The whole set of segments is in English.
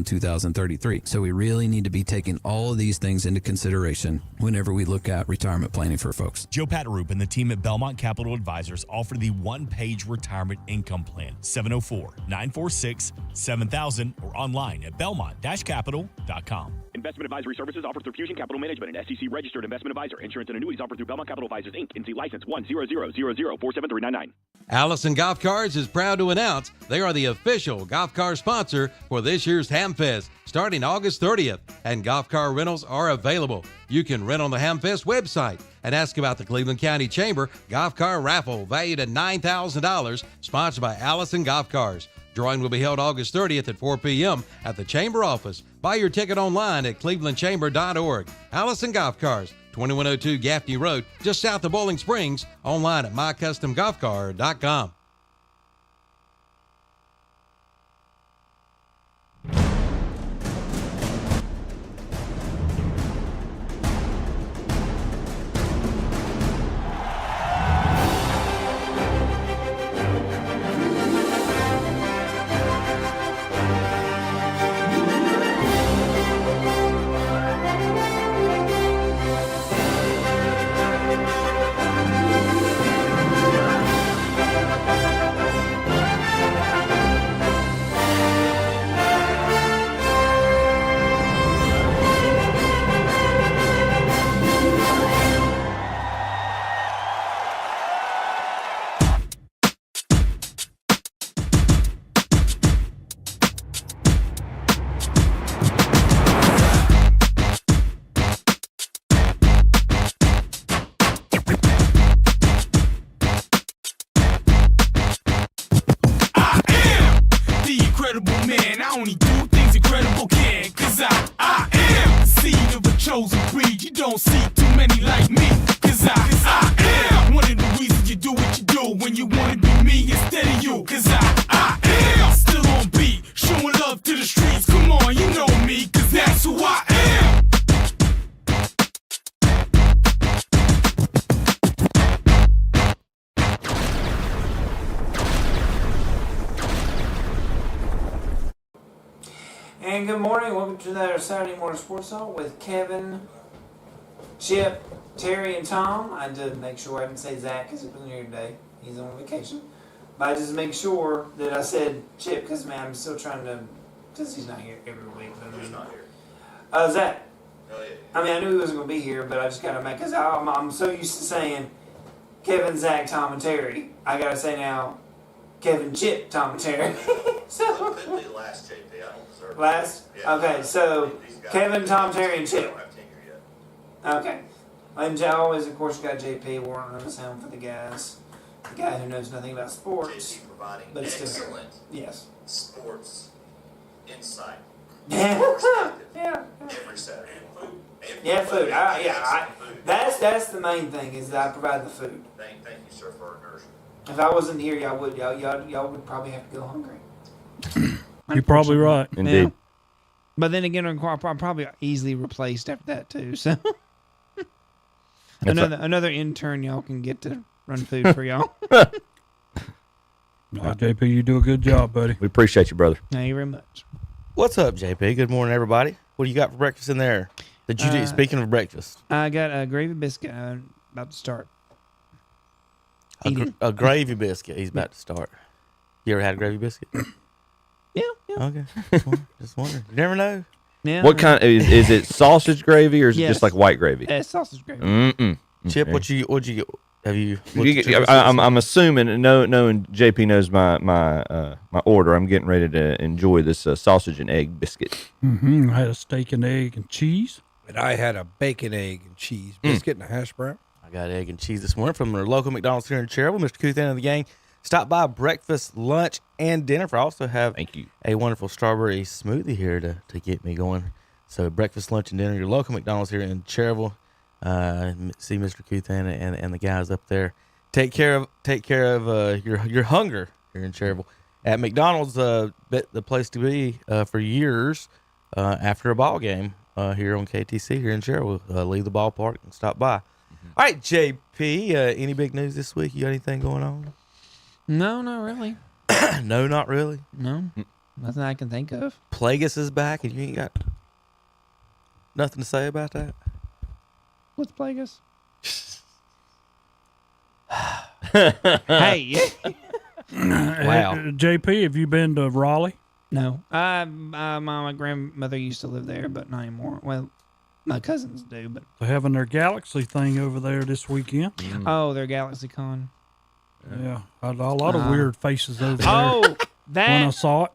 2033. So we really need to be taking all of these things into consideration whenever we look at retirement planning for folks. Joe Pataroop and the team at Belmont Capital Advisors offer the one-page retirement income plan, 704-946-7000 or online at belmont-capital.com. Investment advisory services offered through Fusion Capital Management, an SEC-registered investment advisor. Insurance and annuities offered through Belmont Capital Advisors, Inc., NC license 10000473399. Allison Golf Cars is proud to announce they are the official golf car sponsor for this year's Hamfest, starting August 30th, and golf car rentals are available. You can rent on the Hamfest website and ask about the Cleveland County Chamber golf car raffle valued at $9,000, sponsored by Allison Golf Cars. Drawing will be held August 30th at 4 p.m. at the Chamber office. Buy your ticket online at clevelandchamber.org. Allison Golf Cars, 2102 Gaffney Road, just south of Bowling Springs. Online at mycustomgolfcar.com. And good morning, welcome to another Saturday Morning Sports Talk with Kevin, Chip, Terry, and Tom. I did make sure I didn't say Zach because he wasn't here today. He's on vacation. But I just make sure that I said Chip because, man, I'm still trying to, because he's not here every week. But He's not here. Zach. Oh, yeah. I mean, I knew he wasn't going to be here, but I just got to make, because I'm so used to saying Kevin, Zach, Tom, and Terry. I got to say now Kevin, Chip, Tom, and Terry. So it could be last JP. I don't deserve it. Last? Yeah, Okay, so Kevin, Tom, Terry, and I Chip. don't have tenure yet. Okay. And always, of course, got JP working on his helm for the guys. The guy who knows nothing about sports. JP providing But it's still- excellent Yes. sports insight. Yeah. Perspective Yeah. every Saturday. Yeah, food. Excellent food. That's the main thing is that I provide the food. Thank you, sir, for our nourishment. If I wasn't here, y'all would probably have to go hungry. You're probably right. Indeed. Yeah. But then again, I'm probably easily replaced after that too. So another intern y'all can get to run food for y'all. JP, you do a good job, buddy. We appreciate you, brother. Thank you very much. What's up, JP? Good morning, everybody. What do you got for breakfast in there? Did you do? Speaking of breakfast, I got a gravy biscuit. I'm about to start. a gravy biscuit. He's about to start. You ever had a gravy biscuit? Yeah. Okay. Just wondering. You never know. Yeah. What kind is it? Sausage gravy or is it Yes. just like white gravy? Sausage gravy. Mm-mm. Chip, what'd you get? Have you? I'm assuming, knowing JP knows my order. I'm getting ready to enjoy this sausage and egg biscuit. Mm-hmm. I had a steak and egg and cheese. And I had a bacon, egg, and cheese biscuit and a hash brown. I got egg and cheese this morning from our local McDonald's here in Cherryville. Mr. Kuthan and the gang stop by breakfast, lunch, and dinner. I also have a wonderful strawberry smoothie here to get me going. So breakfast, lunch, and dinner. Your local McDonald's here in Cherryville. See Mr. Kuthan and the guys up there. Take care of your hunger here in Cherryville. At McDonald's, the place to be for years after a ball game here on KTC here in Cherryville. Leave the ballpark and stop by. All right, JP, any big news this week? You got anything going on? No, not really. No, not really. No. Nothing I can think of. Plagueis is back, and you ain't got nothing to say about that. What's Plagueis? Hey. Wow. JP, have you been to Raleigh? No. My grandmother used to live there, but not anymore. Well, my cousins do, but. They're having their Galaxy thing over there this weekend. Oh, their GalaxyCon. Yeah, a lot of weird faces over there. Oh, when I that saw it.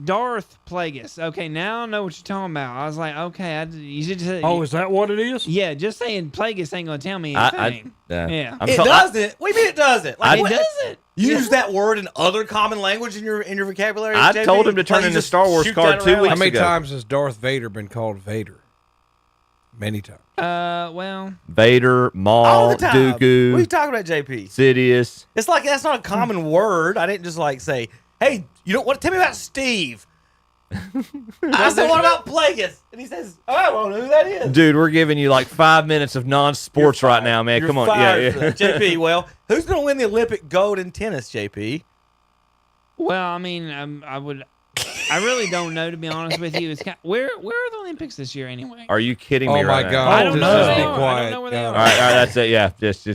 Darth Plagueis. Okay, now I know what you're talking about. I was like, okay, you should just. Oh, is that what it is? Yeah, just saying Plagueis ain't gonna tell me anything. Yeah. It doesn't. What do you mean it doesn't? Like, It what doesn't. You use that word in other common lange in your vocabulary. I JP? told him to turn Like, you into just Star Wars shoot card that 2 around? weeks How many ago. times has Darth Vader been called Vader? Many times. Well. Vader, Maul, All the time. Dooku, What are you talking about, JP? Sidious. It's like that's not a common word. I didn't just like say, "Hey, you know what? Tell me about Steve." I said, "What about Plagueis?" And he says, "Oh, I don't know who that is." Dude, we're giving you like 5 minutes of non-sports right now, man. You're Come on. fired, Yeah. JP. Well, who's going to win the Olympic gold in tennis, JP? Well, I mean, I really don't know, to be honest with you. It's where are the Olympics this year anyway? Are you kidding me Oh right my now? God! I don't know Just where be they are. I quiet. don't know where they Yeah. are. All right, that's it. Yeah, just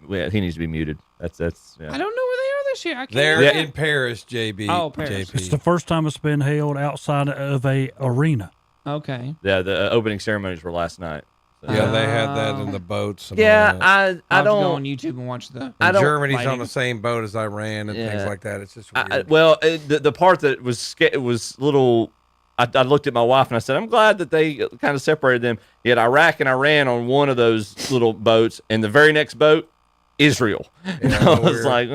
yeah, he needs to be muted. That's yeah. I don't know where they are this year. I can't. They're Yeah. in Paris, JB. Oh, Paris. It's JP. the first time it's been held outside of a arena. Okay. Yeah, the opening ceremonies were last night. So. Yeah, they had that in the boats. And Yeah, all that. I I'll have to go on don't. YouTube and watch the. I And don't- Germany's on lighting. the same boat as Iran and things Yeah. like that. It's just weird. Well, the part that was it was little. I looked at my wife and I said, "I'm glad that they kind of separated them." Yet Iraq and Iran on one of those little boats, and the very next boat, Israel. Yeah, I was weird. like,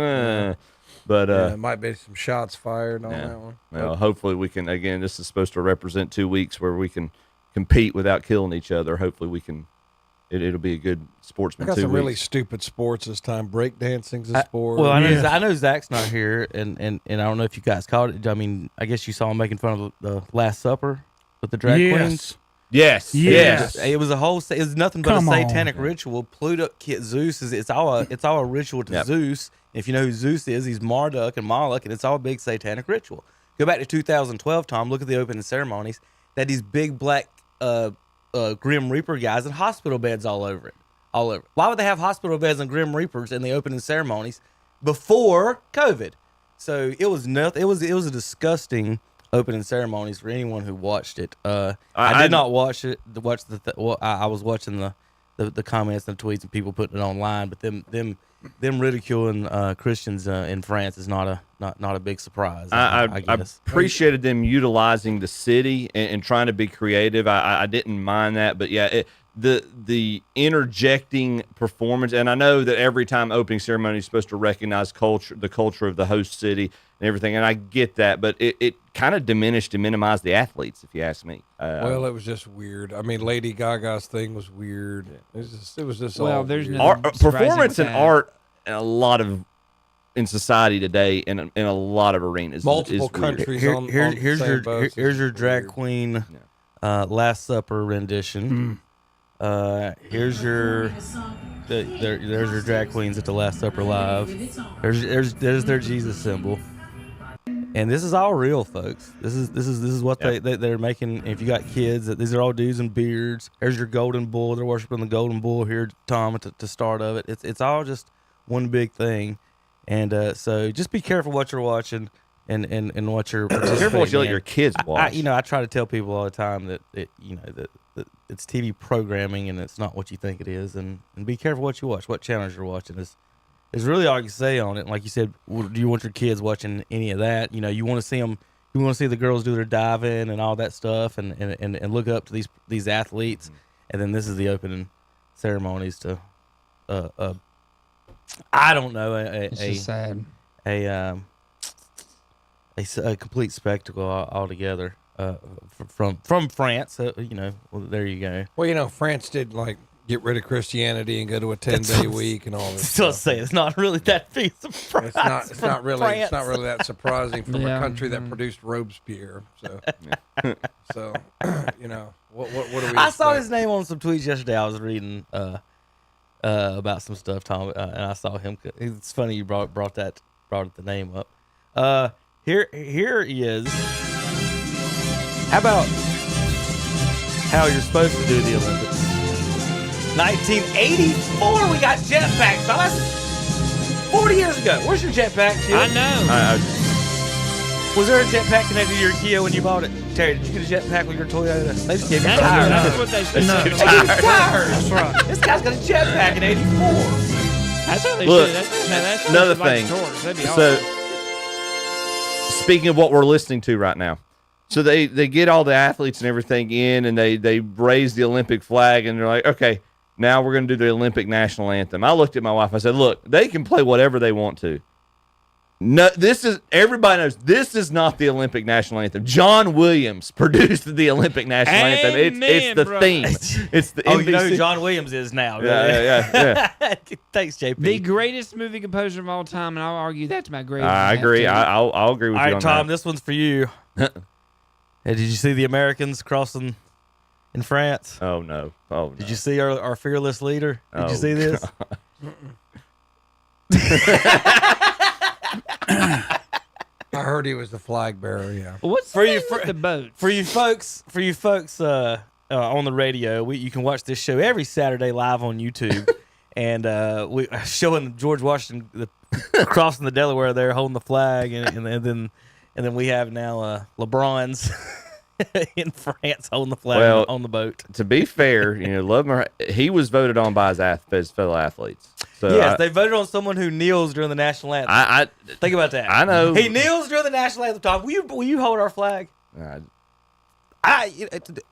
but Yeah, might be some shots fired on that one. well, hopefully we can. Again, this is supposed to represent 2 weeks where we can compete without killing each other. Hopefully we can. It'll be a good I sportsman. got 2 some weeks. really stupid sports this time. Breakdancing's a sport. Well, Yeah. I know Zach's not here, and I don't know if you guys caught it. I mean, I guess you saw him making fun of the Last Supper with the drag queens. Yes. Yes. It was a whole. It was nothing but Come a on. satanic ritual. Pluto, Zeus is. It's all a ritual to Yep. Zeus. If you know who Zeus is, he's Marduk and Moloch, and it's all a big satanic ritual. Go back to 2012, Tom. Look at the opening ceremonies. That these big black Grim Reaper guys in hospital beds all over it. All over. Why would they have hospital beds and Grim Reapers in the opening ceremonies before COVID? So it was nothing. It was a disgusting opening ceremonies for anyone who watched it. I did not watch it. I was watching the comments and the tweets and people putting it online. But them ridiculing Christians in France is not a big surprise. I guess. appreciated them utilizing the city and trying to be creative. I didn't mind that, but yeah, the interjecting performance, and I know that every time opening ceremony is supposed to recognize the culture of the host city and everything, and I get that, but it kind of diminished and minimized the athletes, if you ask me. Well, it was just weird. I mean, Lady Gaga's thing was weird. It was just Well, all there's weird. no- performance and that. art in society today in a lot of arenas Multiple is weird. countries on Here's the same boats. here's your It's drag weird. queen Last Supper rendition. Here's your there's your drag queens at the Last Supper live. There's their Jesus symbol. And this is all real, folks. This is what they're making. If you got kids, these are all dudes and beards. There's your golden bull. They're worshiping the golden bull here, Tom, at the start of it. It's all just one big thing. And so just be careful what you're watching and what you're participating Careful what you let in. your kids watch. I try to tell people all the time that that it's TV programming and it's not what you think it is. And be careful what you watch, what channels you're watching. Is really all I can say on it. Like you said, do you want your kids watching any of that? You want to see them. You want to see the girls do their diving and all that stuff, and look up to these athletes. And then this is the opening ceremonies to, I don't know, It's just sad. a complete spectacle altogether. From France, well, there you go. Well, France did get rid of Christianity and go to a 10-day week and all this. Still stuff. say it's not really that big surprise. It's not really that surprising from Yeah. a country that produced Robespierre. So, what do we? I saw expect? his name on some tweets yesterday. I was reading about some stuff, Tom, and I saw him. It's funny you brought the name up. Here he is. How about how you're supposed to do the Olympics? 1984, we got jetpacks, fellas. 40 years ago. Where's your jetpack, Chip? I know. Was there a jetpack connected to your Kia when you bought it? Terry, did you get a jetpack with your Toyota? They just gave you tires. That's what they should They do. gave you tires. That's right. This guy's got a jetpack in 84. That's what they Look, should. That's another like thing. Torch. That'd be So, awesome. speaking of what we're listening to right now, so they get all the athletes and everything in, and they raise the Olympic flag, and they're like, okay, now we're going to do the Olympic national anthem. I looked at my wife. I said, look, they can play whatever they want to. No, everybody knows this is not the Olympic national anthem. John Williams produced the Olympic national anthem. It's the theme. It's the Oh, NBC. you know who John Williams is now. Yeah. Thanks, JP. The greatest movie composer of all time, and I'll argue that's my greatest. I agree. I'll agree with All you right, on Tom, that. this one's for you. Hey, did you see the Americans crossing in France? Oh, no. Oh, no. Did you see our fearless leader? Did you Oh, see this? I heard he was the flag bearer. Yeah. What's For the you- thing with the boat? For you folks on the radio, you can watch this show every Saturday live on YouTube, and we showing George Washington crossing the Delaware there, holding the flag, and then we have now LeBron's in France holding the flag on the boat. To be fair, love him. He was voted on by his fellow athletes. So Yes, they voted on someone who kneels during the national anthem. I Think about that. I know. He kneels during the national anthem. Tom, will you hold our flag?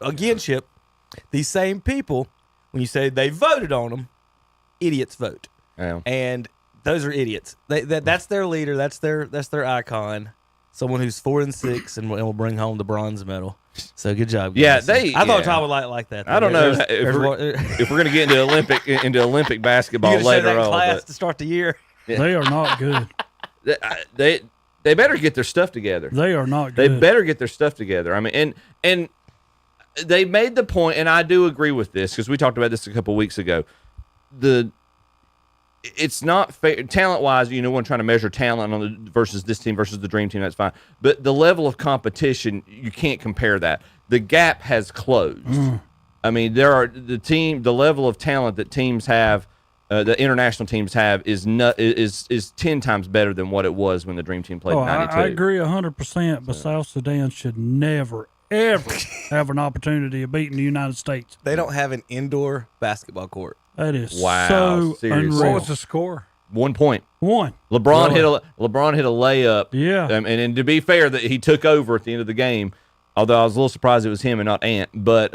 Again, Chip, these same people, when you say they voted on them, idiots vote, and those are idiots. That's their leader. That's their icon. Someone who's 4-6 and will bring home the bronze medal. So good job, guys. Yeah, I thought Tom would like that. I don't know if we're going to get into Olympic basketball later on. Class to start the year. They are not good. They better get their stuff together. They are not They good. better get their stuff together. I mean, and they made the point, and I do agree with this because we talked about this a couple weeks ago. It's not fair talent-wise. When trying to measure talent on versus this team versus the dream team, that's fine. But the level of competition, you can't compare that. The gap has closed. I mean, the level of talent that teams have, the international teams have, is 10 times better than what it was when the dream team played in '92. I agree 100%. But South Sudan should never, ever have an opportunity of beating the United States. They don't have an indoor basketball court. That is Wow, so seriously. unreal. What was the score? 1 point. One. LeBron hit a layup. Yeah. And to be fair, that he took over at the end of the game. Although I was a little surprised it was him and not Ant. But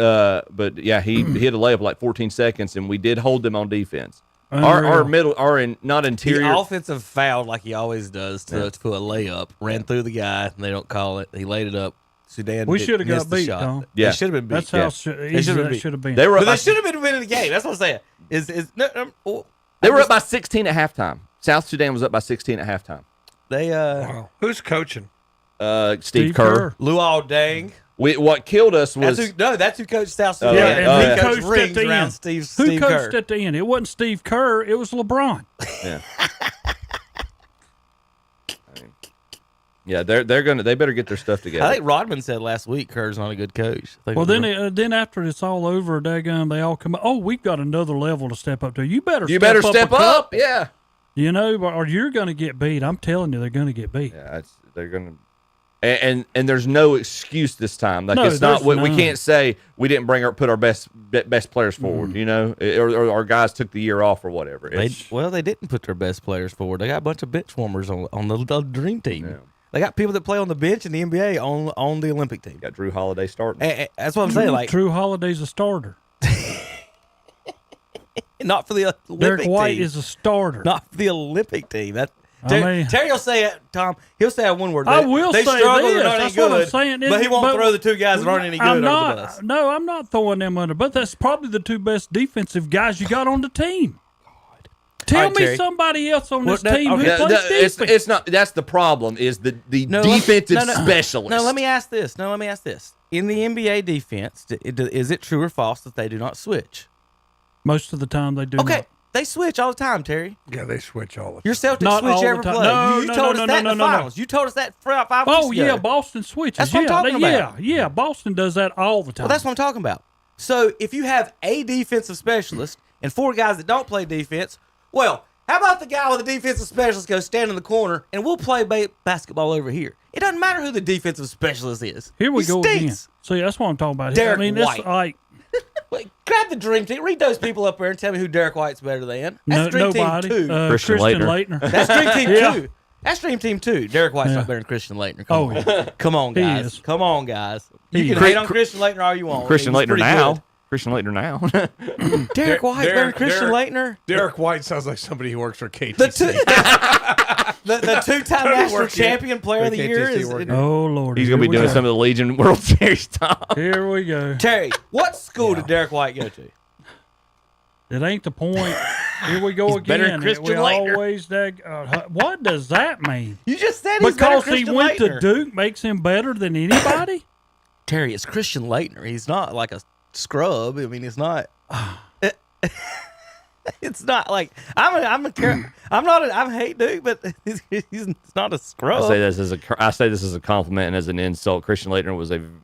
yeah, he hit a layup like 14 seconds, and we did hold them on defense. Not interior. The offensive fouled like he always does to put a layup. Ran through the guy, and they don't call it. He laid it up. Sudan. We should have got missed the beat, shot. Tom. Yeah. They should have been beat. That's how easy that should have been. They were But up they should have been winning the game. That's what I'm saying. They were up by 16 at halftime. South Sudan was up by 16 at halftime. They Wow. Who's coaching? Steve Kerr. Luol Deng. What killed us was That's who coached South Sudan. Yeah, and he coached coached rings at the around end. Steve Who Kerr. coached at the end? It wasn't Steve Kerr. It was LeBron. Yeah. Yeah, they better get their stuff together. I think Rodman said last week Kerr's not a good coach. Well, then after it's all over, daggum, they all come. Oh, we've got another level to step up to. You better step a up. couple. Yeah. Or you're going to get beat. I'm telling you, they're going to get beat. Yeah, they're going to. And there's no excuse this time. Like No, it's not. there's We none. can't say we didn't put our best players forward. Or our guys took the year off or whatever. They didn't put their best players forward. They got a bunch of bench warmers on the dream team. Yeah. They got people that play on the bench in the NBA on the Olympic team. Got Drew Holiday starting. That's what I'm saying. Like Drew Holiday's a starter. not for the Olympic Derek White team. is a starter. Not for the Olympic team. mean- Terry will say it, Tom. He'll say one word. I will they say struggle, this. They're not That's any what I'm good, saying. but he won't throw the two guys that aren't any good I'm under not, the bus. No, I'm not throwing them under. But that's probably the two best defensive guys you got on the team. Tell All right, me Terry. somebody else on this Well, team okay. who plays defense. It's not. That's the problem. Is the defensive specialist? No, let me ask this. In the NBA defense, is it true or false that they do not switch? Most of the time they do. Okay, not. They switch all the time, Terry. Yeah, they switch all the time. Your Celtics Not all switch the every time. play. No, you no, told no, us no, that no, in the no, no. finals. You told us that 5 weeks Oh, ago. yeah, Boston switches. That's what I'm talking about. Yeah, Boston does that all the time. Well, that's what I'm talking about. So if you have a defensive specialist and 4 guys that don't play defense, well, how about the guy with the defensive specialist go stand in the corner and we'll play basketball over here? It doesn't matter who the defensive specialist is. Here we He go stinks. again. See, that's what I'm talking about. Derek I mean, White. it's like Wait, grab the dream team. Read those people up there and tell me who Derek White's better than. no, That's dream nobody. team 2. Christian Laettner. That's dream team Yeah. 2. That's dream team 2. Derek White's Yeah. not better than Christian Laettner. Oh, on. Come on, He guys. is. Come on, guys. He You can is. hate on Christian Laettner all you want. Christian He's Laettner pretty now. good. Christian Laettner now. Derek White better than Christian Laettner. Derek White sounds like somebody who works for KTC. The two-time national work champion player of the year KTC is working. oh Lord. He's going to be doing some of the Legion World Series stuff. Here we go. Terry, what school did Derek White go to? It ain't the point. Here we go He's better again. than Christian We Laettner. always what does that mean? You just said he's better than Because he Christian went Laettner. to Duke makes him better than anybody? Terry, it's Christian Laettner. He's not like a scrub. I mean, it's not. It's not like I hate Duke, but he's not a scrub. I say this as a compliment and as an insult. Christian Laettner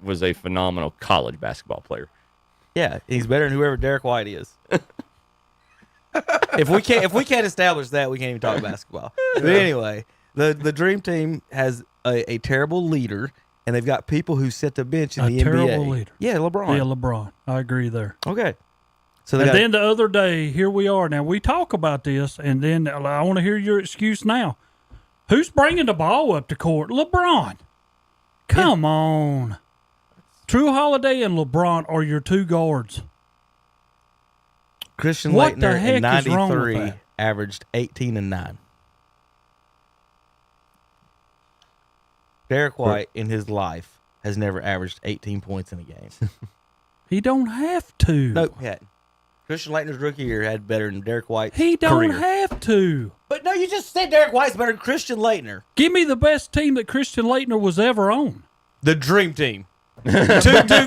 was a phenomenal college basketball player. Yeah, he's better than whoever Derek White is. if we can't establish that, we can't even talk basketball. But anyway, the dream team has a terrible leader, and they've got people who sit the bench in A the NBA. terrible leader. Yeah, LeBron. Yeah, LeBron. I agree there. Okay. So And then the other day, here we are. Now, we talk about this, and then I want to hear your excuse now. Who's bringing the ball up to court? LeBron. Come on. True Holiday and LeBron are your 2 guards. Christian What the Laettner heck in is wrong with 93 that? averaged 18 and 9. Derek White in his life has never averaged 18 points in a game. He don't have to. Nope, he hadn't. Christian Laettner's rookie year had better than Derek White's He don't career. have to. But no, you just said Derek White's better than Christian Laettner. Give me the best team that Christian Laettner was ever on. The Dream Team. 2 Duke teams.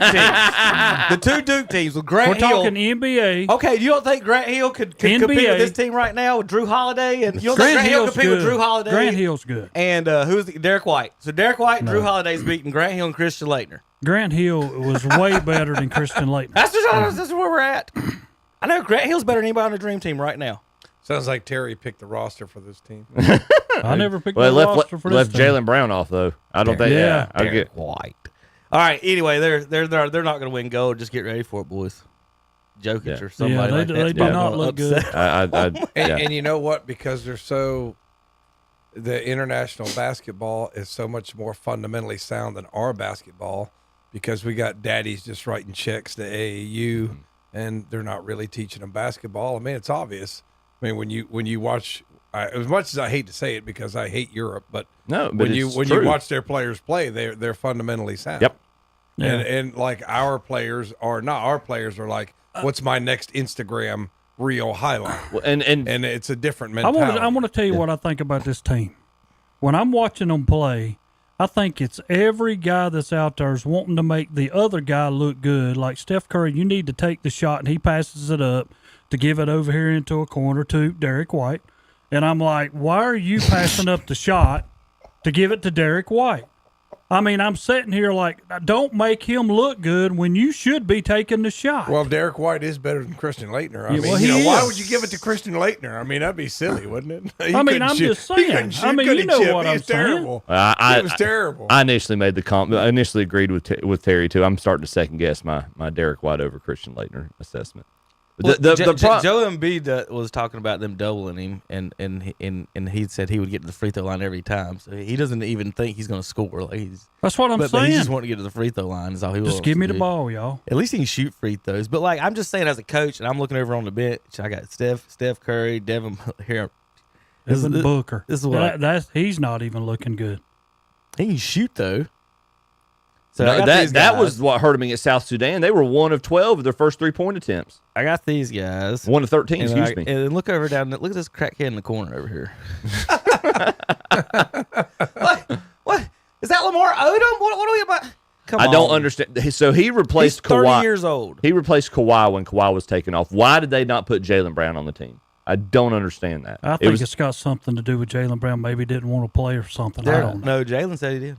The 2 Duke teams with Grant We're Hill. talking NBA. Okay, you don't think Grant Hill could compete with NBA. this team right now with Drew Holiday? And you don't think Grant Hill Hill's compete with good. Drew Holiday? Grant Hill's good. And who's Derek White? So Derek White and Drew Holiday's beating Grant Hill and Christian Laettner. Grant Hill was way better than Christian Laettner. That's where we're at. I know Grant Hill's better than anybody on the Dream Team right now. Sounds like Terry picked the roster for this team. I never picked Well, the roster for this left team. Jalen Brown off though. I don't think. Yeah, I Derek get. White. All right. Anyway, they're not going to win gold. Just get ready for it, boys. Jokic or somebody Yeah, like they that. do not look good. And you know what? Because the international basketball is so much more fundamentally sound than our basketball, because we got daddies just writing checks to AAU, and they're not really teaching them basketball. I mean, it's obvious. I mean, when you watch, as much as I hate to say it because I hate Europe, but when you watch their players play, they're fundamentally sound. Yep. Yeah. And like our players are like, what's my next Instagram reel highlight? Well, and it's a different mentality. I want to tell you what I think about this team. When I'm watching them play, I think it's every guy that's out there is wanting to make the other guy look good. Like Steph Curry, you need to take the shot, and he passes it up to give it over here into a corner to Derek White. And I'm like, why are you passing up the shot to give it to Derek White? I mean, I'm sitting here like, don't make him look good when you should be taking the shot. Well, Derek White is better than Christian Laettner. I Yeah, mean, well, he why is. would you give it to Christian Laettner? I mean, that'd be silly, wouldn't it? I mean, I'm just saying. I mean, you know what I'm saying. Terrible. It was terrible. I initially made I initially agreed with Terry too. I'm starting to second guess my Derek White over Christian Laettner assessment. Well, Joe Embiid was talking about them doubling him, and he said he would get to the free throw line every time. So he doesn't even think he's going to score. Like that's what I'm saying. But he just wanting to get to the free throw line is all he wants. Just give me to the do. ball, y'all. At least he can shoot free throws. But like I'm just saying, as a coach, and I'm looking over on the bench, I got Steph Curry, Devin here. Devin Booker. This is what he's not even looking good. He can shoot though. So no, that was what hurt him at South Sudan. They were 1 of 12 of their first 3-point attempts. I got these guys. 1 of 13, excuse me. And look over down. Look at this crackhead in the corner over here. What? Is that Lamar Odom? What are we about? Come on. I don't understand. So he replaced He's 30 Kawhi. years old. He replaced Kawhi when Kawhi was taken off. Why did they not put Jalen Brown on the team? I don't understand that. I think it's got something to do with Jaylen Brown. Maybe didn't want to play or something. I don't know. No, Jalen said he did.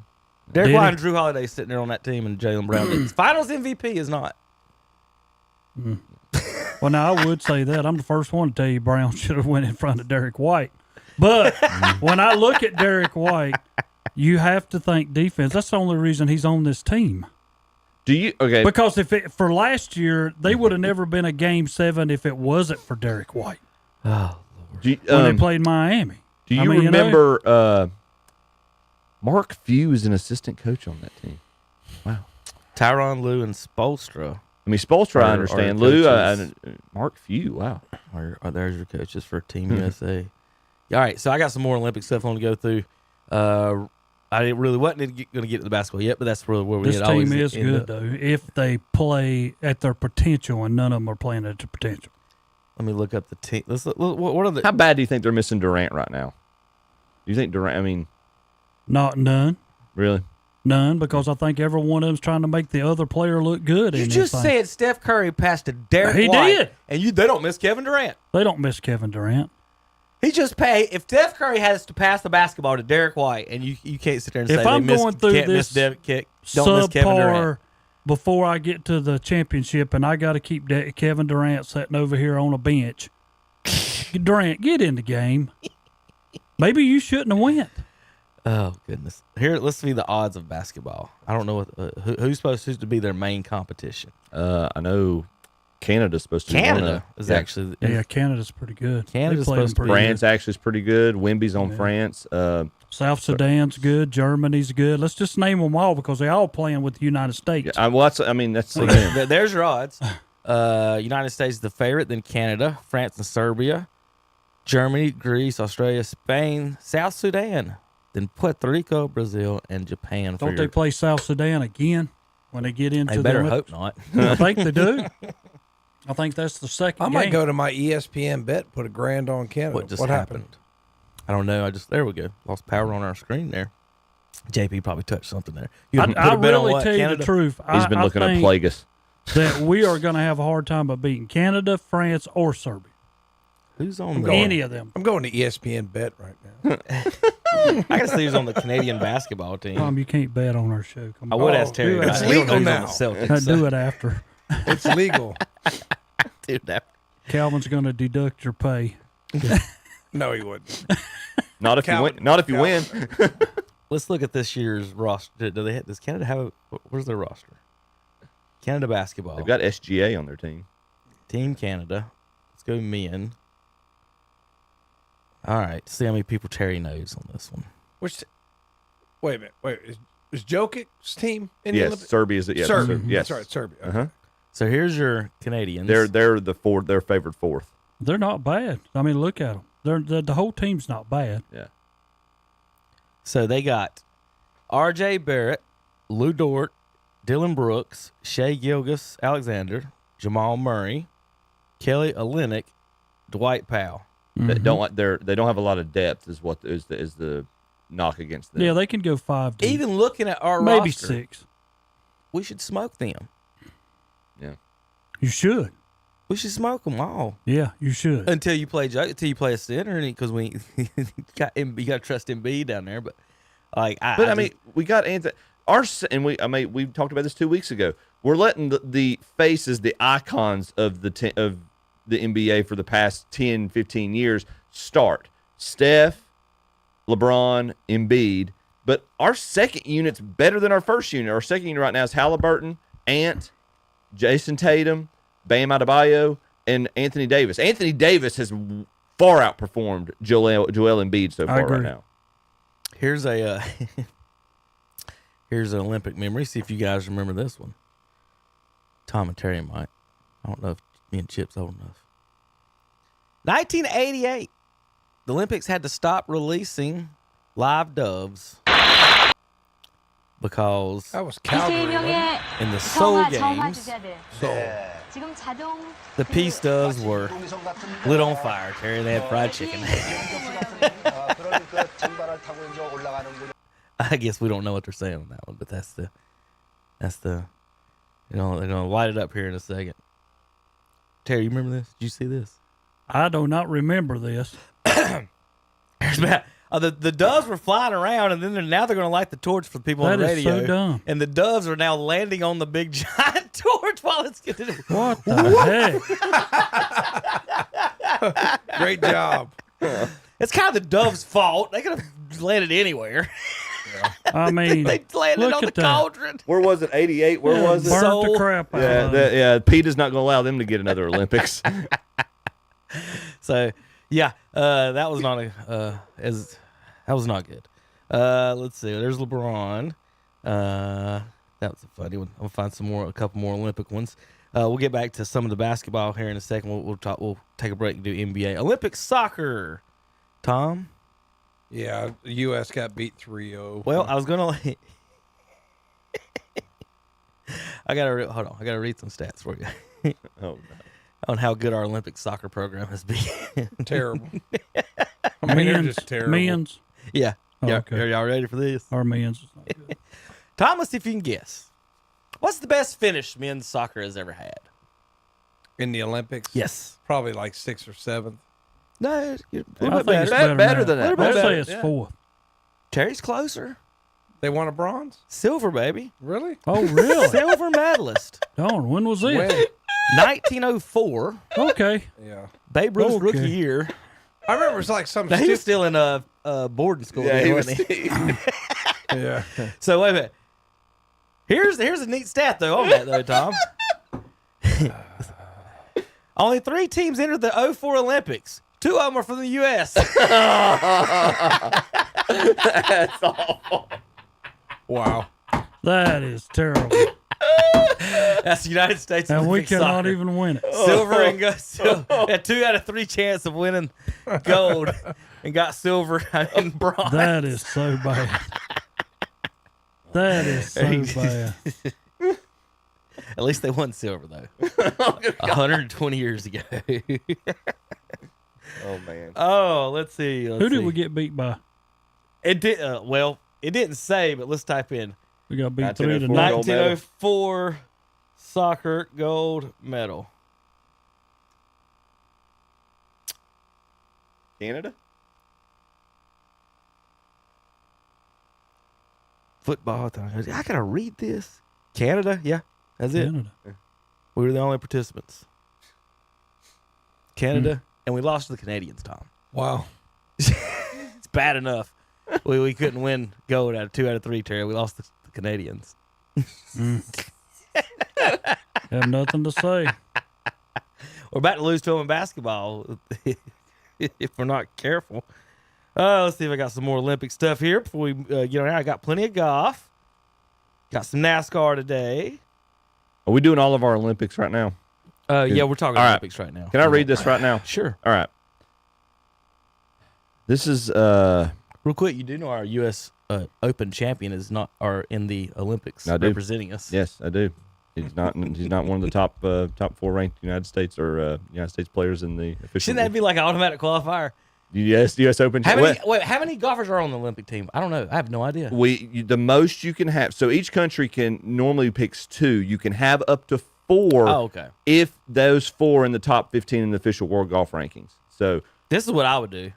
Derek White and Drew Holiday sitting there on that team, and Jaylen Brown did. Finals MVP is not. Well, now I would say that. I'm the first one to tell you Brown should have went in front of Derek White. But when I look at Derek White, you have to think defense. That's the only reason he's on this team. Do you Because for last year, they would have never been a Game 7 if it wasn't for Derek White. Oh, Lord. When they played Miami. Do you remember Mark Few is an assistant coach on that team? Wow. Tyronn Lue and Spoelstra. I mean, Spoelstra, I understand. Lou, Mark Few, wow. There's your coaches for Team USA. All right, so I got some more Olympic stuff I want to go through. I really wasn't going to get to the basketball yet, but that's really where we This team is good, though, if they play at their potential, and none of them are playing at their potential. Let me look up the team. Let's look, what are the? How bad do you think they're missing Durant right now? Do you think Durant? I mean, none. Really? None, because I think every one of them's trying to make the other player look good. You just said Steph Curry passed to Derek White. He did, and they don't miss Kevin Durant. They don't miss Kevin Durant. He just paid. If Steph Curry has to pass the basketball to Derek White, and you can't sit there and say if I'm going through this subpar before I get to the championship, and I got to keep Kevin Durant sitting over here on a bench, Durant, get in the game. Maybe you shouldn't have went. Oh goodness! Here, let's see the odds of basketball. I don't know who's supposed to be their main competition. I know Canada's supposed to. Canada is actually Canada's pretty good. Canada's supposed to be France actually is pretty good. Wemby's on France. South Sudan's good. Germany's good. Let's just name them all because they all playing with the United States. Yeah, that's there's your odds. United States is the favorite, then Canada, France and Serbia, Germany, Greece, Australia, Spain, South Sudan. Then Puerto Rico, Brazil, and Japan. Don't they play South Sudan again when they get into? They better hope not. I think they do. I think that's the second. I might go to my ESPN bet, put $1,000 on Canada. What happened? I don't know. There we go. Lost power on our screen there. JP probably touched something there. I really tell you the truth. He's been looking up Plagueis. That we are going to have a hard time of beating Canada, France, or Serbia. Who's on any of them? I'm going to ESPN bet right now. I gotta see who's on the Canadian basketball team. Tom, you can't bet on our show. Come on. I would ask Terry. It's legal now. Do it after. It's legal. Dude, Calvin's going to deduct your pay. No, he wouldn't. Not if you win. Not if you win. Let's look at this year's roster. Does Canada have? Where's their roster? Canada basketball. They've got SGA on their team. Team Canada. Let's go men. All right. See how many people Terry knows on this one. Wait a minute. Wait, is Jokic's team in the Yes, Olympics? Serbia's it. Yes, Serbia. Yes. That's right, Serbia. Okay. So here's your Canadians. They're the fourth. They're favored fourth. They're not bad. I mean, look at them. The whole team's not bad. Yeah. So they got R.J. Barrett, Lou Dort, Dylan Brooks, Shea Gilgeous-Alexander, Jamal Murray, Kelly Olynyk, Dwight Powell. They don't have a lot of depth. Is what is the knock against them. Yeah, they can go 5 deep. Even looking at our maybe roster, 6. we should smoke them. Yeah, you should. We should smoke them all. Yeah, you should. Until you play a center, because you got to trust Embiid down there. But we got Anthony. We talked about this 2 weeks ago. We're letting the faces, the icons of the NBA for the past 10, 15 years start. Steph, LeBron, Embiid. But our second unit's better than our first unit. Our second unit right now is Halliburton, Ant, Jason Tatum, Bam Adebayo, and Anthony Davis. Anthony Davis has far outperformed Joel Embiid so far right now. Here's an Olympic memory. See if you guys remember this one. Tom and Terry might. I don't know if me and Chip's old enough. 1988. The Olympics had to stop releasing live doves because that was Calgary in the Seoul Games. The peace doves were lit on fire, Terry. They had fried chicken. I guess we don't know what they're saying on that one, but that's the they're gonna light it up here in a second. Terry, you remember this? Did you see this? I do not remember this. The doves were flying around, and then now they're going to light the torch for the people on the That is radio. so dumb. And the doves are now landing on the big giant torch while it's getting. What the heck? Great job. It's kind of the doves' fault. They could have landed anywhere. I mean, they landed look on the at that. cauldron. Where was it? 88? Where was it? Burnt So- the crap out Yeah, of it. yeah. Pete is not going to allow them to get another Olympics. So yeah, that was not that was not good. Let's see. There's LeBron. That was a funny one. I'll find a couple more Olympic ones. We'll get back to some of the basketball here in a second. We'll take a break and do NBA. Olympic soccer. Tom. Yeah, the U.S. got beat 3-0. Well, I was gonna. Hold on. I gotta read some stats for you. Oh, no. On how good our Olympic soccer program has been. Terrible. I mean, they're just terrible. Men's. Yeah. Oh, Yeah. okay. Are y'all ready for this? Our men's is not good. Thomas, if you can guess, what's the best finish men's soccer has ever had? In the Olympics? Yes. Probably like 6th or 7th. No, you're a I little think bit it's better. better than that. I'd say better, it's yeah. 4th. Terry's closer. They won a bronze? Silver, baby. Really? Oh, really? Silver medalist. Darn, when was this? When? 1904. Okay. Yeah. Babe Ruth's Okay. rookie year. I remember it's like some Now, he was stupid. still in boarding school. Yeah, then, he was. wasn't he? Yeah. So, wait a minute. Here's a neat stat, though, on that, though, Tom. Only 3 teams entered the 04 Olympics. 2 of them are from the U.S. That's awful. Wow. That is terrible. That's the United States And we Olympic cannot soccer. even win it. Silver and gold. Had 2 out of 3 chance of winning gold and got silver and bronze. That is so bad. That is so bad. At least they won silver, though. 120 years ago. Oh, man. Oh, let's see. Who did we get beat by? It did. Well, it didn't say, but let's type in We got beat 3 to 1904 0. gold medal. 1904 soccer gold medal. Canada? Football. I gotta read this. Canada. Yeah, that's it. Canada. We were the only participants. Canada, and we lost to the Canadians, Tom. Wow. It's bad enough. We couldn't win gold out of 2 out of 3, Terry. We lost the Canadians. Have nothing to say. We're about to lose to them in basketball if we're not careful. Let's see if I got some more Olympic stuff here before we get on here. I got plenty of golf. Got some NASCAR today. Are we doing all of our Olympics right now? Yeah, we're talking All right. Olympics right now. Can I read this right now? Sure. All right. This is Real quick, you do know our U.S. Open champion is not in the Olympics I do. representing us. Yes, I do. He's not one of the top 4 ranked United States players in the official. Shouldn't that be like an automatic qualifier? U.S. Open. How many golfers are on the Olympic team? I don't know. I have no idea. The most you can have. So each country can normally picks 2. You can have up to 4. Oh, okay. If those 4 in the top 15 in the official world golf rankings. So This is what I would do.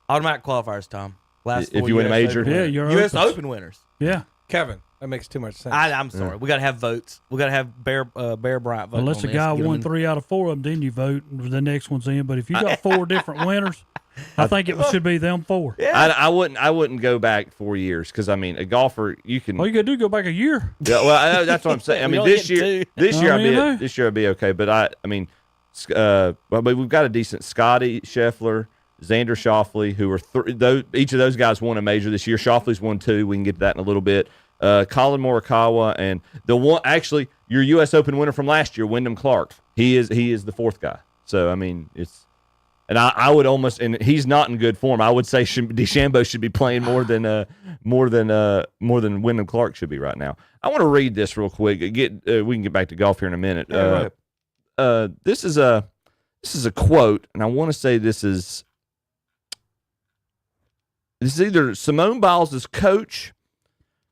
Automatic qualifiers, Tom. Last If 4 you win a US major? Open Yeah, winners. you're U.S. opens. Open winners. Yeah. Kevin, that makes too much sense. I'm sorry. We got to have votes. We got to have Bear Bryant vote. Unless on a this. guy Get 'em won in. 3 out of 4 of them, then you vote, and the next one's in. But if you got 4 different winners, I think it should be them 4. I wouldn't go back 4 years because I mean a golfer you can. All you got to do is go back a year. Yeah, well, that's what I'm saying. I We mean, only this get year, 2. this year, I mean, this year I'd be okay. But I mean, well, but we've got a decent Scotty Scheffler, Xander Schauffele, who are each of those guys won a major this year. Schauffele's won 2. We can get to that in a little bit. Colin Morikawa and the one actually your U.S. Open winner from last year, Wyndham Clark. He is the 4th guy. So I mean, it's. And I would almost, and he's not in good form. I would say DeChambeau should be playing more than Wyndham Clark should be right now. I want to read this real quick. We can get back to golf here in a minute. This is a quote, and I want to say this is either Simone Biles' coach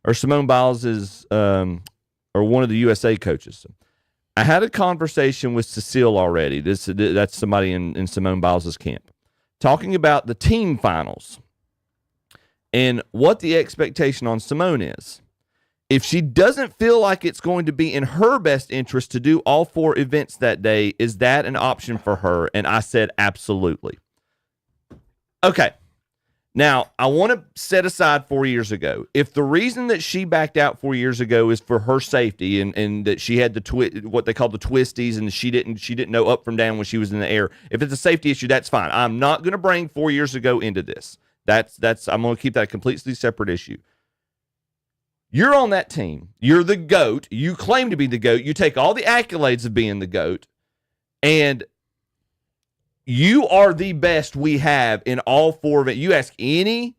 or Simone Biles' or one of the USA coaches. I had a conversation with Cecile already. That's somebody in Simone Biles' camp, talking about the team finals and what the expectation on Simone is. If she doesn't feel like it's going to be in her best interest to do all 4 events that day, is that an option for her? And I said, absolutely. Okay. Now, I want to set aside 4 years ago. If the reason that she backed out 4 years ago is for her safety and that she had what they call the twisties and she didn't know up from down when she was in the air, if it's a safety issue, that's fine. I'm not going to bring 4 years ago into this. I'm going to keep that a completely separate issue. You're on that team. You're the GOAT. You claim to be the GOAT. You take all the accolades of being the GOAT, and you are the best we have in all 4 events. You ask any,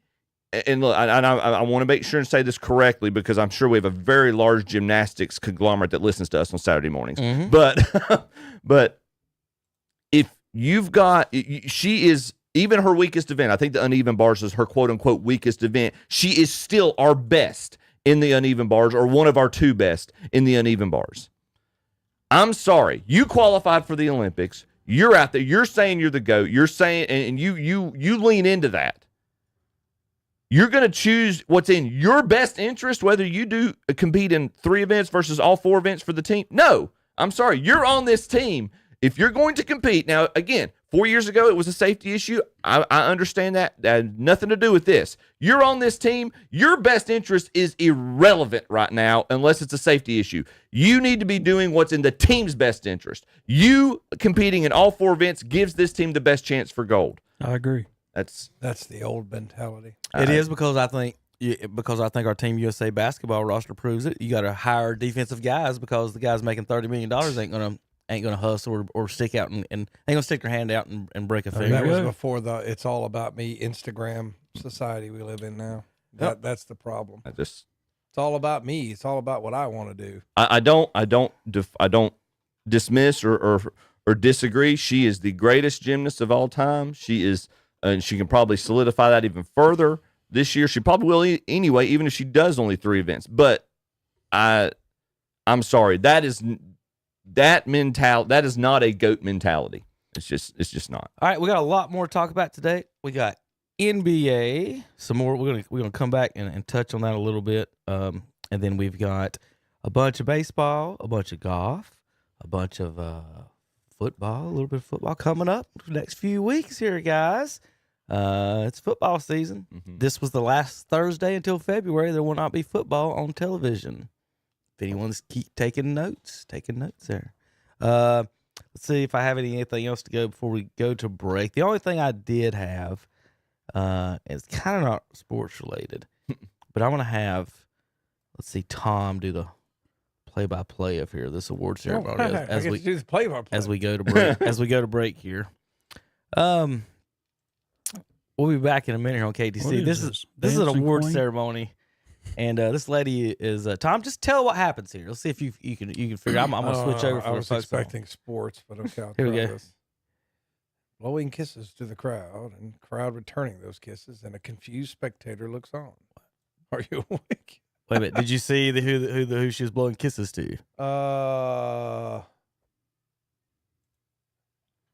and look, I want to make sure and say this correctly because I'm sure we have a very large gymnastics conglomerate that listens to us on Saturday mornings. Mm-hmm. But if you've got, she is, even her weakest event, I think the uneven bars is her quote-unquote weakest event, she is still our best in the uneven bars, or one of our 2 best in the uneven bars. I'm sorry. You qualified for the Olympics. You're out there. You're saying you're the GOAT. You're saying, and you lean into that. You're going to choose what's in your best interest, whether you do compete in 3 events versus all 4 events for the team. No, I'm sorry. You're on this team. If you're going to compete, now, again, 4 years ago, it was a safety issue. I understand that. That had nothing to do with this. You're on this team. Your best interest is irrelevant right now unless it's a safety issue. You need to be doing what's in the team's best interest. You competing in all 4 events gives this team the best chance for gold. I agree. That's the old mentality. It is because I think our Team USA basketball roster proves it. You got to hire defensive guys because the guys making $30 million ain't gonna hustle or stick out and ain't gonna stick their hand out and break a finger. That was before the "it's all about me" Instagram society we live in now. That's the problem. It's all about me. It's all about what I want to do. I don't dismiss or disagree. She is the greatest gymnast of all time. She is, and she can probably solidify that even further this year. She probably will anyway, even if she does only 3 events. But I'm sorry, that is not a GOAT mentality. It's just not. All right, we got a lot more to talk about today. We got NBA, some more. We're gonna come back and touch on that a little bit. And then we've got a bunch of baseball, a bunch of golf, a bunch of football, a little bit of football coming up the next few weeks here, guys. It's football season. Mm-hmm. This was the last Thursday until February. There will not be football on television. If anyone's keep taking notes there. Let's see if I have anything else to go before we go to break. The only thing I did have, it's kind of not sports related, but I'm going to have, let's see, Tom do the play-by-play of here, this award ceremony as we do the play-by-play. As we go to break. As we go to break here. We'll be back in a minute here on KTC. This is an award ceremony. And this lady is Tom. Just tell what happens here. Let's see if you can figure. I'm gonna switch over. I was expecting sports, but okay. Here we go. This. Blowing kisses to the crowd, and crowd returning those kisses, and a confused spectator looks on. Are you awake? Wait a minute. Did you see who she was blowing kisses to? I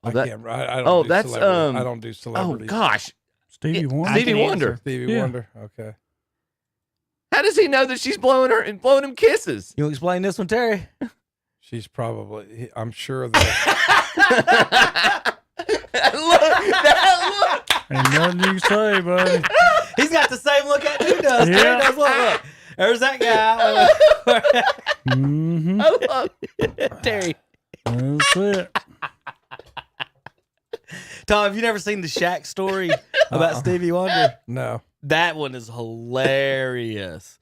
can't. I don't. Do that's I don't do celebrities. Oh gosh, Stevie Wonder. Stevie Wonder. Stevie Wonder. Okay. How does he know that she's blowing her and blowing him kisses? You explain this one, Terry? She's probably. I'm sure that. Look. Ain't nothing you can say, buddy. He's got the same look at who does. Yeah. Terry does. Look. There's that guy. Mm-hmm. Terry. That's it. Tom, have you never seen the Shaq story about Stevie Wonder? No. That one is hilarious.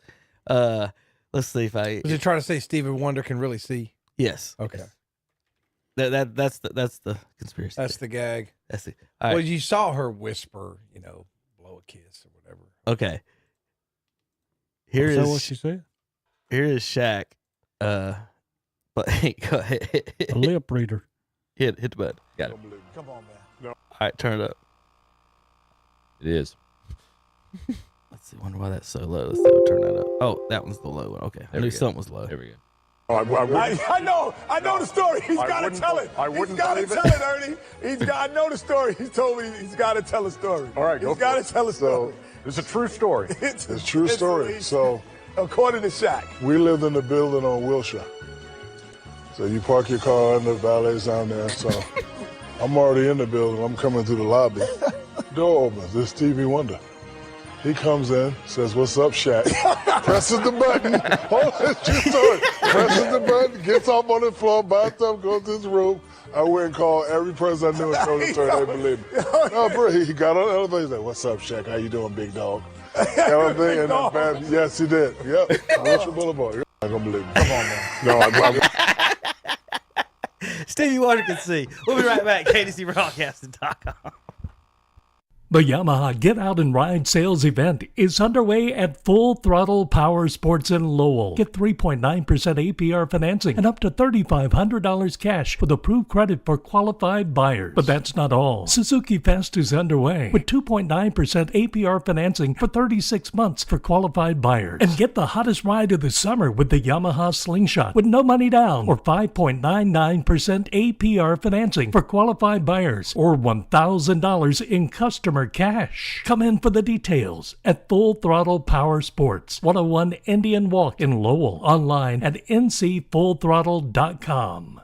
Let's see if I. Was he trying to say Stevie Wonder can really see? Yes. Okay. That's the conspiracy. That's the gag. That's the. All right. Well, you saw her whisper, blow a kiss or whatever. Okay. Here Is is that what she said? Here is Shaq. But go ahead. A lip reader. Hit the button. Got it. Come on, man. All right, turn it up. It is. Let's see. Wonder why that's so low. Let's see. We'll turn that up. Oh, that one's the low one. Okay. I knew something was low. There we go. I know the story. He's got to tell it. He's got to tell it, Ernie. I know the story. He told me he's got to tell a story. All right, he's got to tell a story. It's a true story. It's a true story. So, according to Shaq, we lived in the building on Wilshire. So you park your car and the valet's down there. So I'm already in the building. I'm coming through the lobby. Door opens. It's Stevie Wonder. He comes in, says, "What's up, Shaq?" Presses the button. Hold on, it's true story. Presses the button, gets off on the floor, buys up, goes to his room. I went and called every person I knew and told the story. They believe me. No, bro, he got on the elevator. He's like, "What's up, Shaq? How you doing, big dog?" Everything and bad. Yes, he did. Yep. Wilshire Boulevard. You're not gonna believe me. Come on, man. No, I'm Stevie Wonder can see. We'll be right back. KDCBroadcasting.com. The Yamaha Get Out and Ride sales event is underway at Full Throttle Power Sports in Lowell. Get 3.9% APR financing and up to $3,500 cash with approved credit for qualified buyers. But that's not all. Suzuki Fest is underway with 2.9% APR financing for 36 months for qualified buyers. And get the hottest ride of the summer with the Yamaha Slingshot with no money down or 5.99% APR financing for qualified buyers or $1,000 in customer cash. Come in for the details at Full Throttle Power Sports, 101 Indian Walk in Lowell. Online at ncfullthrottle.com.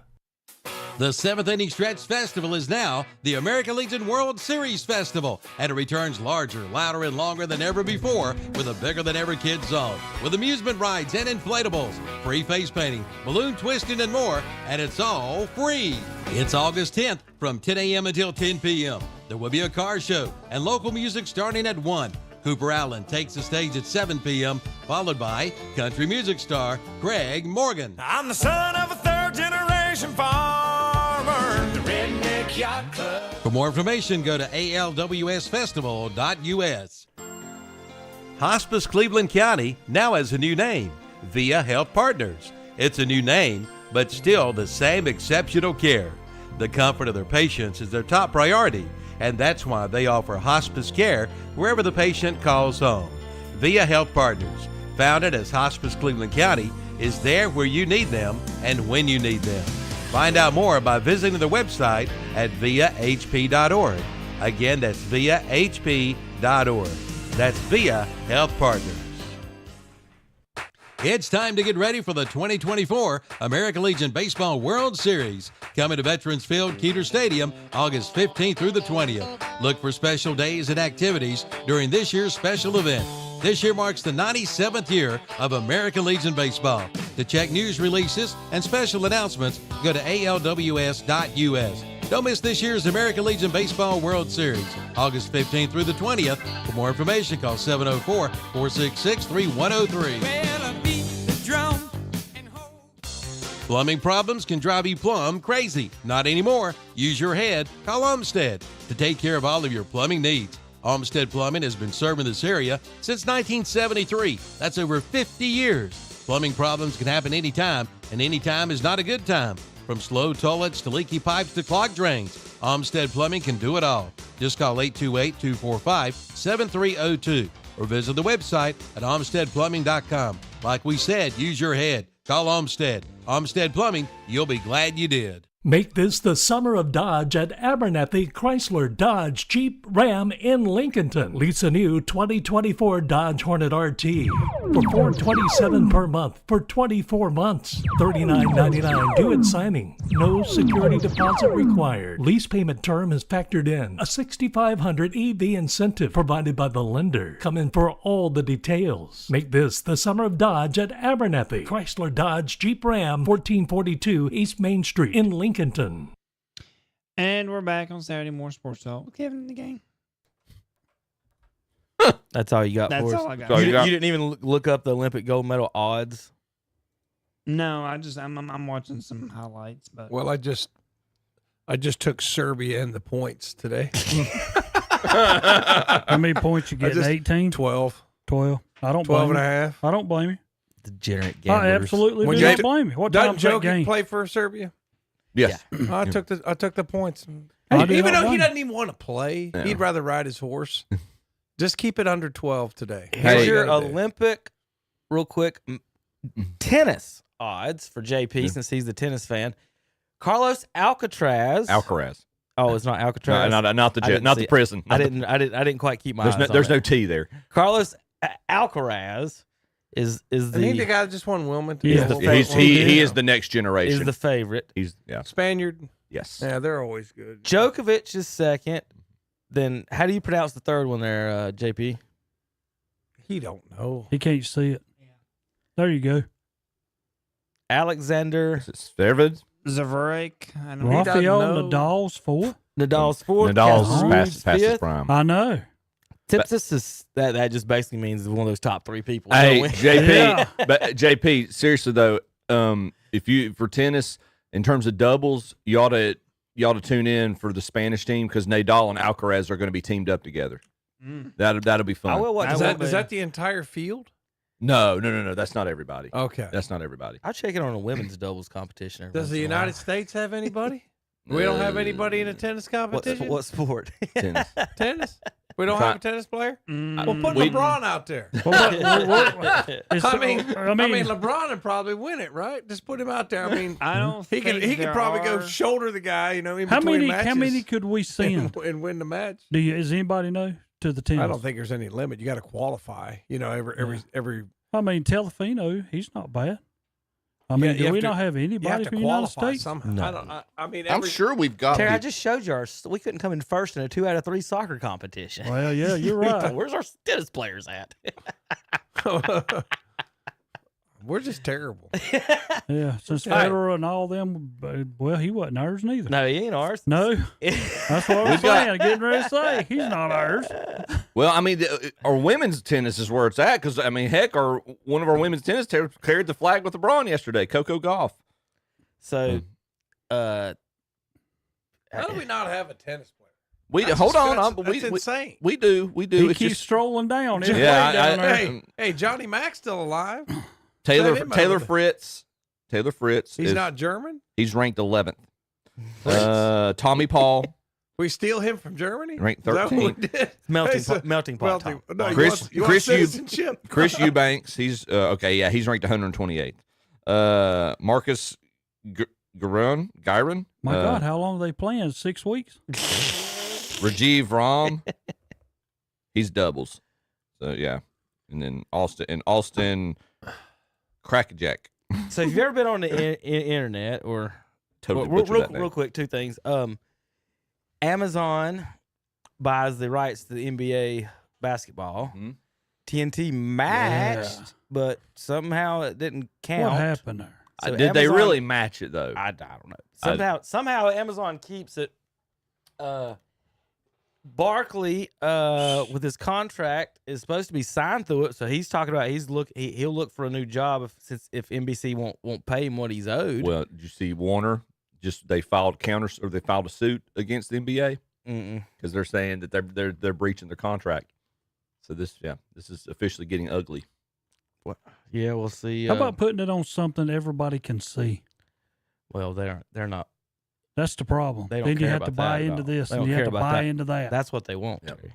The 7th Inning Stretch Festival is now the American Legion World Series Festival, and it returns larger, louder, and longer than ever before with a bigger-than-ever kids zone, with amusement rides and inflatables, free face painting, balloon twisting, and more, and it's all free. It's August 10th from 10 a.m. until 10 p.m. There will be a car show and local music starting at 1. Cooper Allen takes the stage at 7 p.m., followed by country music star Craig Morgan. I'm the son of a third-generation farmer, the Redneck Yacht Club. For more information, go to alwsfestival.us. Hospice Cleveland County now has a new name, Via Health Partners. It's a new name, but still the same exceptional care. The comfort of their patients is their top priority, and that's why they offer hospice care wherever the patient calls home. Via Health Partners, founded as Hospice Cleveland County, is there where you need them and when you need them. Find out more by visiting their website at viahp.org. Again, that's viahp.org. That's Via Health Partners. It's time to get ready for the 2024 American Legion Baseball World Series. Coming to Veterans Field, Keeter Stadium, August 15th through the 20th. Look for special days and activities during this year's special event. This year marks the 97th year of American Legion Baseball. To check news releases and special announcements, go to alws.us. Don't miss this year's American Legion Baseball World Series, August 15th through the 20th. For more information, call 704-466-3103. Plumbing problems can drive you plumb crazy. Not anymore. Use your head. Call Olmsted to take care of all of your plumbing needs. Olmsted Plumbing has been serving this area since 1973. That's over 50 years. Plumbing problems can happen anytime, and anytime is not a good time. From slow toilets to leaky pipes to clogged drains, Olmsted Plumbing can do it all. Just call 828-245-7302 or visit the website at olmstedplumbing.com. Like we said, use your head. Call Olmsted. Olmsted Plumbing, you'll be glad you did. Make this the summer of Dodge at Abernathy Chrysler Dodge Jeep Ram in Lincolnton. Lease a new 2024 Dodge Hornet RT for $427 per month for 24 months. $39.99 due at signing. No security deposit required. Lease payment term is factored in. A $6,500 EV incentive provided by the lender. Come in for all the details. Make this the summer of Dodge at Abernathy Chrysler Dodge Jeep Ram, 1442 East Main Street in Lincolnton. And we're back on Saturday Morning Sports Talk with Kevin and the gang. That's all you got That's for us? all I got. You didn't even look up the Olympic gold medal odds? No, I'm watching some highlights. But Well, I just took Serbia in the points today. How many points you get? 18? 12. 12. I don't 12 blame and a you. half. I don't blame you. Degenerate I gamblers. absolutely do not blame you. What Doesn't time's that Jokic game? play for Serbia? Yes. I took the points. I do Even not though he blame doesn't even want to play, he'd rather ride his horse. Just keep it under 12 today. Here's Hey, your gotta do. Olympic, real quick, tennis odds for JP since he's the tennis fan. Carlos Alcaraz. Alcaraz. Oh, it's not Alcatraz. Not the prison. I didn't quite keep my eyes on There's that. no T there. Carlos Alcaraz is Isn't he the guy that just won Wilmington? He is the next generation. Is the favorite. He's Spaniard. Yes. Yeah, they're always good. Djokovic is second. Then how do you pronounce the third one there, JP? He don't know. He can't see it. There you go. Alexander Zverev. Zverev. I don't Rafael know. Nadal's fourth. Nadal's fourth. Nadal's Casper's past his fifth. prime. I know. Tipsis is that just basically means one of those top 3 people. Hey, Don't we? JP. Yeah. But JP, seriously though, if you for tennis in terms of doubles, you ought to tune in for the Spanish team because Nadal and Alcaraz are going to be teamed up together. That'll be fun. I will watch Is that the entire field? No. That's not everybody. Okay. That's not everybody. I'll check it on a women's doubles competition. every Does once the in a while. United States have anybody? We don't have anybody in a tennis competition? What sport? Tennis. Tennis? We don't have a tennis player? Well, put We- LeBron out there. It's- I mean, LeBron would probably win it, right? Just put him out there. I mean, I don't he think could there probably go are- shoulder the guy, in how between many? matches. How many could we send? and win the match? Does anybody know to the tennis? I don't think there's any limit. You got to qualify. Every. I mean, Telefino, he's not bad. I mean, you do have we to- not have you anybody have to from the United qualify States? somehow. No. I mean, I'm sure we've got. Terry, I just showed you we couldn't come in first in a 2 out of 3 soccer competition. Well, yeah, you're right. Where's our tennis players at? We're just terrible. Yeah, since Federer and all them, well, he wasn't ours neither. No, he ain't ours. No, that's what I'm saying. Getting ready to say he's not ours. Well, I mean, our women's tennis is where it's at because I mean, heck, one of our women's tennis carried the flag with LeBron yesterday. Coco Golf. So, How do we not have a tennis player? We That's hold on. that's insane. We do. He It's keeps just strolling down. Every Yeah, way down there. Hey, Johnny Mack's still alive. Taylor Send him Taylor over. Fritz. Taylor Fritz. He's is- not German. He's ranked 11th. Tommy Paul We steal him from Germany. ranked Is that what we 13th. did? melting pot. Tom. No, you Chris want Chris citizenship? Chris Eubanks. He's okay. Yeah, he's ranked 128th. Marcus Gyron. My God, how long are they playing? 6 weeks? Rajiv Ram. He's doubles. So yeah, and then Austin Crackjack. So, have you ever been on the internet or Totally real, butchered that name. real quick? 2 things. Amazon buys the rights to the NBA basketball. Mhm. TNT matched, but somehow it didn't count. What happened there? So Did they Amazon- really match it though? I don't know. Somehow Amazon keeps it. Barkley, with his contract, is supposed to be signed through it, so he's talking about he'll look for a new job if NBC won't pay him what he's owed. Well, did you see Warner? They filed a suit against the NBA because they're saying that they're breaching their contract. So this is officially getting ugly. Yeah, we'll see. How about putting it on something everybody can see? Well, they're not. That's the problem. They don't Then you care have to about buy that at into all. this They and don't you care have to about buy that. into that. That's what they want. Terry.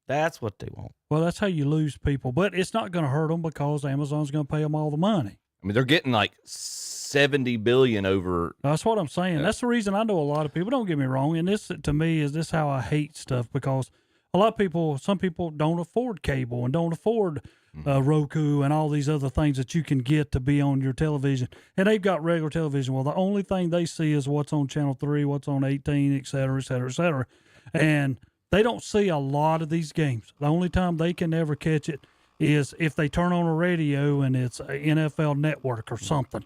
That's what they want. Well, that's how you lose people. But it's not going to hurt them because Amazon's going to pay them all the money. I mean, they're getting like $70 billion over. That's what I'm saying. Yeah. That's the reason I know a lot of people. Don't get me wrong. And this, to me, is this how I hate stuff because a lot of people, some people don't afford cable and don't afford Roku and all these other things that you can get to be on your television. And they've got regular television. Well, the only thing they see is what's on Channel 3, what's on 18, et cetera, et cetera, et cetera. And they don't see a lot of these games. The only time they can ever catch it is if they turn on a radio and it's a NFL Network or something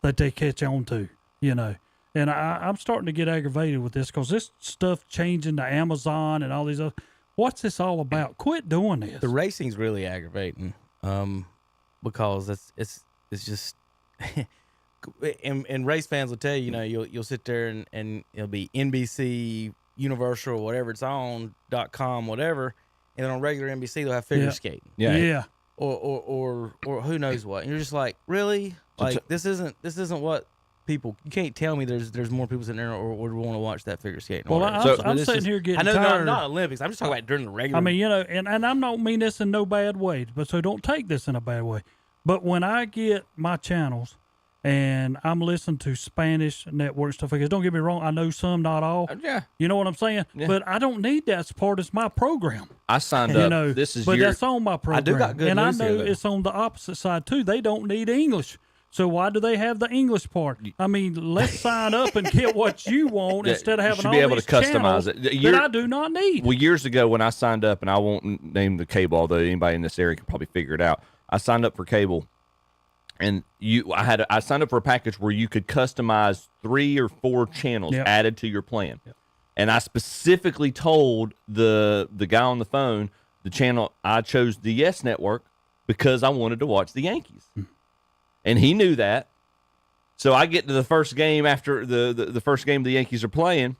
that they catch on to, you know. And I'm starting to get aggravated with this because this stuff changing to Amazon and all these other. What's this all about? Quit doing this. The racing's really aggravating, because it's just, and race fans will tell you, you'll sit there and it'll be NBC, Universal, or whatever it's on .com, whatever, and then on regular NBC they'll have figure skating, or who knows what, and you're just like, really, like this isn't what people. You can't tell me there's more people sitting there or want to watch that figure skating. Well, I'm sitting here getting I know tired. not Olympics. I'm just talking about during the regular. I mean, and I don't mean this in no bad way, but so don't take this in a bad way. But when I get my channels and I'm listening to Spanish network stuff, because don't get me wrong, I know some, not all. Yeah. You know what I'm saying? Yeah. But I don't need that as part of my program. I signed You up. know, This is but your. that's on my program. I do got good and news I know here, though. it's on the opposite side too. They don't need English. So why do they have the English part? I mean, let's sign up and get what you want Yeah, instead of you having should all be able these to customize channels it. that I do not need. Well, years ago when I signed up, and I won't name the cable, although anybody in this area can probably figure it out. I signed up for cable, and I signed up for a package where you could customize 3 or 4 channels Yep. added to your plan. Yep. And I specifically told the guy on the phone the channel I chose the Yes Network because I wanted to watch the Yankees, and he knew that. So I get to the first game after the first game the Yankees are playing,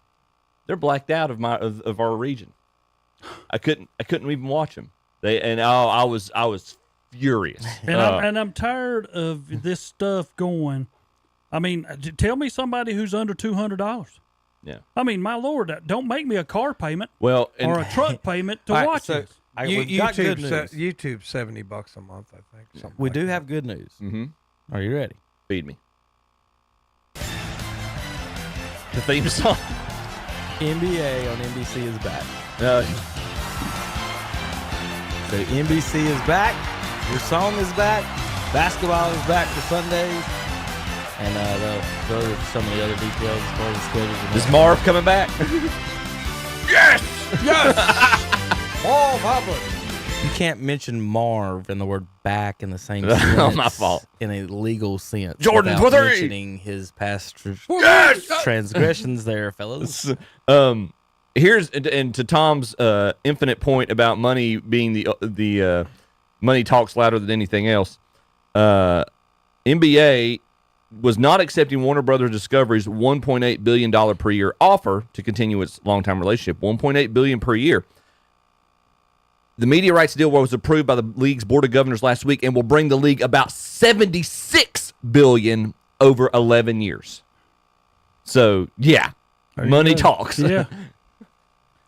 they're blacked out of our region. I couldn't even watch them. I was furious. And I'm tired of this stuff going. I mean, tell me somebody who's under $200. Yeah. I mean, my Lord, don't make me a car payment or a truck payment to All right, watch so it. We've got good news. YouTube's $70 a month, I think. Something We like do that. have good news. Mm-hmm. Are you ready? Feed me. The theme song. NBA on NBC is back. Uh, So NBC is back. Your song is back. Basketball is back for Sundays. And those are some of the other details as far as the schedules. Is Marv coming back? Yes! All public. You can't mention Marv and the word back in the same Oh, sentence. my fault. In a legal sense. Jordan, without for three. mentioning his past Yes! transgressions there, fellas. Here's and to Tom's infinite point about money being the money talks louder than anything else. NBA was not accepting Warner Brothers Discovery's $1.8 billion per year offer to continue its long-time relationship. $1.8 billion per year. The media rights deal was approved by the league's board of governors last week and will bring the league about $76 billion over 11 years. So yeah, money talks. Yeah.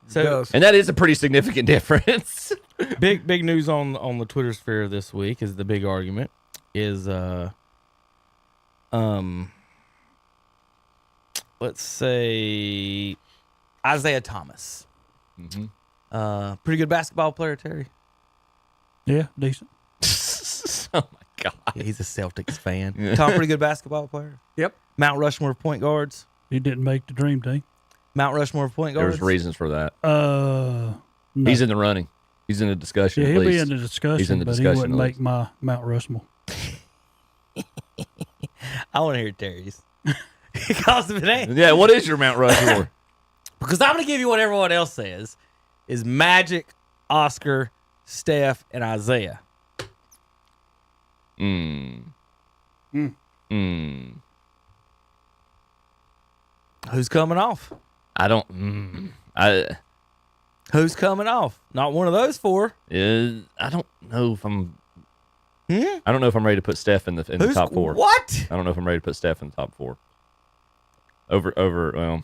So, and that is a pretty significant difference. big news on the Twitter sphere this week is the big argument is let's say Isaiah Thomas. Mm-hmm. Pretty good basketball player, Terry. Yeah, decent. Oh my God. Yeah, he's a Celtics fan. Tom, pretty good basketball player. Yep. Mount Rushmore of point guards. He didn't make the dream team. Mount Rushmore of point guards. There's reasons for that. No. He's in the running. He's in the discussion. Yeah, at he'll be least. in the discussion, He's in the but discussion. he wouldn't at make least. my Mount Rushmore. I want to hear Terry's. Because of it ain't. Yeah, what is your Mount Rushmore? Because I'm going to give you what everyone else says is Magic, Oscar, Steph, and Isaiah. Who's coming off? I don't. Who's coming off? Not one of those four. I don't know if I'm. I don't know if I'm ready to put Steph in the top 4. What? I don't know if I'm ready to put Steph in the top 4. Over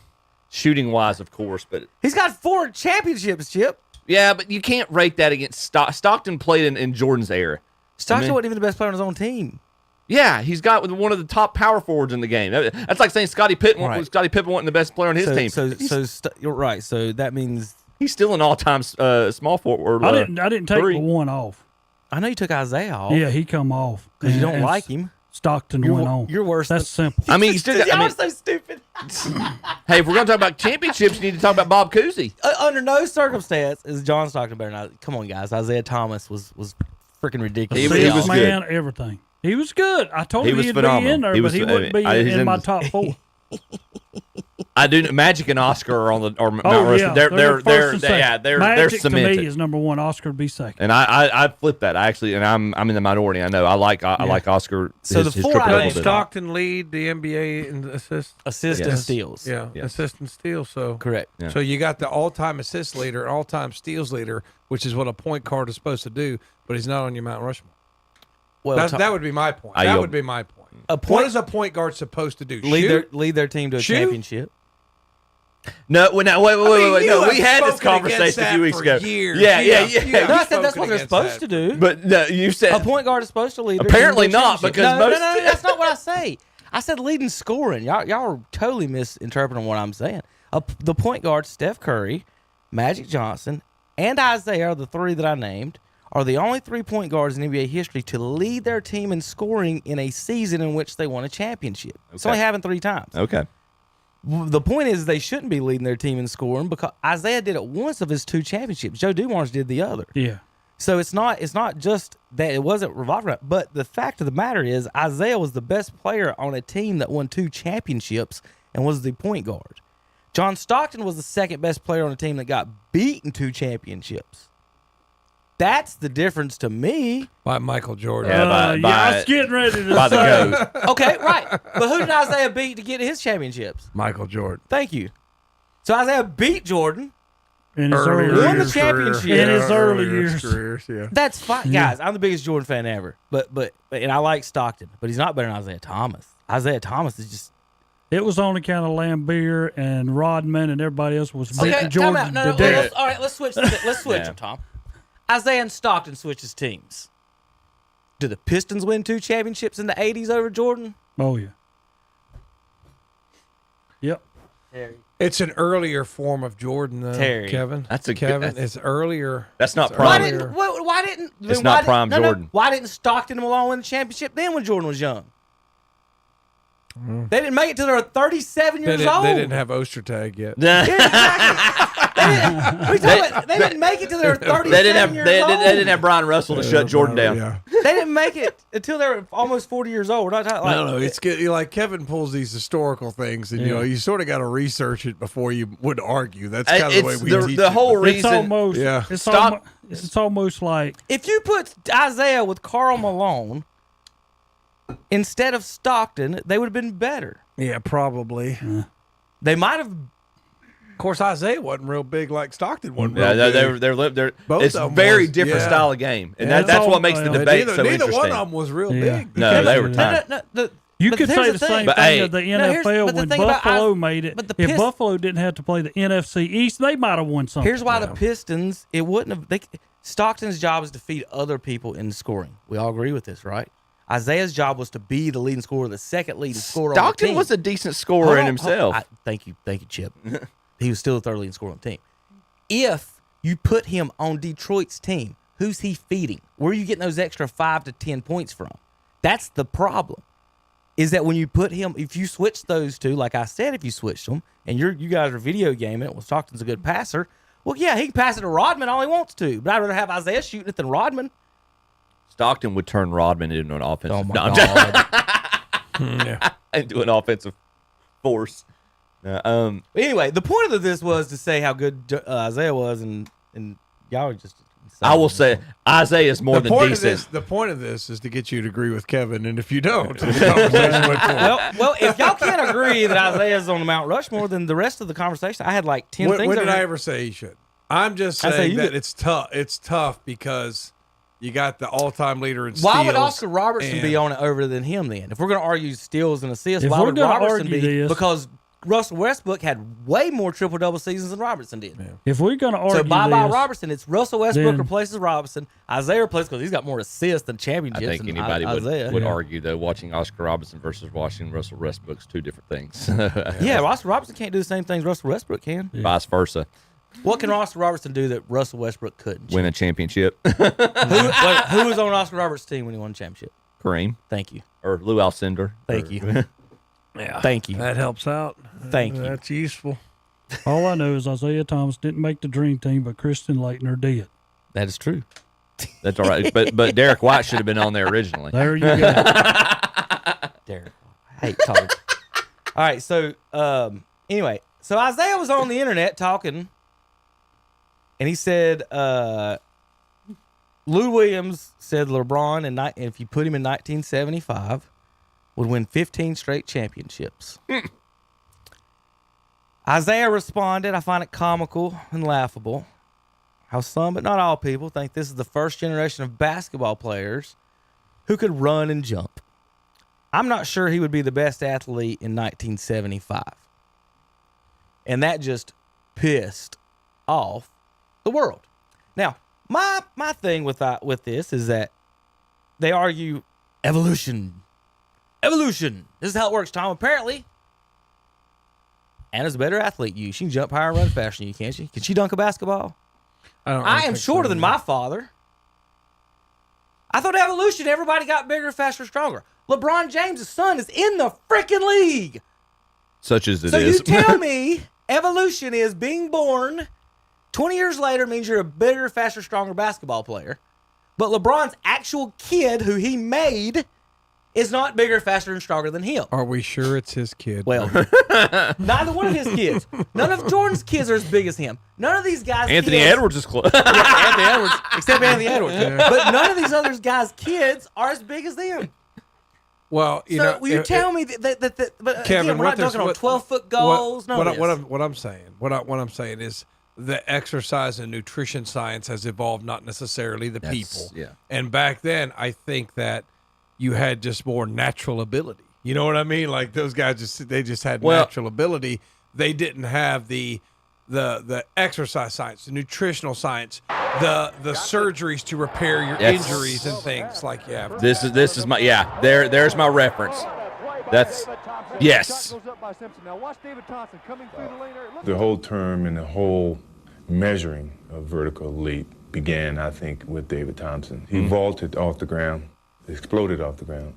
shooting wise, of course, but He's got 4 championships, Chip. yeah, but you can't rate that against Stockton. Played in Jordan's era. Stockton wasn't even the best player on his own team. Yeah, he's got one of the top power forwards in the game. That's like saying Scottie Pippen wasn't the best player on his team. You're right. So that means he's still an all-time small forward. I didn't take 3. one off. I know you took Isaiah off. Yeah, he come off because you don't And like him. Stockton went on. You're worse. That's simple. I mean, Y'all so stupid. Hey, if we're going to talk about championships, you need to talk about Bob Cousy. Under no circumstance is John Stockton better than Come on, guys. Isaiah Thomas was freaking ridiculous. He was man, good. everything. He was good. I told He him was he'd phenomenal. be in there, but he wouldn't be in my top 4. I do. Magic and Oscar are on the Mount Oh Rushmore. yeah, They're first and second. they're Magic cemented. to me is number 1. Oscar would be second. And I flipped that. I actually, and I'm in the minority. I know. I like Oscar. So his the 4 triple-double out did. Stockton lead the NBA in assist Yes. and steals. Yeah, Yes. assist and steal. So Correct. Yeah. So you got the all-time assist leader, all-time steals leader, which is what a point guard is supposed to do, but he's not on your Mount Rushmore. Well, that would be my point. I That yield. would be my point. A point- What is a point guard supposed to do? Lead Shoot? their team to a Shoot? championship. No, wait. No, we had this spoken conversation against a few that weeks for ago. years. Yeah. No, I said that's what they're supposed to do. But no, you said a point guard is supposed to lead. Apparently their team not, to a because championship. most- No, that's not what I say. I said leading scoring. Y'all are totally misinterpreting what I'm saying. The point guard, Steph Curry, Magic Johnson, and Isaiah, are the three that I named, are the only 3-point guards in NBA history to lead their team in scoring in a season in which they won a championship. It's only happened 3 times. Okay. The point is they shouldn't be leading their team in scoring because Isaiah did it once of his 2 championships. Joe Dumars did the other. Yeah. So it's not just that it wasn't revolving around, but the fact of the matter is Isaiah was the best player on a team that won 2 championships and was the point guard. John Stockton was the second best player on a team that got beat in 2 championships. That's the difference to me. By Michael Jordan. Yeah, I was getting ready to by say. the GOAT. Okay, right. But who did Isaiah beat to get his championships? Michael Jordan. Thank you. So Isaiah beat Jordan. In his early Won the years. championship. In his early years. Careers, yeah. That's fine, guys. I'm the biggest Jordan fan ever. But and I like Stockton, but he's not better than Isaiah Thomas. Isaiah Thomas is just. It was on account of Lambeer and Rodman and everybody else was beating Okay, time Jordan out. No, to no, death. all right, let's switch. Let's switch them, Tom. Isaiah and Stockton switches teams. Do the Pistons win 2 championships in the 80s over Jordan? Oh, yeah. Yep. It's an earlier form of Jordan, though, Terry. Kevin. That's a Kevin. good- It's earlier. That's not It's prime. earlier. Why didn't? It's why not did- prime no, Jordan. Why didn't Stockton and Malone win the championship then when Jordan was young? They didn't make it till they were 37 years old. They didn't have Ostertag yet. Yeah, exactly. They didn't make it till they were 37 They didn't have years they old. didn't have Brian Russell to shut Jordan down. Yeah. They didn't make it until they were almost 40 years old. We're not talking, like, No, it's good. Like Kevin pulls these historical things, and you know you sort of got to research it before you would argue. That's kind of the way we teach the it. whole But- It's reason. almost, Yeah. it's almost like if you put Isaiah with Karl Malone instead of Stockton, they would have been better. Yeah, probably. They might have. Of course, Isaiah wasn't real big like Stockton wasn't. Yeah, real big. they're Both it's of 'em very was, different yeah. style of game, and Yeah. that's what makes the debate neither, so neither interesting. one of them was real Yeah. big. No, they were No, tiny. you but could here's say the thing. same But, thing hey, of the No, NFL but the when thing about Buffalo made it. but the If Buffalo didn't have to play the NFC East, they might have won something. Here's why the Pistons, it wouldn't have. Stockton's job is to feed other people in scoring. We all agree with this, right? Isaiah's job was to be the leading scorer, the second leading scorer on the Stockton team. was a decent scorer in himself. Thank you, Chip. He was still the third leading scorer on the team. If you put him on Detroit's team, who's he feeding? Where are you getting those extra 5 to 10 points from? That's the problem. Is that when you put him, if you switch those two, like I said, if you switched them, and you guys are video gaming it, well, Stockton's a good passer. Well, yeah, he can pass it to Rodman all he wants to, but I'd rather have Isaiah shooting it than Rodman. Stockton would turn Rodman into an offensive. Oh my no, I'm God. into an offensive force. Anyway, the point of this was to say how good Isaiah was, and y'all are just. I will say Isaiah is more than decent. The point of this is to get you to agree with Kevin, and if you don't, the conversation went forward. well, if y'all can't agree that Isaiah's on the Mount Rushmore, then the rest of the conversation, I had like 10 things. When did I ever say he should? I'm just saying that it's tough. It's tough because you got the all-time leader in steals. Why would Oscar Robertson be on it over than him then? If we're going to argue steals and assists, why would Robertson be? Because Russell Westbrook had way more triple-double seasons than Robertson did. If we're going to argue so bye-bye this, Robertson. It's Russell Westbrook then- replaces Robertson. Isaiah replaces because he's got more assists than I championships. think than anybody Isaiah. would argue though watching Oscar Robertson versus watching Russell Westbrook's two different things. Yeah, Russell Robertson can't do the same things Russell Westbrook can. Vice versa. What can Oscar Robertson do that Russell Westbrook couldn't? Win a championship. Who was on Oscar Roberts' team when he won a championship? Kareem. Thank you. Or Lou Alcindor. Thank you. Yeah, Thank you. That helps out. Thank you. That's useful. all I know is Isaiah Thomas didn't make the dream team, but Christian Leitner did. That is true. That's all right. But Derek White should have been on there originally. There you go. Derek. I hate college. All right, so anyway, so Isaiah was on the internet talking, and he said Lou Williams said LeBron, and if you put him in 1975, would win 15 straight championships. Isaiah responded, I find it comical and laughable how some, but not all people, think this is the first generation of basketball players who could run and jump. I'm not sure he would be the best athlete in 1975. And that just pissed off the world. Now, my thing with this is that they argue evolution. Evolution. This is how it works, Tom. Apparently, Anna's a better athlete than you. She can jump higher and run faster than you, can't she? Can she dunk a basketball? I am shorter than my father. I thought evolution, everybody got bigger, faster, stronger. LeBron James' son is in the freaking league. Such as it so is. So you tell me evolution is being born 20 years later means you're a bigger, faster, stronger basketball player. But LeBron's actual kid, who he made, is not bigger, faster, and stronger than him. Are we sure it's his kid? Well, neither one of his kids. None of Jordan's kids are as big as him. None of these guys' Anthony kids, Edwards is close. Anthony Edwards, except Anthony Edwards. Yeah. But none of these other guys' kids are as big as them. Well, will you tell me that but Kevin, again, we're not talking on 12-foot goals. What I'm saying is the exercise and nutrition science has evolved, not necessarily the people. Yeah. And back then, I think that you had just more natural ability. You know what I mean? Like those guys just had natural ability. They didn't have the exercise science, the nutritional science, the surgeries to repair your injuries and things like This is my there's my reference. That's yes. The whole term and the whole measuring of vertical leap began, I think, with David Thompson. He vaulted off the ground, exploded off the ground.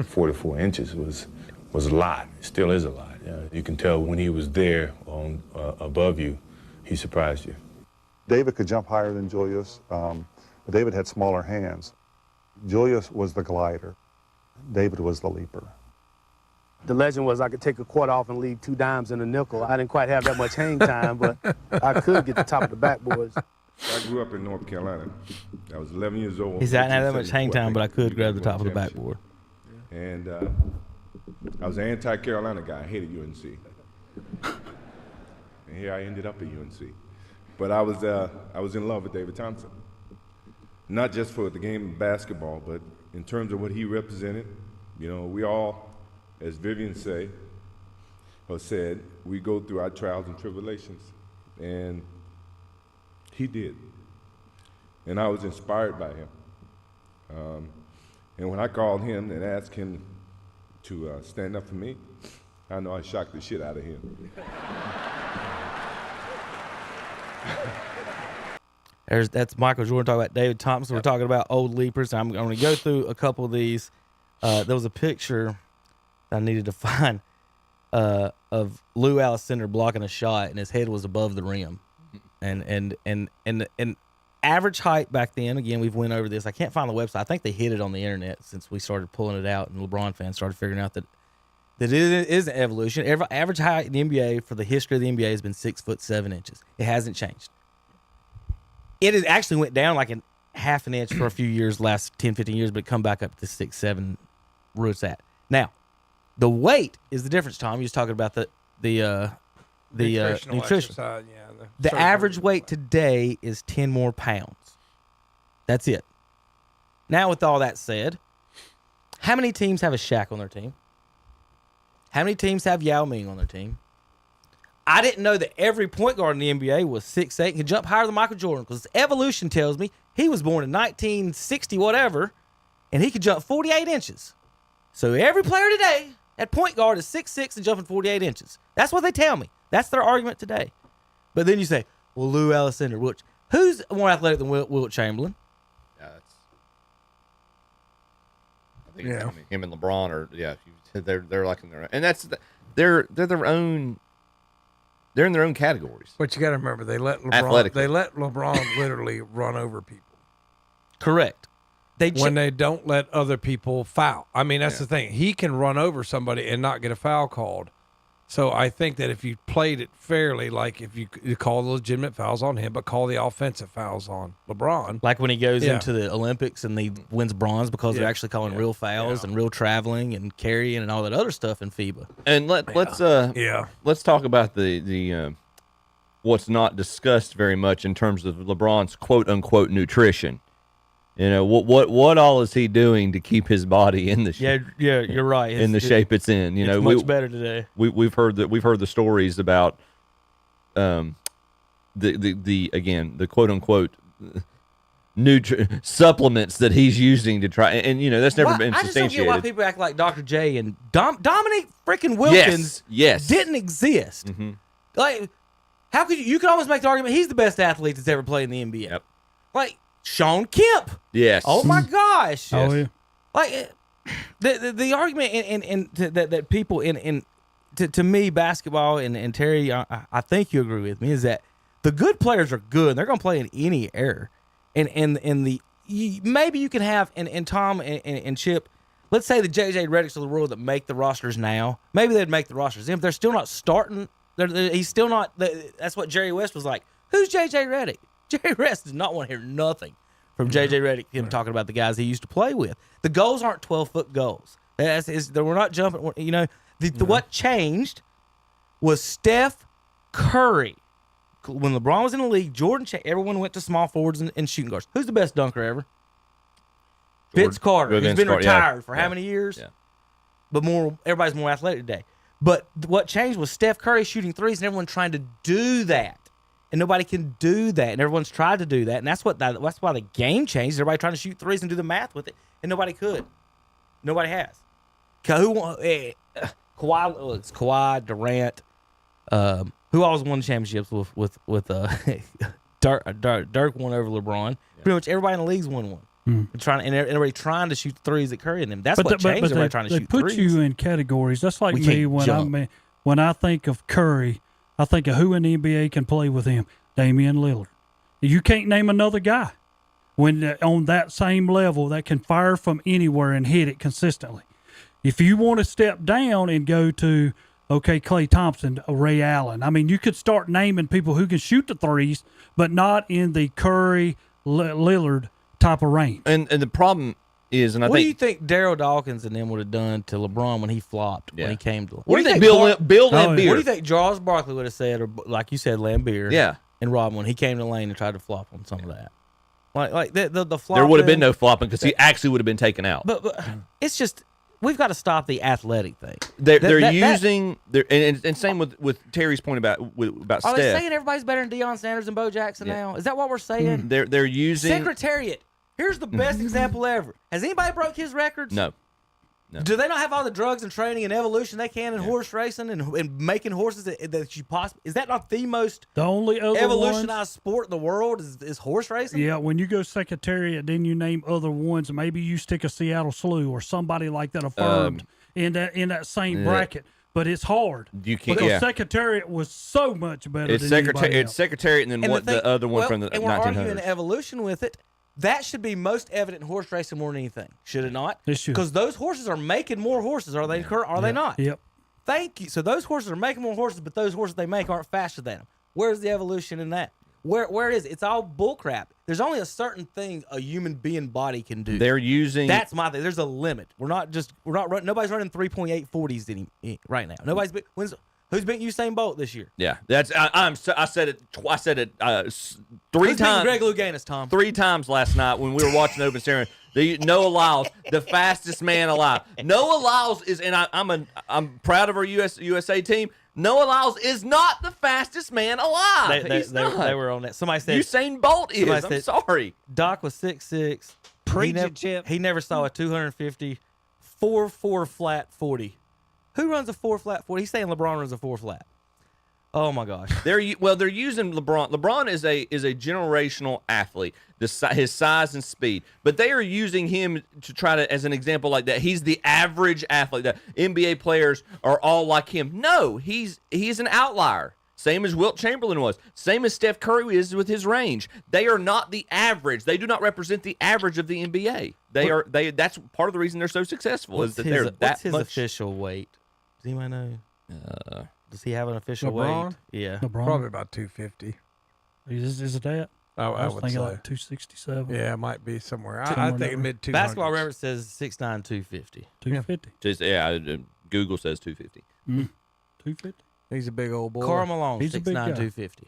44 inches was a lot. It still is a lot. You can tell when he was there on above you, he surprised you. David could jump higher than Julius, but David had smaller hands. Julius was the glider. David was the leaper. The legend was I could take a quarter off and leave 2 dimes in a nickel. I didn't quite have that much hang time, but I could get the top of the backboards. I grew up in North Carolina. I was 11 years old. He said I didn't have that much hang time, but I could grab the top of the backboard. And I was an anti-Carolina guy. I hated UNC. And here I ended up at UNC. But I was in love with David Thompson. Not just for the game of basketball, but in terms of what he represented. You know, we all, as Vivian said, we go through our trials and tribulations. And he did. And I was inspired by him. And when I called him and asked him to stand up for me, I know I shocked the shit out of him. That's Michael Jordan talking about David Thompson. We're talking about old leapers. I'm going to go through a couple of these. There was a picture that I needed to find of Lou Alcindor blocking a shot, and his head was above the rim. And average height back then, again, we've went over this. I can't find the website. I think they hid it on the internet since we started pulling it out, and LeBron fans started figuring out that it is an evolution. Average height in the NBA for the history of the NBA has been 6'7". It hasn't changed. It has actually went down like a half an inch for a few years, last 10, 15 years, but it come back up to 6'7" where it's at. Now, the weight is the difference, Tom. You was talking about the nutrition. Exercise, The average weight today is 10 more pounds. That's it. Now, with all that said, how many teams have a Shaq on their team? How many teams have Yao Ming on their team? I didn't know that every point guard in the NBA was 6'8" and could jump higher than Michael Jordan, because evolution tells me he was born in 1960 whatever, and he could jump 48 inches. So every player today at point guard is 6'6" and jumping 48 inches. That's what they tell me. That's their argument today. But then you say, well, Lou Alcindor, who's more athletic than Wilt Chamberlain? I think him and LeBron are they're like in their own, and they're their own. They're in their own categories. But you got to remember, they let LeBron literally run over people. Correct. When they don't let other people foul. I mean, that's the thing. He can run over somebody and not get a foul called. So I think that if you played it fairly, like if you call the legitimate fouls on him, but call the offensive fouls on LeBron. Like when he goes into the Olympics and he wins bronze because they're actually calling real fouls and real traveling and carrying and all that other stuff in FIBA. And let's talk about the what's not discussed very much in terms of LeBron's quote unquote nutrition. You know, what all is he doing to keep his body in the shape? You're right. In the shape it's in. You know, much better today. We've heard the stories about the quote unquote supplements that he's using to try, and that's never been I just substantiated. don't get why people act like Dr. J and Dominique freaking Wilkins yes. didn't exist. Mm-hmm. Like, how could you could almost make the argument he's the best athlete that's ever played in the NBA. Yep. Like Sean Kemp. Yes. Oh my gosh. Oh yeah. Like the argument in that people to me, basketball and Terry, I think you agree with me, is that the good players are good and they're going to play in any era. And maybe you can have and Tom and Chip, let's say the JJ Redicks of the world that make the rosters now, maybe they'd make the rosters. If they're still not starting, he's still not. That's what Jerry West was like. Who's JJ Redick? Jerry West does not want to hear nothing from JJ Redick. Him talking about the guys he used to play with. The goals aren't 12-foot goals. We're not jumping. What changed was Steph Curry. When LeBron was in the league, everyone went to small forwards and shooting guards. Who's the best dunker ever? Vince Carter. He's been retired for how many years? Yeah. But everybody's more athletic today. But what changed was Steph Curry shooting threes and everyone trying to do that. And nobody can do that. And everyone's tried to do that. And that's why the game changed. Everybody trying to shoot threes and do the math with it. And nobody could. Nobody has. Kawhi, Durant, who always won championships with Dirk won over LeBron. Yeah. Pretty much everybody in the league's won one. And everybody trying to shoot threes at Curry and them. That's what changed. Everybody trying to shoot threes. They put you in categories. That's like me when I think of Curry, I think of who in the NBA can play with him. Damian Lillard. You can't name another guy on that same level that can fire from anywhere and hit it consistently. If you want to step down and go to Klay Thompson, Ray Allen. I mean, you could start naming people who can shoot the threes, but not in the Curry, Lillard type of range. And the problem is, what do you think Daryl Dawkins and them would have done to LeBron when he flopped, when he came to? What do you think Bill Laimbeer? What do you think Charles Barkley would have said, or like you said, Laimbeer? Yeah. And Robin when he came to the lane and tried to flop on some of that. Like the flop. There would have been no flopping because he actually would have been taken out. But it's just. We've got to stop the athletic thing. They're using and same with Terry's point about Steph. Are they saying everybody's better than Deion Sanders and Bo Jackson now? Is that what we're saying? They're using Secretariat. Here's the best example ever. Has anybody broke his records? No. Do they not have all the drugs and training and evolution they can in horse racing and making horses that you possibly? Is that not the only other evolutionized sport in the world is horse racing? Yeah, when you go Secretariat, then you name other ones. Maybe you stick a Seattle Slew or somebody like that affirmed in that same bracket. But it's hard. You can't. Because Secretariat was so much better. It's than anybody else. It's Secretariat, and then the other one from the 1900s. And we're arguing evolution with it. That should be most evident in horse racing more than anything, should it not? It should. Because those horses are making more horses, are they? Are they not? Yep. Thank you. So those horses are making more horses, but those horses they make aren't faster than them. Where's the evolution in that? Where is it? It's all bullcrap. There's only a certain thing a human being body can do. They're using. That's my thing. There's a limit. Nobody's running 3.840s right now. Who's beating Usain Bolt this year? Yeah, I said it. I said it 3 times. Greg Louganis, Tom. 3 times last night when we were watching the Open Ceremony. Noah Lyles, the fastest man alive. Noah Lyles is, and I'm proud of our USA team. Noah Lyles is not the fastest man alive. They were on that. Somebody said Usain Bolt is. I'm sorry. Doc was 6'6". He never saw a 250 4 flat 40. Who runs a 4 flat 40? He's saying LeBron runs a 4 flat. Oh my gosh. They're using LeBron. LeBron is a generational athlete. His size and speed, but they are using him to try to as an example like that. He's the average athlete. The NBA players are all like him. No, he's an outlier. Same as Wilt Chamberlain was. Same as Steph Curry is with his range. They are not the average. They do not represent the average of the NBA. That's part of the reason they're so successful. What's his official weight? Does anybody know? Does he have an official LeBron? weight? Yeah. LeBron? Probably about 250. Is it that? I was would thinking say. like 267. Yeah, it might be somewhere. I think mid 200s. Basketball Reference says 6'9", 250. 250. Google says 250. 250. He's a big old boy. Karl Malone, He's 6'9", 250.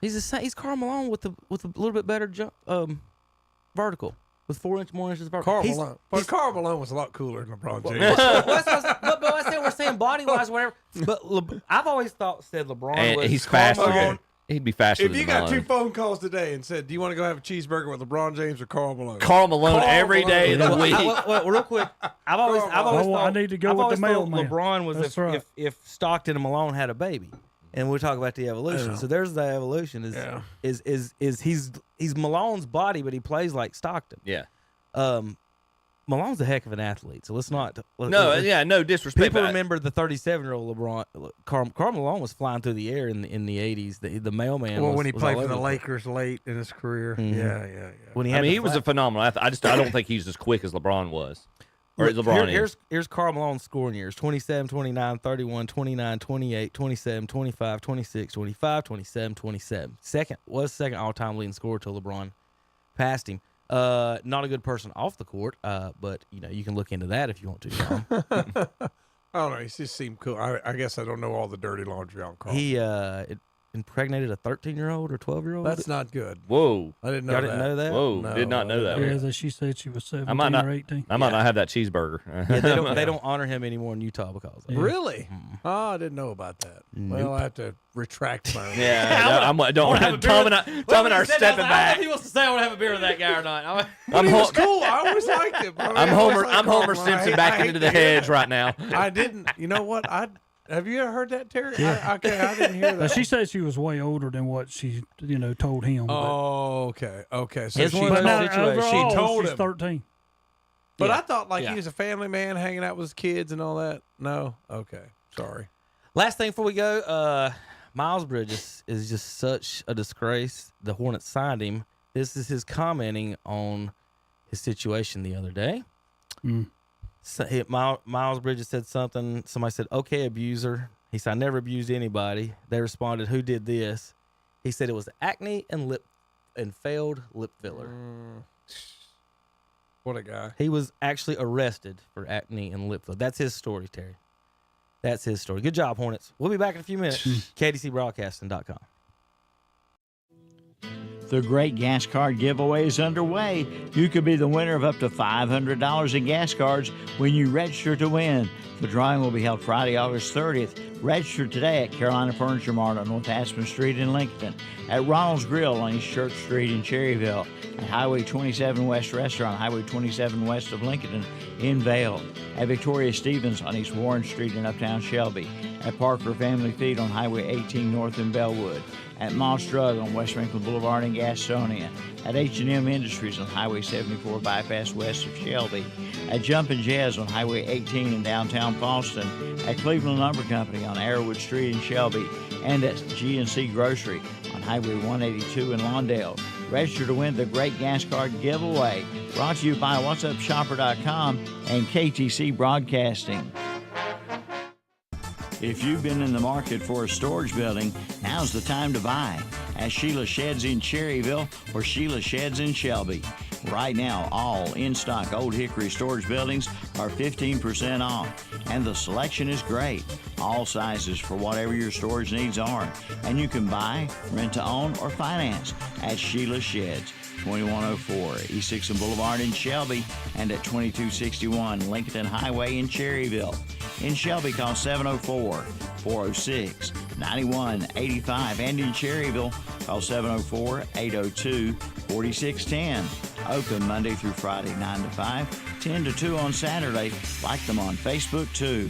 He's Karl Malone with a little bit better jump, vertical. with 4 more inches of arm. Karl Malone. But Karl Malone was a lot cooler than LeBron James. But I said we're saying body wise, whatever. But I've always said LeBron And was he's Karl faster. Malone. He'd be faster If than you got Malone. 2 phone calls today and said, "Do you want to go have a cheeseburger with LeBron James or Karl Malone?" Karl Malone every day of the Well, week. well, real quick, I've always thought I need to go I've with always the thought mailman. LeBron was That's right. if Stockton and Malone had a baby, and we talk about the evolution. Yeah. So there's the evolution. Is he's Malone's body, but he plays like Stockton. Yeah. Malone's a heck of an athlete, so let's not. No disrespect. People but remember the 37-year-old LeBron. Karl Malone was flying through the air in the 80s. The mailman. Well, was, when he was played all for the over Lakers late in his career. Mhm. Yeah. When he I had mean, the he was a flat- phenomenal athlete. I don't think he's as quick as LeBron was. Or Look, LeBron is. Here's Karl Malone's scoring years: 27, 29, 31, 29, 28, 27, 25, 26, 25, 27, 27. Second all-time leading scorer till LeBron passed him. Not a good person off the court, but you can look into that if you want to. Tom. I don't know. He just seemed cool. I guess I don't know all the dirty laundry on Karl. He impregnated a 13-year-old or 12-year-old. That's not good. Whoa. I didn't know Y'all that. didn't know that? Whoa. No, Did not know that. Yeah, that she said she was 17 I might not, or 18. I might not have that cheeseburger. Yeah, they don't honor him anymore in Utah because of that. Really? Oh, I didn't know about that. Well, I have to retract my. Yeah, Tom and I are stepping back. He wants to say I want to have a beer with that guy or not. He was cool. I always liked him. I'm Homer Simpson backing into the hedge right now. I didn't. You know what? Have you ever heard that, Terry? Yeah. I didn't hear that. She said she was way older than what she, told him. Oh, okay. So It's she one of those situations. she told she's him. 13. But Yeah. I thought he Yeah. was a family man hanging out with his kids and all that. No? Okay. Sorry. Last thing before we go, Miles Bridges is just such a disgrace. The Hornets signed him. This is his commenting on his situation the other day. So Miles Bridges said something. Somebody said, "Okay, abuser." He said, "I never abused anybody." They responded, "Who did this?" He said it was acne and failed lip filler. What a guy. He was actually arrested for acne and lip filler. That's his story, Terry. That's his story. Good job, Hornets. We'll be back in a few minutes. KDCBroadcasting.com. The Great Gas Card Giveaway is underway. You could be the winner of up to $500 in gas cards when you register to win. The drawing will be held Friday, August 30th. Register today at Carolina Furniture Mart on North Aspen Street in Lincoln, at Ronald's Grill on East Church Street in Cherryville, at Highway 27 West Restaurant, Highway 27 west of Lincoln in Vale, at Victoria Stevens on East Warren Street in Uptown Shelby, at Parker Family Feed on Highway 18 north in Bellwood, at Moss Drug on West Franklin Boulevard in Gastonia, at H&M Industries on Highway 74 bypass west of Shelby, at Jumpin' Jazz on Highway 18 in downtown Boston, at Cleveland Lumber Company on Arrowwood Street in Shelby, and at GNC Grocery on Highway 182 in Lawndale. Register to win the Great Gas Card Giveaway. Brought to you by What'sUpShopper.com and KTC Broadcasting. If you've been in the market for a storage building, now's the time to buy. At Sheila Sheds in Cherryville or Sheila Sheds in Shelby. Right now, all in-stock Old Hickory storage buildings are 15% off, and the selection is great. All sizes for whatever your storage needs are, and you can buy, rent to own, or finance at Sheila Sheds, 2104 East Dixon Boulevard in Shelby, and at 2261 Lincoln Highway in Cherryville. In Shelby, call 704-406-9185, and in Cherryville, call 704-802-4610. Open Monday through Friday, 9 to 5, 10 to 2 on Saturday. Like them on Facebook, too.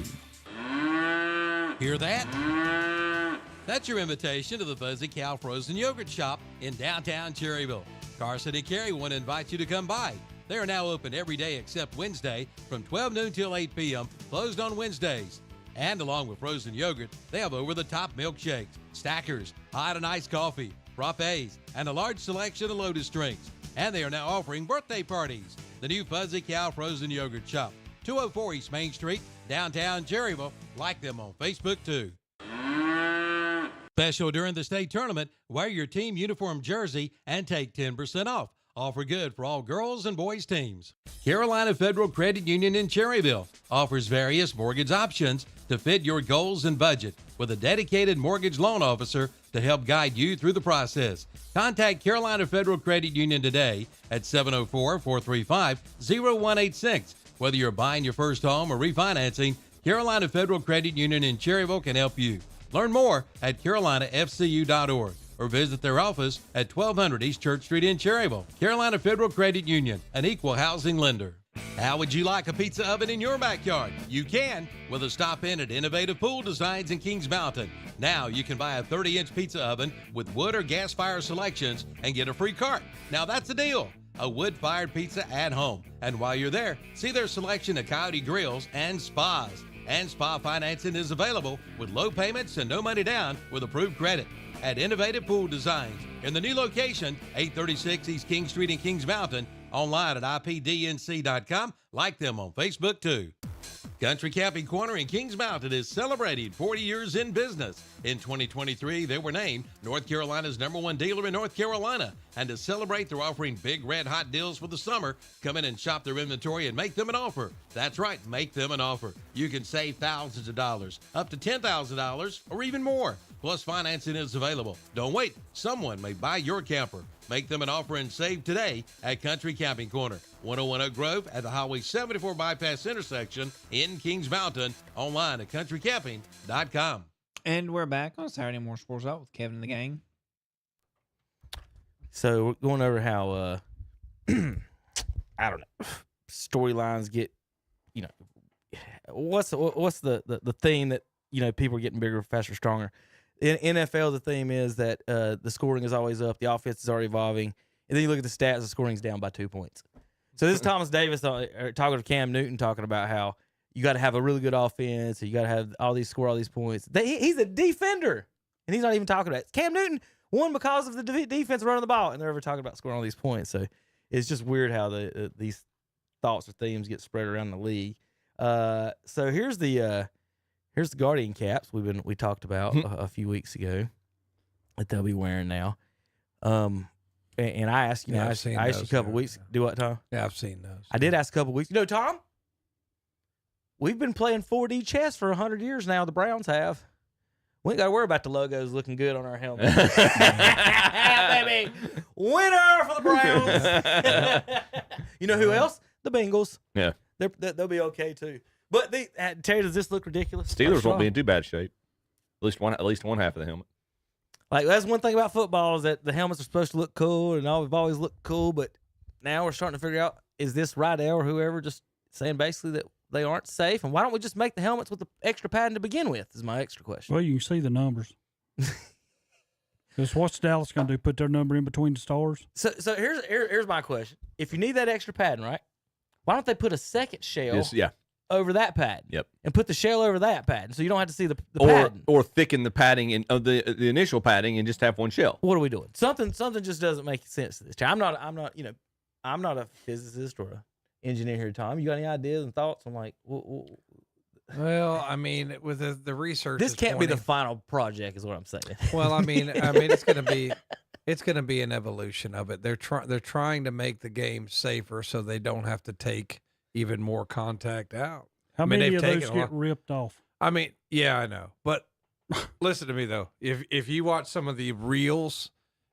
Hear that? That's your invitation to the Fuzzy Cow Frozen Yogurt Shop in downtown Cherryville. Carson and Carrie want to invite you to come by. They are now open every day except Wednesday from 12 noon till 8 p.m., closed on Wednesdays. And along with frozen yogurt, they have over-the-top milkshakes, stackers, hot and iced coffee, frappes, and a large selection of Lotus drinks. And they are now offering birthday parties. The new Fuzzy Cow Frozen Yogurt Shop, 204 East Main Street, downtown Cherryville. Like them on Facebook, too. Special during the state tournament, wear your team uniform jersey and take 10% off. Offer good for all girls and boys teams. Carolina Federal Credit Union in Cherryville offers various mortgage options to fit your goals and budget with a dedicated mortgage loan officer to help guide you through the process. Contact Carolina Federal Credit Union today at 704-435-0186. Whether you're buying your first home or refinancing, Carolina Federal Credit Union in Cherryville can help you. Learn more at carolinafcu.org or visit their office at 1200 East Church Street in Cherryville. Carolina Federal Credit Union, an equal housing lender. How would you like a pizza oven in your backyard? You can with a stop in at Innovative Pool Designs in Kings Mountain. Now you can buy a 30-inch pizza oven with wood or gas fire selections and get a free cart. Now that's a deal. A wood-fired pizza at home. And while you're there, see their selection of Coyote Grills and spas. And spa financing is available with low payments and no money down with approved credit at Innovative Pool Designs in the new location, 836 East King Street in Kings Mountain, online at ipdnc.com. Like them on Facebook too. Country Camping Corner in Kings Mountain is celebrating 40 years in business. In 2023, they were named North Carolina's #1 dealer in North Carolina. And to celebrate, they're offering big red hot deals for the summer. Come in and shop their inventory and make them an offer. That's right, make them an offer. You can save thousands of dollars, up to $10,000 or even more. Plus, financing is available. Don't wait. Someone may buy your camper. Make them an offer and save today at Country Camping Corner, 101 Oak Grove at the Highway 74 bypass intersection in Kings Mountain. Online at countrycamping.com. And we're back on Saturday Morning Sports Talk with Kevin and the gang. So we're going over how I don't know, storylines get, what's the theme that, people are getting bigger, faster, stronger. In NFL, the theme is that the scoring is always up, the offense is already evolving, and then you look at the stats, the scoring's down by 2 points. So this is Thomas Davis talking to Cam Newton, talking about how you got to have a really good offense, and you got to have score all these points. He's a defender, and he's not even talking about it. Cam Newton won because of the defense running the ball, and they're ever talking about scoring all these points. So it's just weird how these thoughts or themes get spread around the league. So here's the Guardian caps we talked about a few weeks ago that they'll be wearing now. And I asked, I asked you a couple weeks. Do what, Tom? Yeah, I've seen those. I did ask a couple weeks. Tom, we've been playing 4D chess for 100 years now. The Browns have. We ain't got to worry about the logos looking good on our helmet. Baby, winner for the Browns. You know who else? The Bengals. Yeah, they'll be okay too. But Terry, does this look ridiculous? Steelers won't be in too bad shape. At least one half of the helmet. Like, that's one thing about football is that the helmets are supposed to look cool, and we've always looked cool. But now we're starting to figure out, is this Rydell or whoever just saying basically that they aren't safe? And why don't we just make the helmets with the extra padding to begin with? Is my extra question. Well, you can see the numbers. Because what's Dallas going to do? Put their number in between the stars? So here's my question: if you need that extra padding, right? Why don't they put a second shell? Over that pad. Yep. And put the shell over that pad, so you don't have to see the padding. Or thicken the padding of the initial padding and just have one shell. What are we doing? Something just doesn't make sense to this. I'm not a physicist or an engineer here, Tom. You got any ideas and thoughts? I'm like, well, I mean, with the research, this can't be the final project, is what I'm saying. Well, I mean, it's going to be an evolution of it. They're trying to make the game safer so they don't have to take even more contact out. How many of those get ripped off? I mean, yeah, I know. But listen to me, though. If you watch some of the reels,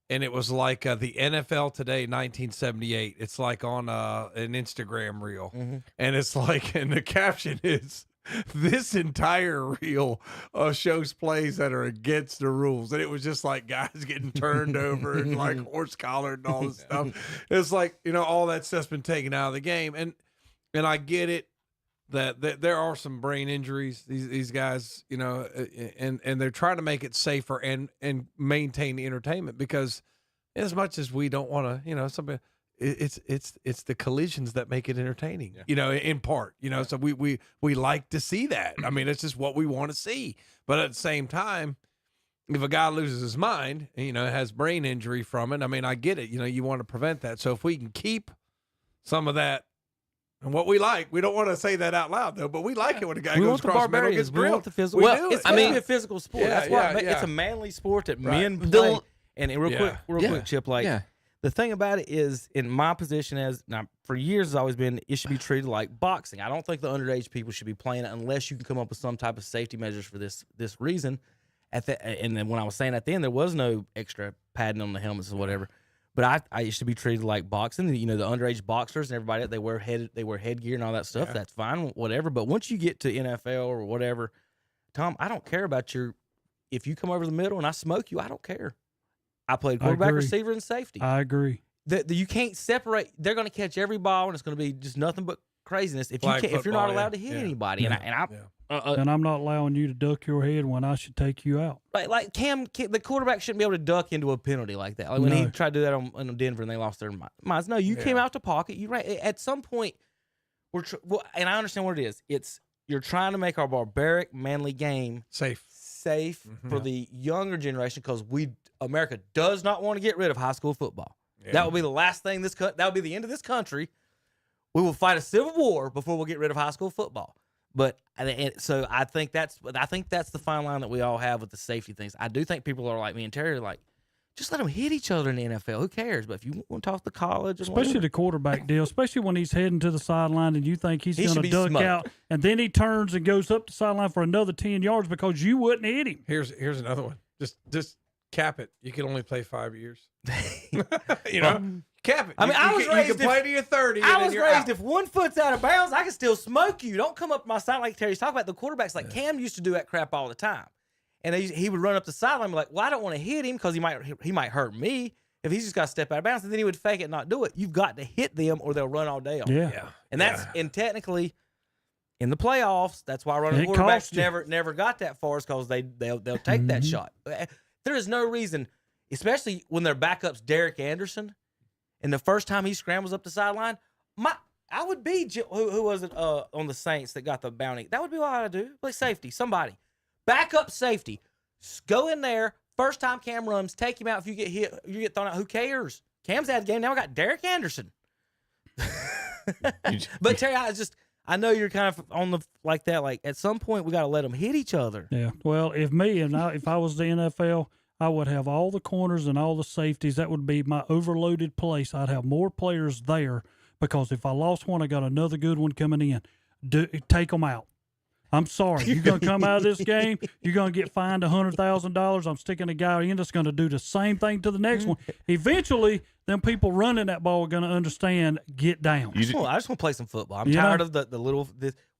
and it was like the NFL Today 1978, it's like on an Instagram reel. Mm-hmm. And it's like, and the caption is, this entire reel shows plays that are against the rules. And it was just like guys getting turned over and like horse collared and all this stuff. It's like, all that stuff's been taken out of the game. And I get it that there are some brain injuries. These guys, and they're trying to make it safer and maintain the entertainment, because as much as we don't want to, it's the collisions that make it entertaining. Yeah. In part, so we like to see that. I mean, it's just what we want to see. But at the same time, if a guy loses his mind, has brain injury from it, I mean, I get it. You want to prevent that. So if we can keep some of that. And what we like, we don't want to say that out loud, though, but we like it when a guy goes across the middle, gets grilled. We want the physical. It's supposed to be a physical sport. That's why it's a manly sport that men play. And real quick, Chip, The thing about it is, in my position for years, has always been it should be treated like boxing. I don't think the underage people should be playing it unless you can come up with some type of safety measures for this reason. And then when I was saying at the end, there was no extra padding on the helmets or whatever. But I used to be treated like boxing. You know, the underage boxers and everybody, they wear headgear and all that stuff. Yeah. That's fine, whatever. But once you get to NFL or whatever, Tom, I don't care about if you come over the middle and I smoke you, I don't care. I played quarterback, receiver, and safety. I agree. You can't separate. They're going to catch every ball, and it's going to be just nothing but craziness if you're not allowed to hit anybody. Yeah. And I'm not allowing you to duck your head when I should take you out. Like Cam, the quarterback shouldn't be able to duck into a penalty like that. Like when he tried to do that on Denver and they lost their minds. No, you came out the pocket. You right at some point. And I understand what it is. It's you're trying to make our barbaric, manly game safe for the younger generation because America does not want to get rid of high school football. Yeah. That will be the last thing that will be the end of this country. We will fight a civil war before we'll get rid of high school football. But so I think that's the fine line that we all have with the safety things. I do think people are like me and Terry, like, just let them hit each other in the NFL. Who cares? But if you want to talk to college, especially the quarterback deal, especially when he's heading to the sideline and you think he's going to duck smoked out, and then he turns and goes up the sideline for another 10 yards because you wouldn't hit him. Here's another one. Just cap it. You can only play 5 years. You know, cap it. I mean, you can play to your 30. I was raised if 1 foot's out of bounds, I can still smoke you. Don't come up my side like Terry's talking about. The quarterbacks like Cam used to do that crap all the time. And he would run up the sideline and be like, well, I don't want to hit him because he might hurt me if he's just got to step out of bounds. And then he would fake it and not do it. You've got to hit them or they'll run all day on you. Yeah. And and technically in the playoffs, that's why running quarterbacks never got that far is because they'll take that shot. There is no reason, especially when their backup's Derek Anderson, and the first time he scrambles up the sideline, I would be who was it on the Saints that got the bounty? That would be what I'd do. Play safety, somebody. Backup safety. Go in there. First time Cam runs, take him out. If you get hit, you get thrown out. Who cares? Cam's out of the game. Now we got Derek Anderson. But Terry, I know you're kind of on like that. Like at some point, we got to let them hit each other. Yeah. Well, if I was the NFL, I would have all the corners and all the safeties. That would be my overloaded place. I'd have more players there because if I lost one, I got another good one coming in. Take them out. I'm sorry. You're going to come out of this game, you're going to get fined $100,000. I'm sticking a guy in that's going to do the same thing to the next one. Eventually, them people running that ball are going to understand, get down. I just want to play some football. I'm tired of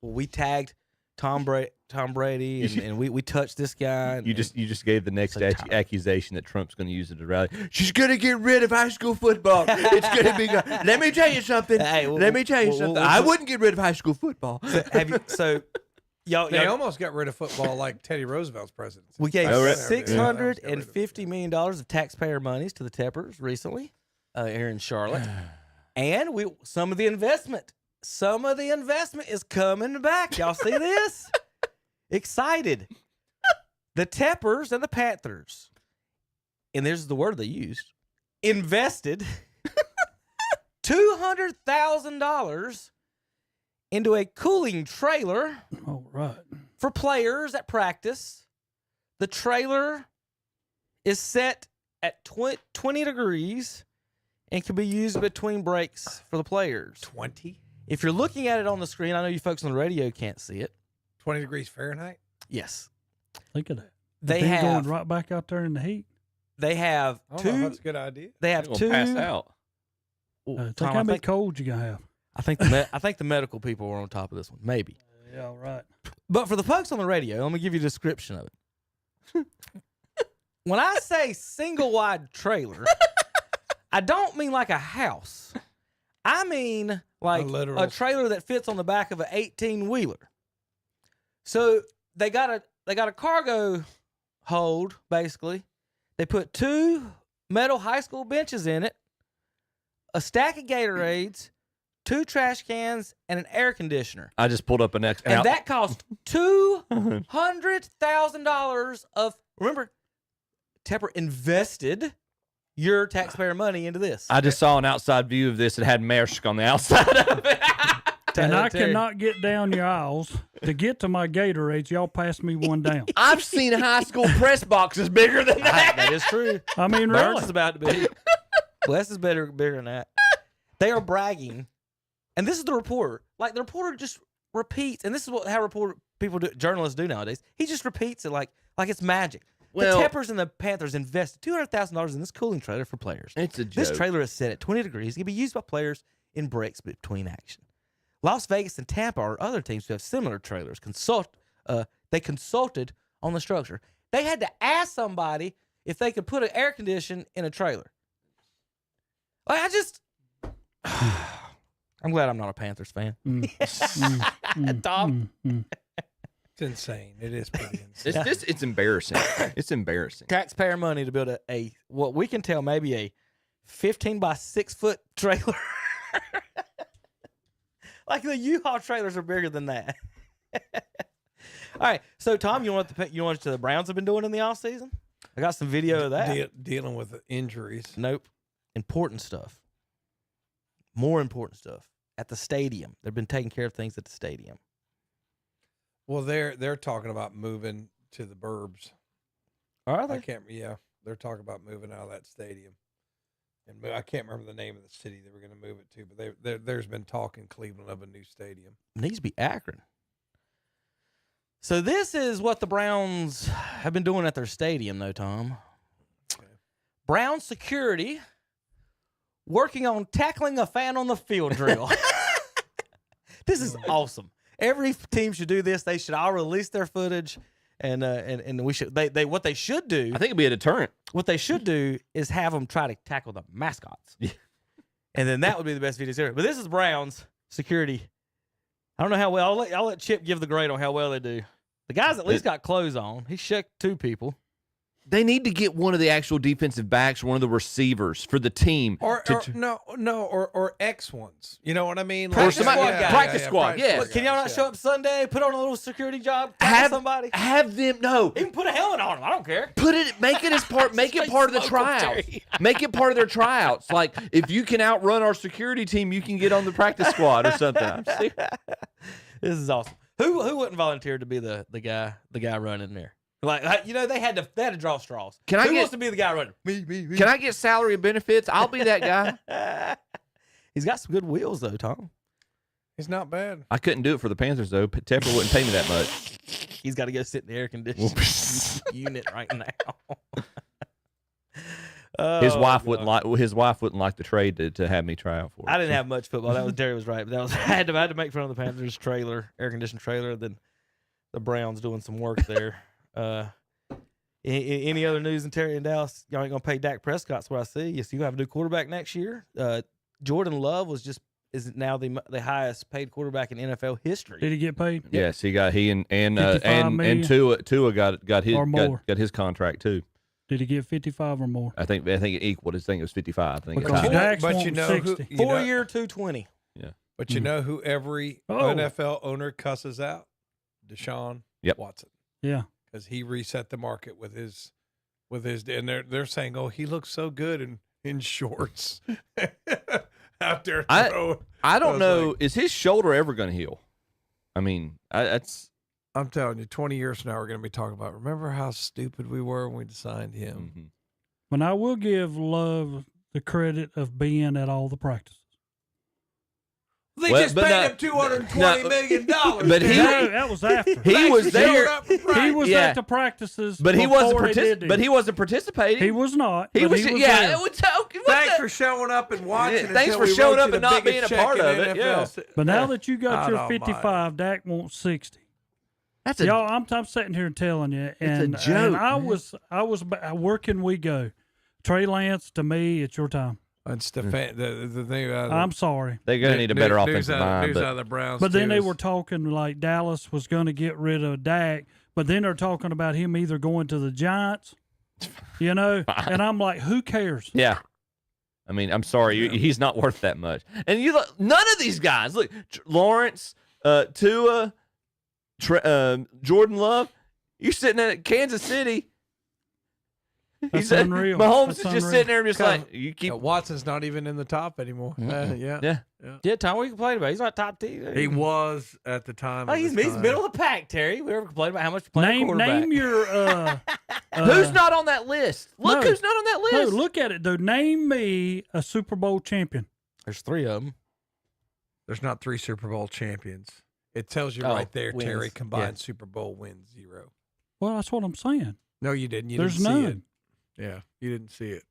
we tagged Tom Brady and we touched this guy. You just gave the next accusation that Trump's going to use at the rally. She's going to get rid of high school football. It's going to be good. Let me tell you something. I wouldn't get rid of high school football. They almost got rid of football like Teddy Roosevelt's presidency. We gave $650 million of taxpayer monies to the Teppers recently here in Charlotte. And some of the investment is coming back. Y'all see this? Excited. The Teppers and the Panthers, and there's the word they used, invested $200,000 into a cooling trailer for players at practice. The trailer is set at 20 degrees and can be used between breaks for the players. 20? If you're looking at it on the screen, I know you folks on the radio can't see it. 20 degrees Fahrenheit? Yes. Look at that. They have going right back out there in the heat. They have two. That's a good idea. They have two. Pass out. Think how many colds you gonna have. I think the medical people were on top of this one. Maybe. Yeah, right. But for the folks on the radio, let me give you a description of it. When I say single wide trailer, I don't mean like a house. I mean like a trailer that fits on the back of an 18-wheeler. So they got a cargo hold, basically. They put 2 metal high school benches in it, a stack of Gatorades, 2 trash cans, and an air conditioner. I just pulled up an extra. And that cost $200,000 of, remember, Tepper invested your taxpayer money into this. I just saw an outside view of this. It had Maersk on the outside of it. And I cannot get down your aisles. To get to my Gatorades, y'all pass me one down. I've seen high school press boxes bigger than that. That is true. I mean, Burns really. is about to be. Wes is bigger than that. They are bragging, and this is the reporter. Like the reporter just repeats, and this is how journalists do nowadays. He just repeats it like it's magic. Well, the Teppers and the Panthers invested $200,000 in this cooling trailer for players. It's a joke. This trailer is set at 20 degrees. It can be used by players in breaks between action. Las Vegas and Tampa are other teams who have similar trailers. They consulted on the structure. They had to ask somebody if they could put an air condition in a trailer. Like I'm glad I'm not a Panthers fan. Tom? It's insane. It is pretty insane. It's embarrassing. It's embarrassing. Taxpayer money to build a what we can tell maybe a 15 by 6 foot trailer. Like the U-Haul trailers are bigger than that. All right, so Tom, you want what the Browns have been doing in the offseason? I got some video of that. Dealing with injuries. Nope. Important stuff. More important stuff at the stadium. They've been taking care of things at the stadium. Well, they're talking about moving to the burbs. Are they? They're talking about moving out of that stadium, and I can't remember the name of the city they were going to move it to. But there's been talk in Cleveland of a new stadium. It needs to be Akron. So this is what the Browns have been doing at their stadium, though, Tom. Okay. Brown security working on tackling a fan on the field drill. This is awesome. Every team should do this. They should all release their footage, and we should. They what they should do. I think it'd be a deterrent. What they should do is have them try to tackle the mascots, and then that would be the best video series. But this is Browns security. I don't know how well. I'll let Chip give the grade on how well they do. The guys at least got clothes on. He shook 2 people. They need to get one of the actual defensive backs, one of the receivers for the team. Or X ones. You know what I mean? Practice squad. Yeah. Look, can y'all not show up Sunday? Put on a little security job. Have somebody. Have them. No. Even put a helmet on them. I don't care. Make it as part. Make it part of the tryouts. Make it part of their tryouts. Like if you can outrun our security team, you can get on the practice squad or something. This is awesome. Who wouldn't volunteer to be the guy running there? Like they had to draw straws. Who wants to be the guy running? Me. Can I get salary and benefits? I'll be that guy. He's got some good wheels though, Tom. He's not bad. I couldn't do it for the Panthers though. Tepper wouldn't pay me that much. He's got to go sit in the air conditioning unit right now. His wife wouldn't like the trade to have me try out for it. I didn't have much football. Terry was right. But I had to make fun of the Panthers trailer, air conditioned trailer. Then the Browns doing some work there. Any other news in Terry and Dallas? Y'all ain't gonna pay Dak Prescott. That's what I see. Yes, you gonna have a new quarterback next year. Jordan Love is now the highest paid quarterback in NFL history. Did he get paid? Yes, he and Tua got his contract too. Did he get 55 or more? I think it equaled. I think it was 55. I think. Because Dak's but wants 60. 4-year, 220. Yeah. But you know who every NFL owner cusses out? Deshaun Watson. Yeah. Because he reset the market with his, and they're saying, oh, he looks so good in shorts out there throwing. I don't know. Is his shoulder ever going to heal? I mean, I'm telling you, 20 years from now, we're going to be talking about, remember how stupid we were when we signed him? Mm-hmm. But I will give Love the credit of being at all the practices. They just paid him $220 million. But that was after. He was there. He was at the practices. But he wasn't participating. He was not. He was. There. Thanks for showing up and watching. Thanks for showing up and not being a part of it. Yeah. But now that you got your 55, Dak wants 60. That's y'all. I'm sitting here telling you, and it's a joke. And I was. Where can we go? Trey Lance, to me, it's your time. And Stefan, the thing. I'm sorry. They're going to need a better offensive line. Out of the Browns. But then they were talking like Dallas was going to get rid of Dak, but then they're talking about him either going to the Giants, and I'm like, who cares? Yeah. I mean, I'm sorry, he's not worth that much. And none of these guys. Look, Lawrence, Tua, Jordan Love. You're sitting at Kansas City. That's unreal. Mahomes That's is just unreal. sitting there, just like you keep. Watson's not even in the top anymore. Yeah. Yeah, Tom, we complained about. He's not top 10. He was at the time. Oh, of he's his he's time. middle of the pack, Terry. We ever complained about how much playing quarterback? Name your. Who's not on that list? Look who's not on that list. No, look at it, dude. Name me a Super Bowl champion. There's 3 of them. There's not 3 Super Bowl champions. It tells you right there, wins. Terry, combined Yeah. Super Bowl wins 0. Well, that's what I'm saying. No, you didn't. You There's didn't see it. none. Yeah, you didn't see it.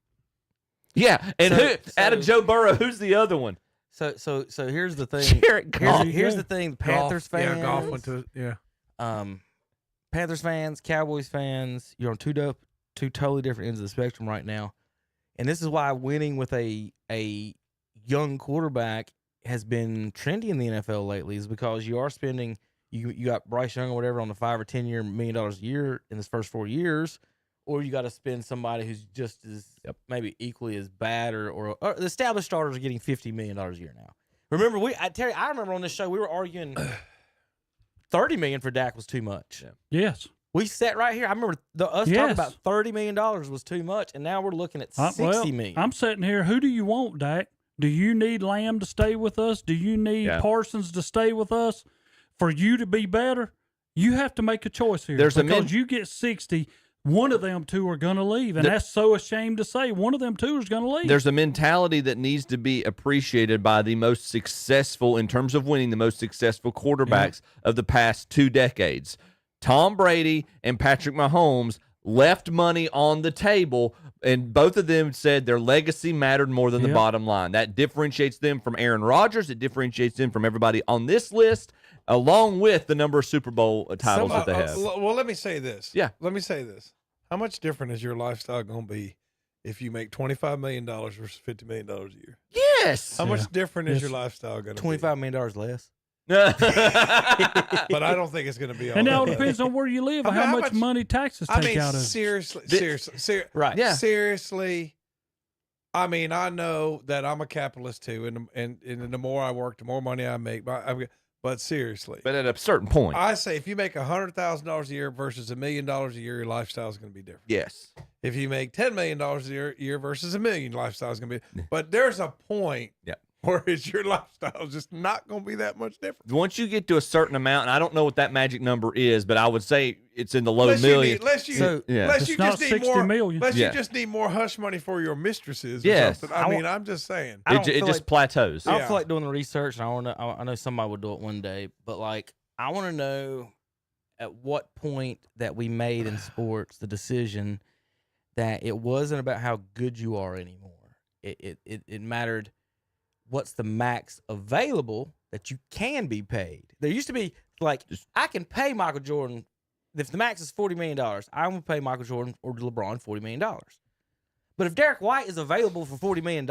Yeah, and out of Joe Burrow, who's the other one? So here's the thing. Jared Goff. Here's the thing. Panthers fans. Yeah, Goff went to Panthers fans, Cowboys fans. You're on two totally different ends of the spectrum right now, and this is why winning with a young quarterback has been trendy in the NFL lately. Is because you are spending. You got Bryce Young or whatever on the 5 or 10 year $1 million a year in his first 4 years, or you got to spend somebody who's just as maybe equally as bad, or the established starters are getting $50 million a year now. Remember, Terry, I remember on this show we were arguing $30 million for Dak was too much. Yes. We sat right here. I remember us talking about $30 million was too much, and now we're looking at $60 million. I'm sitting here. Who do you want, Dak? Do you need Lamb to stay with us? Do you need Parsons to stay with us for you to be better? You have to make a choice here. Because you get 60, one of them two are going to leave, and that's so ashamed to say. One of them two is going to leave. There's a mentality that needs to be appreciated by the most successful, in terms of winning, the most successful quarterbacks of the past 2 decades. Tom Brady and Patrick Mahomes left money on the table, and both of them said their legacy mattered more than the bottom line. That differentiates them from Aaron Rodgers. It differentiates them from everybody on this list, along with the number of Super Bowl titles that they have. Well, let me say this. Yeah. Let me say this. How much different is your lifestyle going to be if you make $25 million versus $50 million a year? Yes. How much different is your lifestyle going to be? $25 million less. But I don't think it's going to be all and it all that. depends on where you live and how much money taxes take out of it. Seriously. Right. Yeah. Seriously. I mean, I know that I'm a capitalist too, and the more I work, the more money I make. But seriously. But at a certain point. I say if you make $100,000 a year versus $1 million a year, your lifestyle is going to be different. Yes. If you make $10 million a year versus $1 million, lifestyle is going to be. But there's a point where your lifestyle is just not going to be that much different. Once you get to a certain amount, and I don't know what that magic number is, but I would say it's in the low millions. Unless you just need more hush money for your mistresses or something. I mean, I'm just saying. It just plateaus. I don't feel like doing the research, and I know somebody would do it one day, but like I want to know at what point that we made in sports the decision that it wasn't about how good you are anymore. It mattered what's the max available that you can be paid. There used to be like I can pay Michael Jordan if the max is $40 million. I'm gonna pay Michael Jordan or LeBron $40 million. But if Derek White is available for $40 million,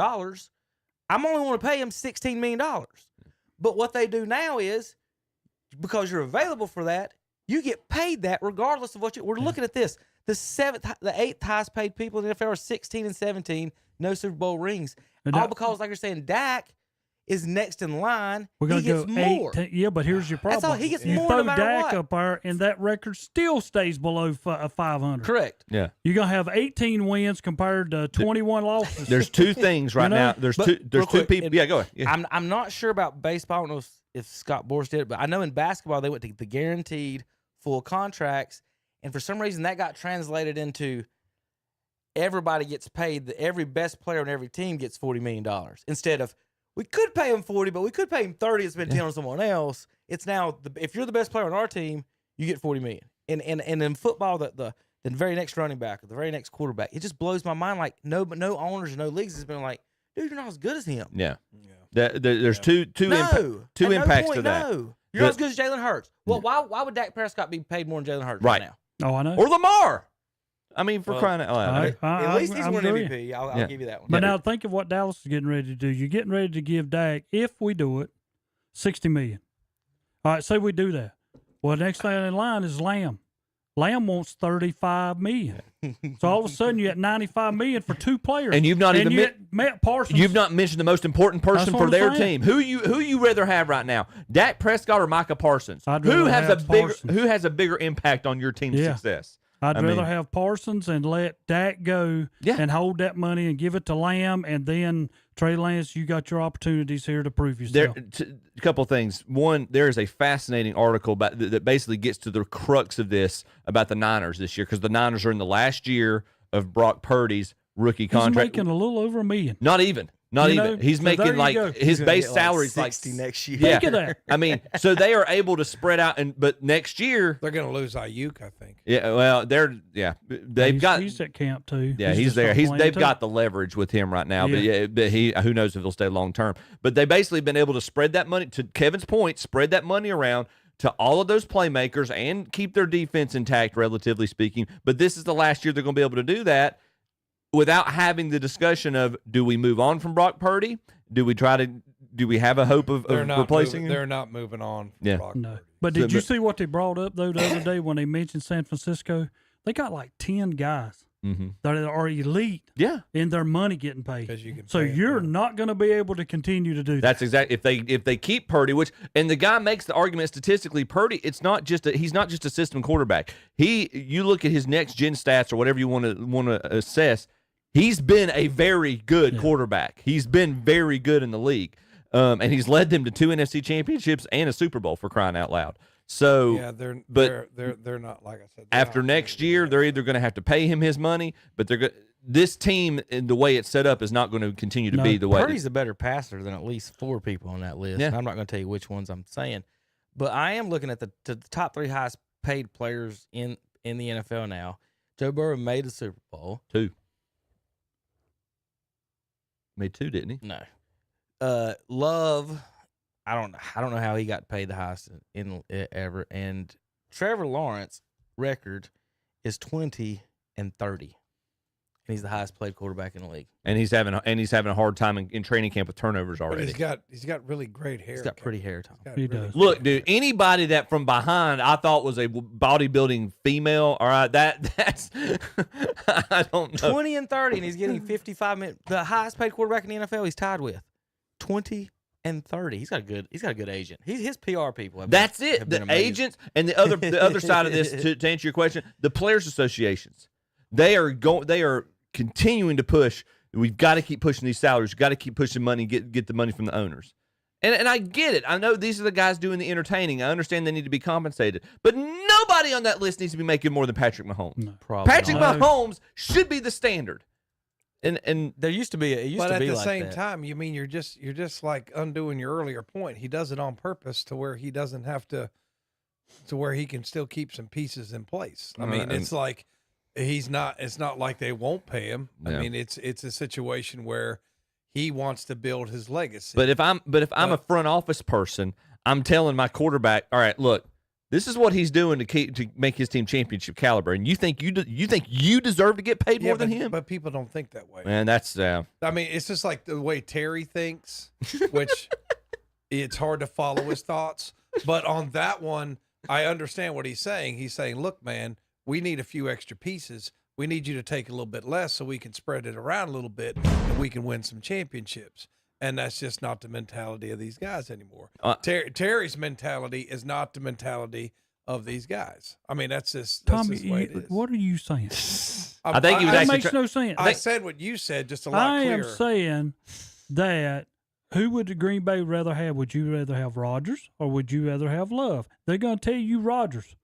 I'm only want to pay him $16 million. But what they do now is because you're available for that, you get paid that regardless of what you. We're looking at this. The 8th highest paid people in the NFL are 16 and 17, no Super Bowl rings. All because, like you're saying, Dak is next in line. We're gonna he gets go more. 8. Yeah, but here's your problem. That's all. He gets you more throw no matter Dak what. up there, and that record still stays below 500. Correct. Yeah. You're gonna have 18 wins compared to 21 losses. There's 2 things right now. There's real two people. Yeah, go ahead. Yeah. I'm not sure about baseball. I don't know if Scott Boras did it, but I know in basketball they went to the guaranteed full contracts, and for some reason that got translated into everybody gets paid. Every best player on every team gets $40 million instead of we could pay him 40, but we could pay him 30 and spend 10 on someone else. It's now if you're the best player on our team, you get $40 million. And in football, the very next running back or the very next quarterback, it just blows my mind. Like no owners, no leagues has been like, dude, you're not as good as him. Yeah. There's two impacts to that. No, you're not as good as Jalen Hurts. Well, why would Dak Prescott be paid more than Jalen Hurts right now? Oh, I know. Or Lamar. I mean, for crying out loud. At least he's won MVP. I'll give you that one. But now think of what Dallas is getting ready to do. You're getting ready to give Dak, if we do it, $60 million. All right, say we do that. Well, the next thing in line is Lamb. Lamb wants $35 million. So all of a sudden you got $95 million for 2 players. And you've not even Matt Parsons. You've not mentioned the most important person for their team. Who you rather have right now? Dak Prescott or Micah Parsons? Who has a bigger impact on your team's success? I'd I rather mean- have Parsons and let Dak go and hold that money and give it to Lamb, and then Trey Lance, you got your opportunities here to prove yourself. A couple of things. One, there is a fascinating article that basically gets to the crux of this about the Niners this year, because the Niners are in the last year of Brock Purdy's rookie contract. He's making a little over $1 million. Not even. Not You even. know, He's so there making you like go. his He's gonna base get, salary is 60 next year. Yeah. Think of that. I mean, so they are able to spread out, but next year they're going to lose Ayuk, I think. Yeah, well, He's at camp too. Yeah, he's just there. not playing They've too. got the leverage with him right now, Yeah. but who knows if he'll stay long term. But they basically been able to spread that money, to Kevin's point, spread that money around to all of those playmakers and keep their defense intact, relatively speaking. But this is the last year they're going to be able to do that without having the discussion of, do we move on from Brock Purdy? Do we have a hope of replacing him? They're not moving on. From Brock No. Purdy. But did you see what they brought up though the other day when they mentioned San Francisco? They got like 10 guys that are elite. Yeah. In their money getting paid. You can So you're not going to be able to continue to do that. That's exactly if they keep Purdy, and the guy makes the argument statistically, Purdy, he's not just a system quarterback. You look at his next gen stats or whatever you want to assess. He's been a very good quarterback. He's been very good in the league, and he's led them to 2 NFC championships and a Super Bowl, for crying out loud. So yeah, they're not, like I said. After next year, they're either going to have to pay him his money, but this team, and the way it's set up, is not going to continue to be the way. Purdy's a better passer than at least 4 people on that list. Yeah. And I'm not going to tell you which ones I'm saying, but I am looking at the top 3 highest paid players in the NFL now. Joe Burrow made the Super Bowl. 2. Made 2, didn't he? No. Love, I don't know how he got paid the highest in ever. And Trevor Lawrence record is 20-30, and he's the highest paid quarterback in the league. And he's having a hard time in training camp with turnovers But already. he's got really great hair. He's got pretty hair, Tom. He does. Look, dude, anybody that from behind I thought was a bodybuilding female, all right, that's I don't know. 20-30, and he's getting 55 minutes. The highest paid quarterback in the NFL he's tied with. 20-30. He's got a good agent. His PR people. That's it. The agents and the other side of this, to answer your question, the players' associations, they are continuing to push. We've got to keep pushing these salaries. We've got to keep pushing money, get the money from the owners. And I get it. I know these are the guys doing the entertaining. I understand they need to be compensated. But nobody on that list needs to be making more than Patrick Mahomes. No. Patrick Mahomes should be the standard. And there used to be But at the same time, you mean you're just like undoing your earlier point. He does it on purpose to where he doesn't have to where he can still keep some pieces in place. I mean, it's like it's not like they won't pay him. Yeah. I mean, it's a situation where he wants to build his legacy. But if I'm a front office person, I'm telling my quarterback, all right, look, this is what he's doing to make his team championship caliber, and you think you deserve to get paid more than him? But people don't think that way. Man, that's I mean, it's just like the way Terry thinks, which it's hard to follow his thoughts. But on that one, I understand what he's saying. He's saying, look, man, we need a few extra pieces. We need you to take a little bit less so we can spread it around a little bit and we can win some championships. And that's just not the mentality of these guys anymore. Terry's mentality is not the mentality of these guys. I mean, that's just Tommy, the way it is. what are you saying? I think he was that actually makes no sense. I said what you said, just a lot I clearer. am saying that who would the Green Bay rather have? Would you rather have Rodgers or would you rather have Love? They're going to tell you Rodgers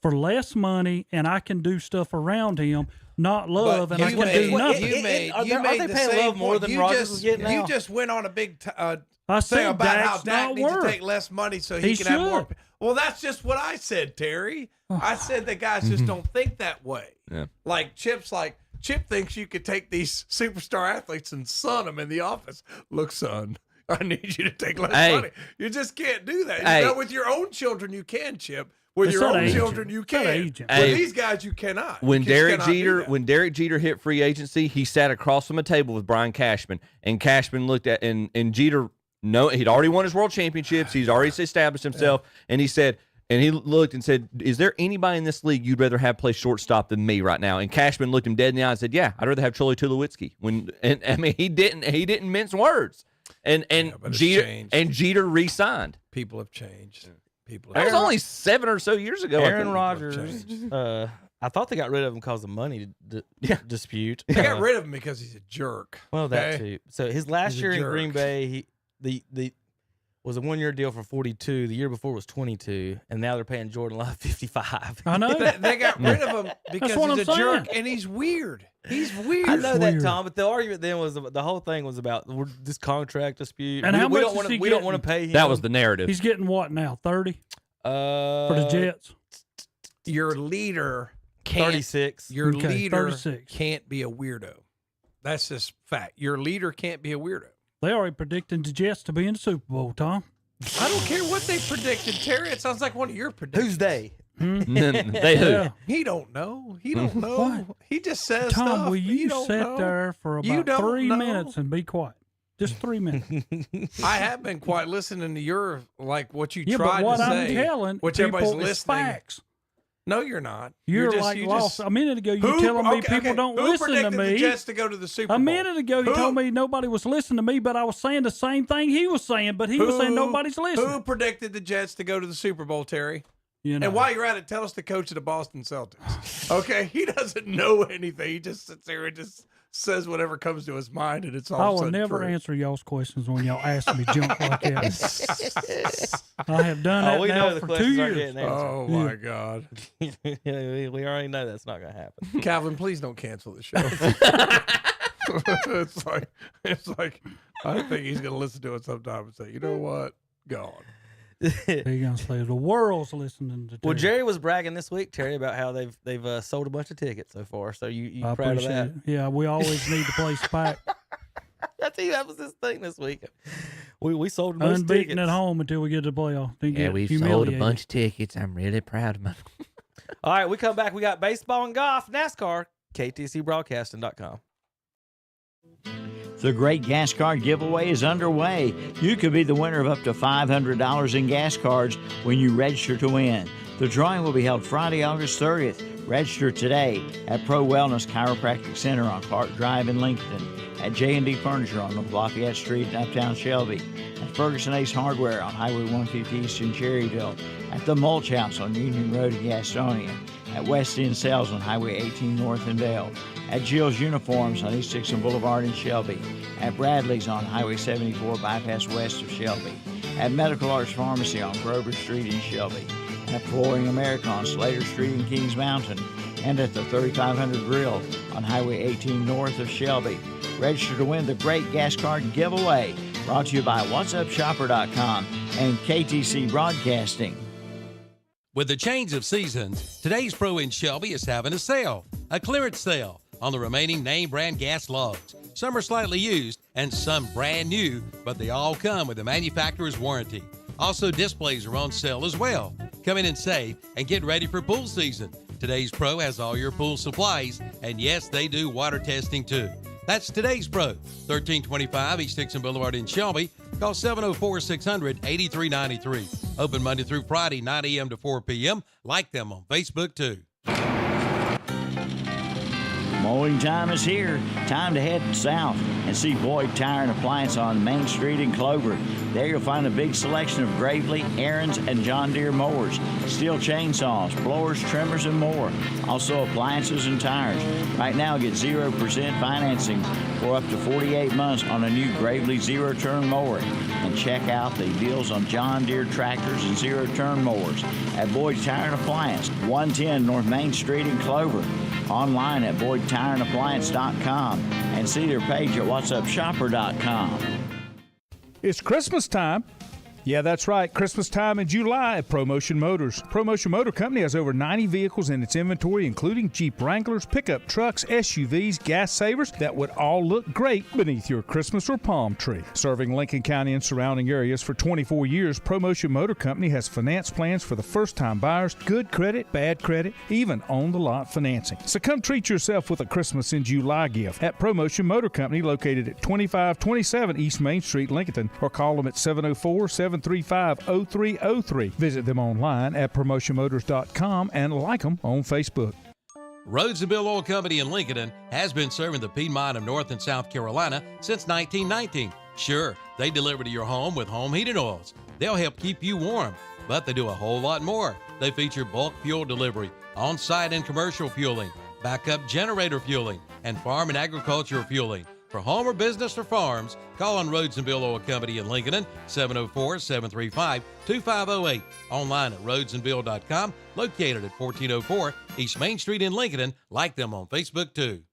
for less money, and I can do stuff around him. Not Love, and I can do nothing. You made Are they the paying same Love more point. than You Rodgers was getting now? You just went on a big I thing said about how Dak's Dak not needs to worth. take less money so he can have more. Well, that's just what I said, Terry. I said the guys just don't think that way. Yeah. Like Chip thinks you could take these superstar athletes and son them in the office. Look, son, I need you to take less money. You just can't do that. You know, with your own children, you can, Chip. With your own children, you can. With these guys, you cannot. When You just Derek cannot Jeter hit free agency, he sat across from a table with Brian Cashman, and Cashman looked at and Jeter. No, he'd already won his world championships. He's already established himself, and he said. And he looked and said, "Is there anybody in this league you'd rather have play shortstop than me right now?" And Cashman looked him dead in the eye and said, "Yeah, I'd rather have Charlie Tulowitzki." And I mean, he didn't mince words. And Jeter re-signed. People have changed. That was only 7 or so years ago. Aaron Rodgers I thought they got rid of him because of money dispute. They got rid of him because he's a jerk. Well, that okay? too. So his last He's a year in jerk. Green Bay, the was a 1 year deal for 42. The year before was 22, and now they're paying Jordan Love 55. I know. They got rid of him because what he's I'm a jerk saying. and he's weird. He's weird. I know that, Tom, but the argument then was the whole thing was about this contract dispute. And how much don't is wanna, he we don't getting? want to pay him. That was the narrative. He's getting what now? 30 for the Jets. Your leader can't. 36. Your Okay, leader 36. can't be a weirdo. That's just fact. Your leader can't be a weirdo. They already predicting the Jets to be in the Super Bowl, Tom. I don't care what they predicted, Terry. It sounds like one of your predictions. Who's they? They who? Yeah. He don't know. He don't know. What? He just says Tom, stuff. will but you don't sit know. there for You about don't 3 know. minutes and be quiet? Just 3 minutes. I have been quite listening to your what you Yeah, tried but what to I'm say, telling which everybody's people is listening. facts. No, you're not. You're just, like you lost. just- A minute ago, you Who- telling me okay, people okay. don't Who listen to predicted me. the Jets to go to the Super Bowl? A minute ago, you Who- told me nobody was listening to me, but I was saying the same thing he was saying, but he was saying nobody's listening. Who predicted the Jets to go to the Super Bowl, Terry? You know. And while you're at it, tell us the coach of the Boston Celtics. Okay, he doesn't know anything. He just sits there and just says whatever comes to his mind, and it's all. I of a will sudden never true. answer y'all's questions when y'all ask me junk like that. I have done that we know now the for 2 questions aren't years. getting answered. Oh my God, we already know that's not going to happen. Calvin, please don't cancel the show. it's like I think he's going to listen to it sometime and say, you know what, gone. He's gonna say the world's listening to. Well, Terry. Jerry was bragging this week, Terry, about how they've sold a bunch of tickets so far. So you I proud of appreciate that? it. Yeah, we always need to play SPAC. I tell you, that was his thing this week. We sold most Unbeaten tickets. at home until we get to the playoff. Then Yeah, get we've sold a humiliated. bunch of tickets. I'm really proud of my. All right, we come back. We got baseball and golf, NASCAR, KTCBroadcasting.com. The Great Gas Card Giveaway is underway. You could be the winner of up to $500 in gas cards when you register to win. The drawing will be held Friday, August 30th. Register today at Pro Wellness Chiropractic Center on Clark Drive in Lincoln, at J&D Furniture on North Lafayette Street in Uptown Shelby, at Ferguson Ace Hardware on Highway 150 East in Cherryville, at the Mulch House on Union Road in Gastonia, at West End Sales on Highway 18 North in Dale, at Jill's Uniforms on East Dixon Boulevard in Shelby, at Bradley's on Highway 74 Bypass West of Shelby, at Medical Arts Pharmacy on Grover Street in Shelby, at Flooring America on Slater Street in Kings Mountain, and at the 3500 Grill on Highway 18 north of Shelby. Register to win the Great Gas Card Giveaway, brought to you by What'sUpShopper.com and KTC Broadcasting. With the change of seasons, today's Pro in Shelby is having a sale, a clearance sale on the remaining name brand gas logs. Some are slightly used and some brand new, but they all come with a manufacturer's warranty. Also, displays are on sale as well. Come in and save and get ready for pool season. Today's Pro has all your pool supplies, and yes, they do water testing too. That's Today's Pro, 1325 East Dixon Boulevard in Shelby. Call 704-600-8393. Open Monday through Friday, 9 a.m. to 4 p.m. Like them on Facebook too. Mowing time is here. Time to head south and see Boyd Tire and Appliance on Main Street in Clover. There you'll find a big selection of Gravely, Aaron's, and John Deere mowers, steel chainsaws, blowers, trimmers, and more. Also appliances and tires. Right now get 0% financing for up to 48 months on a new Gravely zero-turn mower. And check out the deals on John Deere tractors and zero-turn mowers at Boyd Tire and Appliance, 110 North Main Street in Clover. Online at BoydTireandAppliance.com and see their page at What'sUpShopper.com. It's Christmas time. Yeah, that's right. Christmas time in July at ProMotion Motors. ProMotion Motor Company has over 90 vehicles in its inventory, including Jeep Wranglers, pickup trucks, SUVs, gas savers that would all look great beneath your Christmas or palm tree. Serving Lincoln County and surrounding areas for 24 years, ProMotion Motor Company has finance plans for the first-time buyers, good credit, bad credit, even on-the-lot financing. So come treat yourself with a Christmas in July gift at ProMotion Motor Company, located at 2527 East Main Street, Lincoln, or call them at 704-735-0303. Visit them online at promotionmotors.com and like them on Facebook. Rhodes and Bill Oil Company in Lincoln has been serving the Piedmont of North and South Carolina since 1919. Sure, they deliver to your home with home heating oils. They'll help keep you warm. But they do a whole lot more. They feature bulk fuel delivery, on-site and commercial fueling, backup generator fueling, and farm and agricultural fueling. For home or business or farms, call on Rhodes and Bill Oil Company in Lincoln, 704-735-2508. Online at rhodesandbill.com, located at 1404 East Main Street in Lincoln. Like them on Facebook, too.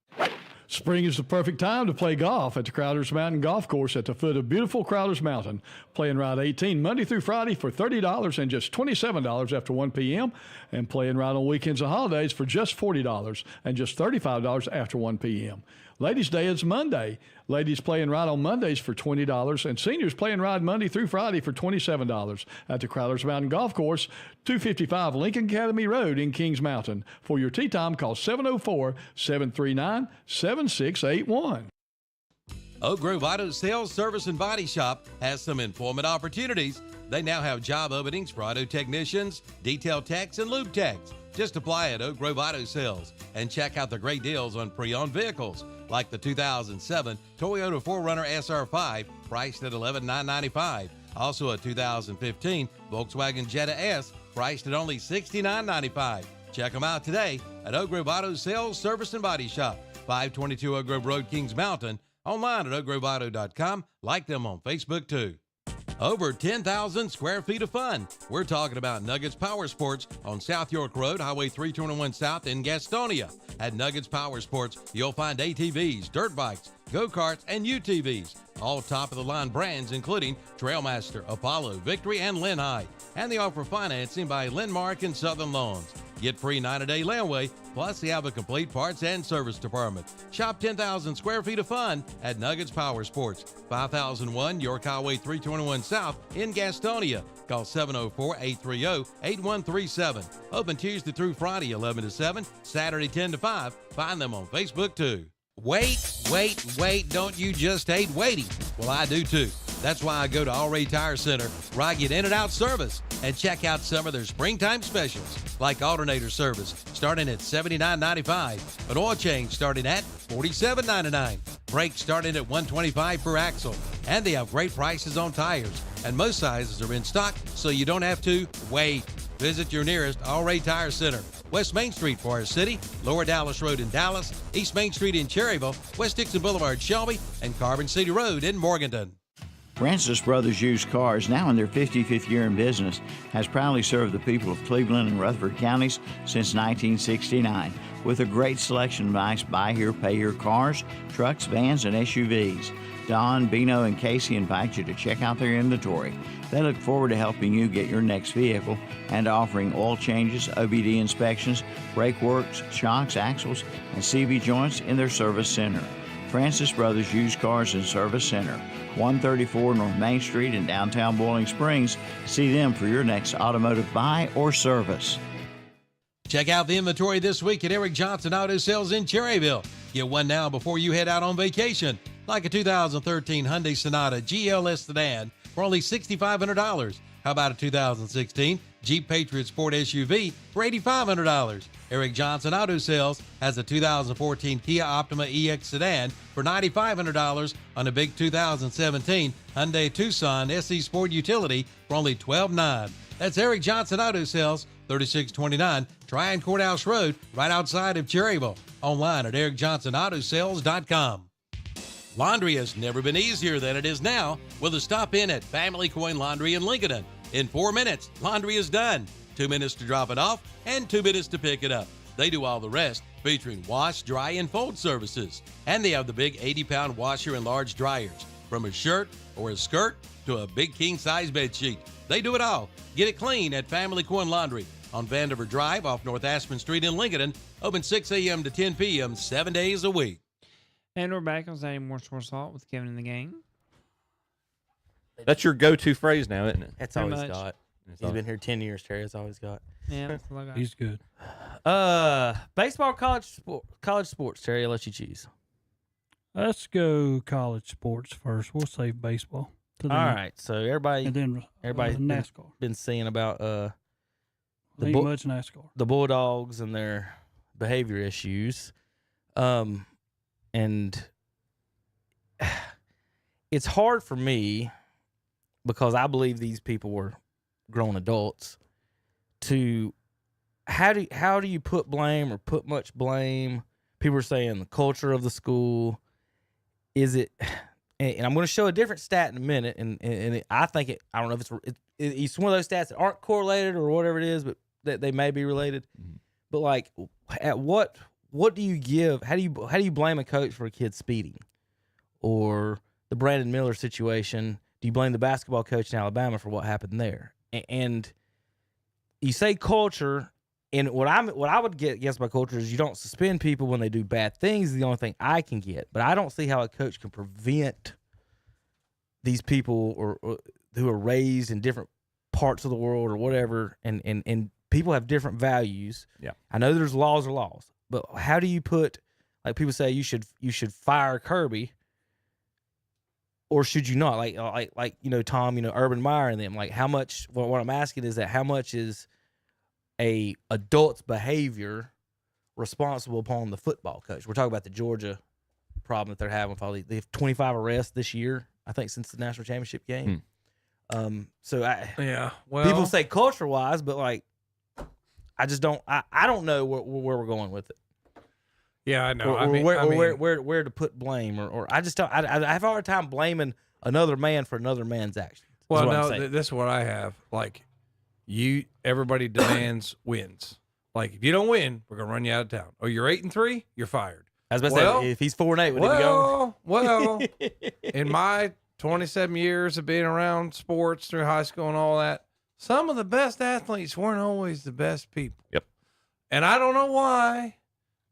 Spring is the perfect time to play golf at the Crowders Mountain Golf Course at the foot of beautiful Crowders Mountain. Play in Route 18 Monday through Friday for $30 and just $27 after 1 p.m. And play in Route on weekends and holidays for just $40 and just $35 after 1 p.m. Ladies' Day is Monday. Ladies play and ride on Mondays for $20, and seniors play and ride Monday through Friday for $27 at the Crowders Mountain Golf Course, 255 Lincoln Academy Road in Kings Mountain. For your tee time, call 704-739-7681. Oak Grove Auto Sales, Service, and Body Shop has some employment opportunities. They now have job openings for auto technicians, detail techs, and lube techs. Just apply at Oak Grove Auto Sales and check out the great deals on pre-owned vehicles, like the 2007 Toyota 4Runner SR5, priced at $11,995. Also a 2015 Volkswagen Jetta S, priced at only $69,995. Check them out today at Oak Grove Auto Sales, Service, and Body Shop, 522 Oak Grove Road, Kings Mountain. Online at oakgroveauto.com. Like them on Facebook, too. Over 10,000 square feet of fun. We're talking about Nuggets Power Sports on South York Road, Highway 321 South in Gastonia. At Nuggets Power Sports, you'll find ATVs, dirt bikes, go-karts, and UTVs. All top-of-the-line brands, including Trailmaster, Apollo, Victory, and Lynn-High. And they offer financing by Lindmark and Southern Loans. Get free 90-day layaway, plus they have a complete parts and service department. Shop 10,000 square feet of fun at Nuggets Power Sports, 5001 York Highway 321 South in Gastonia. Call 704-830-8137. Open Tuesday through Friday, 11 to 7, Saturday 10 to 5. Find them on Facebook, too. Wait, don't you just hate waiting? Well, I do too. That's why I go to All Ray Tire Center, where I get in and out service and check out some of their springtime specials, like alternator service starting at $79.95, an oil change starting at $47.99, brakes starting at $125 per axle, and they have great prices on tires, and most sizes are in stock, so you don't have to wait. Visit your nearest All Ray Tire Center. West Main Street, Forest City, Lower Dallas Road in Dallas, East Main Street in Cherryville, West Dixon Boulevard, Shelby, and Carbon City Road in Morganton. Francis Brothers Used Cars, now in their 55th year in business, has proudly served the people of Cleveland and Rutherford counties since 1969 with a great selection of nice buy here, pay here cars, trucks, vans, and SUVs. Don, Bino, and Casey invite you to check out their inventory. They look forward to helping you get your next vehicle and offering oil changes, OBD inspections, brake works, shocks, axles, and CV joints in their service center. Francis Brothers Used Cars and Service Center, 134 North Main Street in downtown Boiling Springs. See them for your next automotive buy or service. Check out the inventory this week at Eric Johnson Auto Sales in Cherryville. Get one now before you head out on vacation, like a 2013 Hyundai Sonata GLS sedan for only $6,500. How about a 2016 Jeep Patriot Sport SUV for $8,500? Eric Johnson Auto Sales has a 2014 Kia Optima EX sedan for $9,500 on a big 2017 Hyundai Tucson SE Sport Utility for only $12,900. That's Eric Johnson Auto Sales, 3629 Tryon Courthouse Road, right outside of Cherryville. Online at ericjohnsonautosales.com. Laundry has never been easier than it is now with a stop in at Family Coin Laundry in Lincoln. In 4 minutes, laundry is done. 2 minutes to drop it off and 2 minutes to pick it up. They do all the rest, featuring wash, dry, and fold services. And they have the big 80-pound washer and large dryers. From a shirt or a skirt to a big king-size bed sheet. They do it all. Get it clean at Family Coin Laundry on Vandiver Drive off North Aspen Street in Lincoln. Open 6 a.m. to 10 p.m. 7 days a week. And we're back on Saturday Morning Sports Talk with Kevin and the gang. That's your go-to phrase now, isn't it? That's all he's got. He's been here 10 years, Terry. That's all he's got. Yeah, that's all I got. He's good. Baseball, college sports, Terry. I'll let you choose. Let's go college sports first. We'll save baseball. All right. So everybody's NASCAR. been seeing about Ain't much NASCAR. The Bulldogs and their behavior issues. And it's hard for me because I believe these people were grown adults to how do you put blame or put much blame? People are saying the culture of the school. Is it? And I'm going to show a different stat in a minute, and I think I don't know if it's one of those stats that aren't correlated or whatever it is, but that they may be related. Mm-hmm. But like, at what do you give? How do you blame a coach for a kid speeding, or the Brandon Miller situation? Do you blame the basketball coach in Alabama for what happened there? And you say culture, and what I would get against by culture is you don't suspend people when they do bad things. Is the only thing I can get, but I don't see how a coach can prevent these people or who are raised in different parts of the world or whatever, and people have different values. Yeah, I know there's laws, but how do you put, like people say you should fire Kirby, or should you not? Like Tom, Urban Meyer and them. Like how much? What I'm asking is that how much is a adult's behavior responsible upon the football coach? We're talking about the Georgia problem that they're having. They have 25 arrests this year, I think, since the national championship game. People say culture wise, but like I just don't. I don't know where we're going with it. Yeah, I know. Where to put blame, or I just don't. I have a hard time blaming another man for another man's actions. Well, no, this is what I have. Like, everybody demands wins. Like, if you don't win, we're gonna run you out of town. Oh, you're 8-3, you're fired. I was about to say, if he's 4-8, would he be going? Well, in my 27 years of being around sports through high school and all that, some of the best athletes weren't always the best people. Yep. And I don't know why,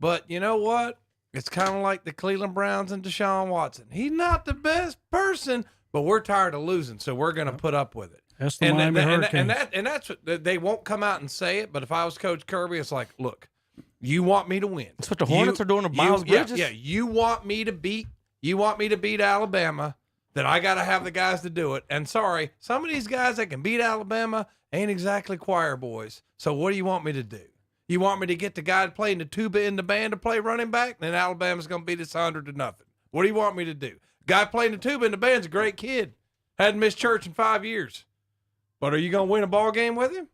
but you know what? It's kind of like the Cleveland Browns and Deshaun Watson. He's not the best person, but we're tired of losing, so we're going to put up with it. That's the Miami Hurricanes. And that's what they won't come out and say it, but if I was Coach Kirby, it's like, look, you want me to win. That's what the Hornets are doing to Miles Bridges. Yeah, you want me to beat Alabama, then I got to have the guys to do it. And sorry, some of these guys that can beat Alabama ain't exactly choir boys. So what do you want me to do? You want me to get the guy playing the tuba in the band to play running back? Then Alabama's going to beat us 100-0. What do you want me to do? Guy playing the tuba in the band's a great kid. Hadn't missed church in 5 years. But are you going to win a ball game with him?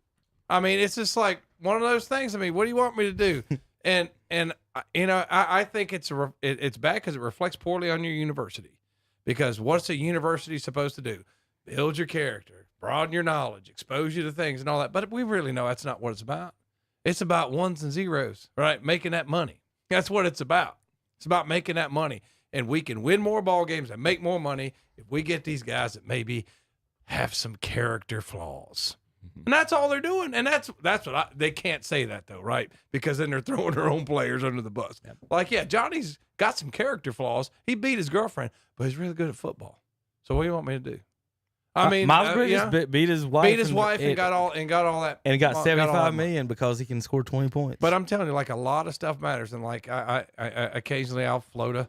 I mean, it's just like one of those things. I mean, what do you want me to do? And I think it's bad because it reflects poorly on your university. Because what's a university supposed to do? Build your character, broaden your knowledge, expose you to things and all that. But we really know that's not what it's about. It's about ones and zeros, right? Making that money. That's what it's about. It's about making that money. And we can win more ball games and make more money if we get these guys that maybe have some character flaws. And that's all they're doing. And that's what they can't say that though, right? Because then they're throwing their own players under the bus. Yep. Like, yeah, Johnny's got some character flaws. He beat his girlfriend, but he's really good at football. So what do you want me to do? I mean, Miles Bridges beat his wife, and got all that, and got $75 million because he can score 20 points. But I'm telling you, like, a lot of stuff matters, and like I occasionally I'll float a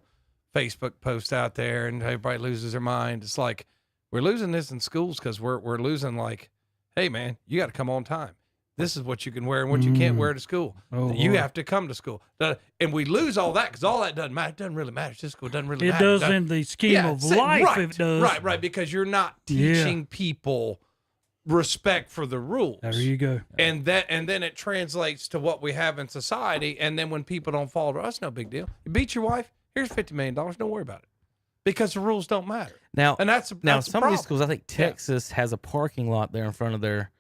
Facebook post out there, and everybody loses their mind. It's like we're losing this in schools because we're losing, like, hey man, you got to come on time. This is what you can wear and what you can't wear to school. You have to come to school. And we lose all that because all that doesn't matter. It doesn't really matter. This school doesn't really matter. It does in the scheme of life. Right, it does. Right, because you're not teaching people respect for the rules. There you go. And then it translates to what we have in society. And then when people don't follow, that's no big deal. You beat your wife, here's $50 million. Don't worry about it. Because the rules don't matter. Now, that's some of these schools, I think Texas has a parking lot there in front of their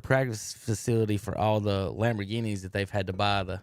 practice facility for all the Lamborghinis that they've had to buy the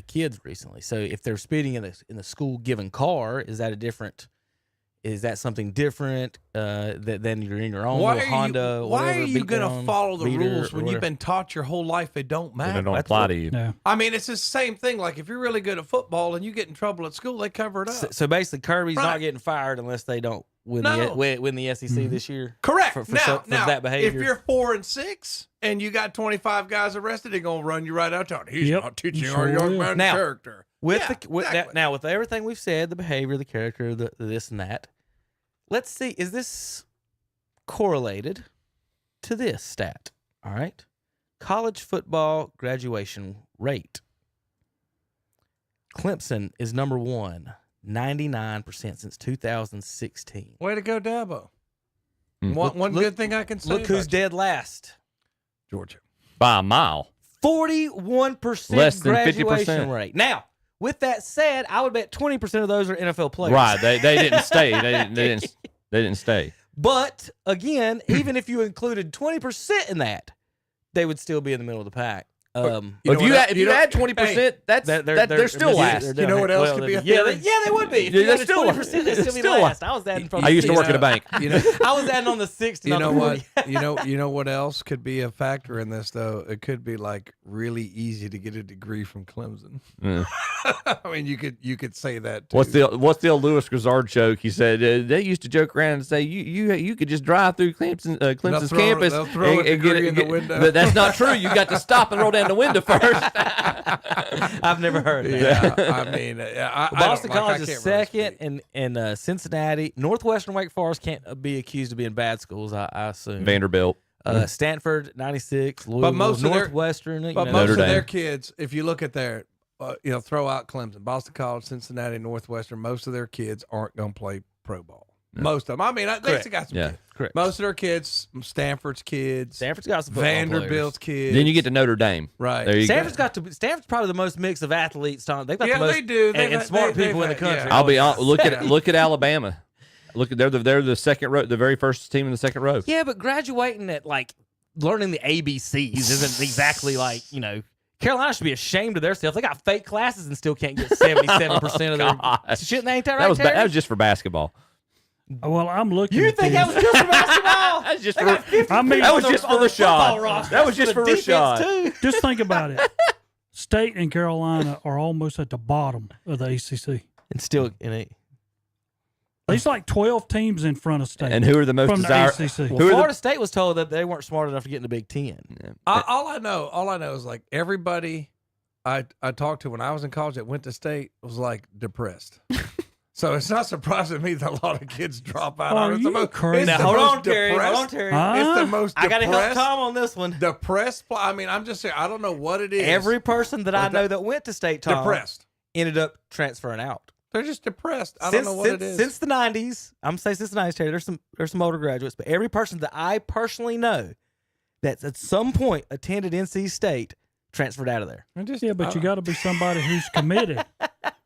kids recently. So if they're speeding in the school given car, is that something different than you're in your own little Honda? Why are you going to follow the rules when you've been taught your whole life they don't matter? They don't apply to you. Yeah. I mean, it's the same thing. Like if you're really good at football and you get in trouble at school, they cover it up. So basically, Kirby's not getting fired unless they don't win the SEC this year. Correct. For that behavior. If you're 4-6 and you got 25 guys arrested, they're going to run you right out town. He's not teaching our young man character. With everything we've said, the behavior, the character, the this and that. Let's see, is this correlated to this stat? All right. College football graduation rate. Clemson is number 1, 99% since 2016. Way to go, Dabo. One good thing I can say. Look who's dead last. Georgia. By a mile. 41% Less than graduation 50%. rate. Now, with that said, I would bet 20% of those are NFL players. Right. They didn't stay. They didn't stay. But again, even if you included 20% in that, they would still be in the middle of the pack. If you add 20%, they're still last. You know what else could be a theory? They would be. If Yeah, you they're added still 20%, they'd still be last. I was adding from I used to work at a bank. I was adding on the 60. You know what? You know what else could be a factor in this though? It could be like really easy to get a degree from Clemson. I mean, you could say that too. What's the old Louis Grizzard joke? He said they used to joke around and say you could just drive through Clemson's campus they'll throw a degree in the window. But that's not true. You got to stop and roll down the window first. I've never heard that. Yeah, I mean, Boston College is second, and Cincinnati, Northwestern, Wake Forest can't be accused of being bad schools. I assume Vanderbilt, Stanford, 96, Louisville, but most Northwestern, of their kids, if you look at their, throw out Clemson, Boston College, Cincinnati, Northwestern, most of their kids aren't going to play pro ball. Most of them. I mean, they still got some kids. Correct. Most of their kids, Stanford's kids, Stanford's got some Vanderbilt's kids. Then you get to Notre Dame. Right. There you Stanford's probably the most mix of athletes. They've got the most, they do. and smart people in the country. I'll be honest. Look at Alabama. Look at they're the second row, the very first team in the second row. Yeah, but graduating at like learning the ABCs isn't exactly like Carolina should be ashamed of themselves. They got fake classes and still can't get 77% of their shit. Ain't that right? That was just for basketball. Well, I'm looking. You at think this. that was just for basketball? That's just that was just for Rashad. That was just for Rashad. Just think about it. State and Carolina are almost at the bottom of the ACC. And still in it. There's like 12 teams in front of State. And who are the most desirable? Well, Florida State was told that they weren't smart enough to get in the Big Ten. All I know is like everybody I talked to when I was in college that went to State was like depressed. So it's not surprising me that a lot of kids drop out. Are you crazy? Now, hold on, Terry. It's the most depressed. I got to help Tom on this one. Depressed. I mean, I'm just saying, I don't know what it is. Every person that I know that went to State, Tom, depressed, ended up transferring out. They're just depressed. I don't know what it is. Since the 90s, I'm going to say since the 90s, Terry, there's some older graduates, but every person that I personally know that's at some point attended NC State transferred out of there. But you got to be somebody who's committed.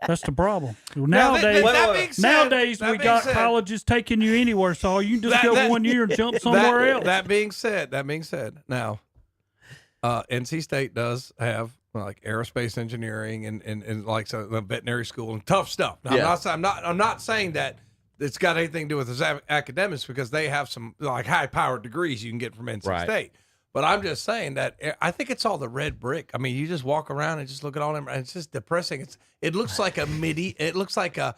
That's the problem. Nowadays, we got colleges taking you anywhere, so you can just go 1 year and jump somewhere else. That being said, now NC State does have like aerospace engineering and like the veterinary school and tough stuff. Now, I'm not saying that it's got anything to do with his academics because they have some like high powered degrees you can get from NC State. But I'm just saying that I think it's all the red brick. I mean, you just walk around and just look at all them, and it's just depressing. It looks like it looks like a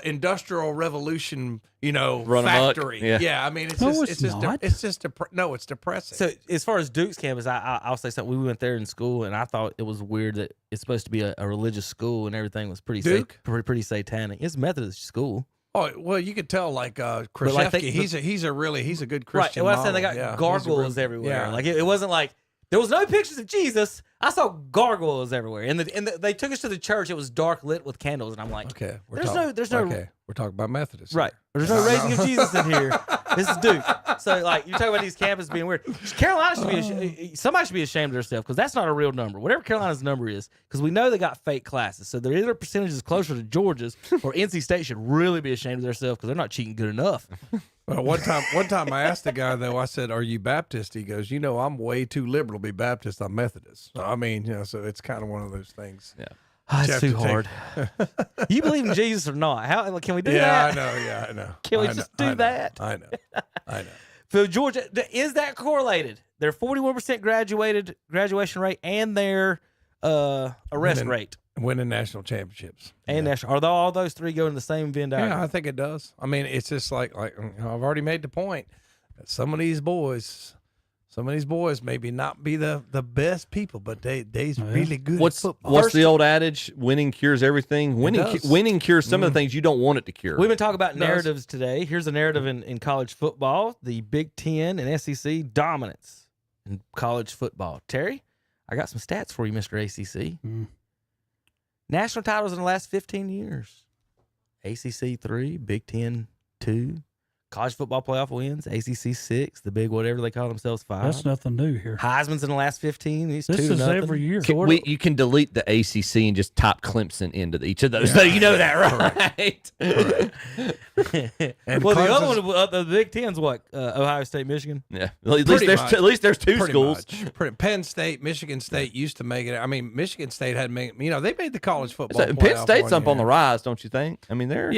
industrial revolution, factory. Yeah. I mean, it's depressing. So as far as Duke's campus, I'll say something. We went there in school, and I thought it was weird that it's supposed to be a religious school, and everything was pretty pretty satanic. It's a Methodist school. Oh well, you could tell like Krzyzewski. He's a good Christian. Right. Well, I said they got gargoyles everywhere. Yeah. Like it wasn't like there was no pictures of Jesus. I saw gargoyles everywhere, and they took us to the church. It was dark lit with candles, and I'm like, okay, we're talking about Methodists, right? There's no raising of Jesus in here. This is Duke. So like you talk about these campuses being weird. Carolina should be somebody should be ashamed of themselves because that's not a real number. Whatever Carolina's number is, because we know they got fake classes. So their either percentage is closer to Georgia's, or NC State should really be ashamed of themselves because they're not cheating good enough. Well, one time I asked the guy though. I said, "Are you Baptist?" He goes, "I'm way too liberal to be Baptist. I'm Methodist." So, I mean, so it's kind of one of those things. Yeah. It's too hard. You believe in Jesus or not? How can we do that? Yeah, I know. Can we just do that? I know. So Georgia, is that correlated? Their 41% graduation rate and their arrest rate. Winning national championships. And national. Are all those three going in the same Venn diagram? Yeah, I think it does. I mean, it's just like I've already made the point. That some of these boys maybe not be the best people, but they's really good at football. What's the old adage? Winning cures everything. Winning cures some of the things you don't want it to cure. We've been talking about narratives today. Here's a narrative in college football: the Big Ten and SEC dominance in college football. Terry, I got some stats for you, Mr. ACC. National titles in the last 15 years: ACC 3, Big Ten 2, College football playoff wins, ACC 6, the big whatever they call themselves 5. That's nothing new here. Heisman's in the last 15. He's This 2 is nothing. every year. You can delete the ACC and just type Clemson into each of those. So you know that, right? And well, the other one, the Big Ten's what? Ohio State, Michigan. Yeah, at least there's 2 schools. Penn State, Michigan State used to make it. I mean, Michigan State had made. You know, they made the college football. So, Penn State's up on the rise, don't you think? I mean, they're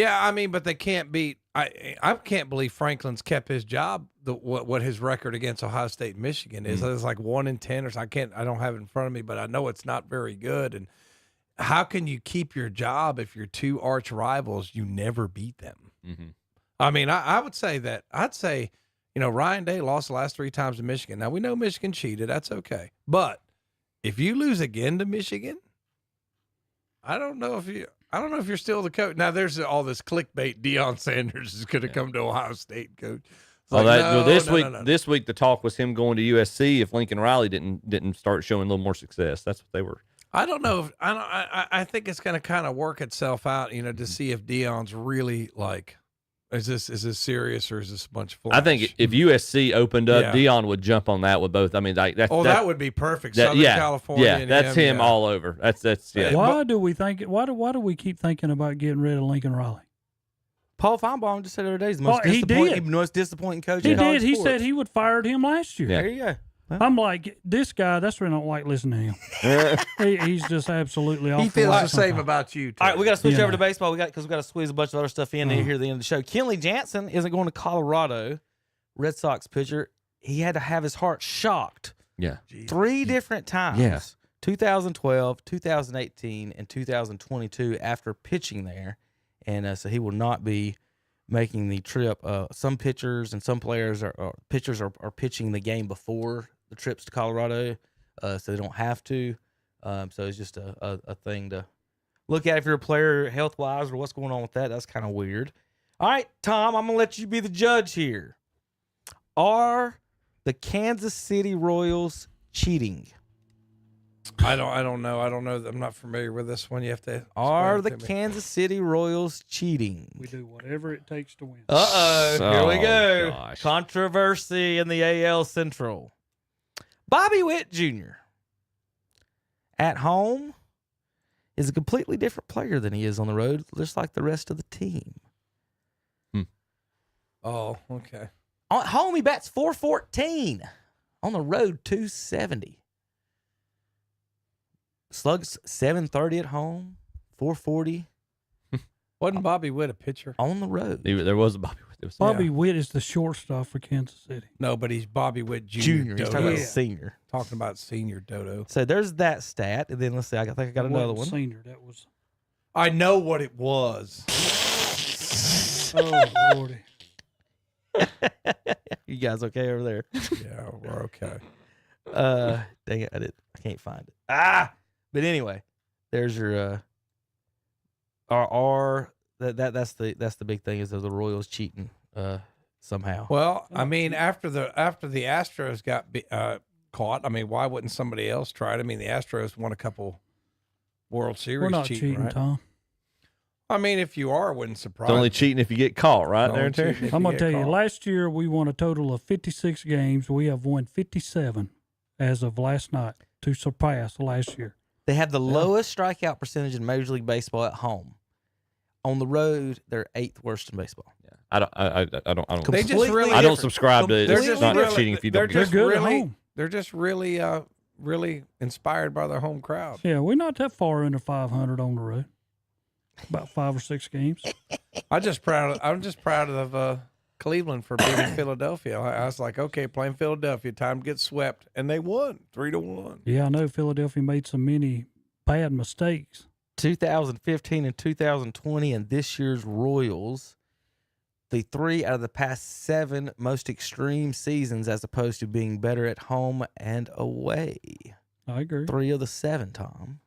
but they can't beat. I can't believe Franklin's kept his job. What his record against Ohio State and Michigan is. It's like 1-10 or something. I don't have it in front of me, but I know it's not very good. And how can you keep your job if your 2 arch rivals, you never beat them? Mm-hmm. I mean, I would say that. I'd say, Ryan Day lost the last 3 times to Michigan. Now we know Michigan cheated. That's okay. But if you lose again to Michigan, I don't know if you're still the coach. Now there's all this clickbait. Deion Sanders is going to come to Ohio State coach. This week the talk was him going to USC if Lincoln Riley didn't start showing a little more success. That's what they were. I don't know. I think it's going to kind of work itself out, to see if Deion's really like, is this serious or is this a bunch of flash? I think if USC opened up, Deion would jump on that with both. I mean, like that would be perfect. Southern California. Yeah, that's him all over. That's yeah. Why do we think? Why do we keep thinking about getting rid of Lincoln Riley? Paul Feinbaum just said the other day he's the most disappointing coach. He in college did. He sports. said he would fired him last year. There you go. I'm like, this guy, that's why I don't like listening to him. He's just absolutely awful. He feels the same about you, too. All right, we got to switch over to baseball. Because we got to squeeze a bunch of other stuff in here at the end of the show. Kenley Jansen isn't going to Colorado. Red Sox pitcher. He had to have his heart shocked. Yeah. 3 different times. Yeah. 2012, 2018, and 2022 after pitching there. And so he will not be making the trip. Some pitchers and some players are pitching the game before the trips to Colorado, so they don't have to. So it's just a thing to look at if you're a player health-wise or what's going on with that. That's kind of weird. All right, Tom, I'm going to let you be the judge here. Are the Kansas City Royals cheating? I don't know. I'm not familiar with this one. You have to. Are the Kansas City Royals cheating? We do whatever it takes to win. Here we go. Gosh. Controversy in the AL Central. Bobby Witt Jr. at home is a completely different player than he is on the road, just like the rest of the team. Oh, okay. At home, he bats .414. On the road, .270. Slugs .730 at home, .440. Wasn't Bobby Witt a pitcher? On the road. There was a Bobby Witt. Bobby Witt is the shortstop for Kansas City. No, but he's Bobby Witt Jr. He's talking about senior. Talking about senior Dodo. So there's that stat. And then let's see. I think I got another one. Senior, that was. I know what it was. Oh, Lordy. You guys okay over there? Yeah, we're okay. Dang it, I can't find it. But anyway, there's your that's the big thing is that the Royals cheating somehow. Well, I mean, after the Astros got caught, I mean, why wouldn't somebody else try it? I mean, the Astros won a couple World Series. We're not cheating, right? Tom. I mean, if you are, it wouldn't surprise It's only me. cheating if you get caught, right there, Terry? I'm going to tell you, last year we won a total of 56 games. We have won 57 as of last night to surpass last year. They have the lowest strikeout percentage in Major League Baseball at home. On the road, they're 8th worst in baseball. Yeah. I don't. They just really I don't subscribe to it. They're It's just not really, cheating if you don't. They're just good at really, home. they're just really, really inspired by their home crowd. Yeah, we're not that far under 500 on the road. About 5 or 6 games. I'm just proud of Cleveland for beating Philadelphia. I was like, okay, playing Philadelphia, time to get swept, and they won 3-1. Yeah, I know Philadelphia made so many bad mistakes. 2015 and 2020 and this year's Royals, the 3 out of the past 7 most extreme seasons as opposed to being better at home and away. I agree. 3 of the 7, Tom.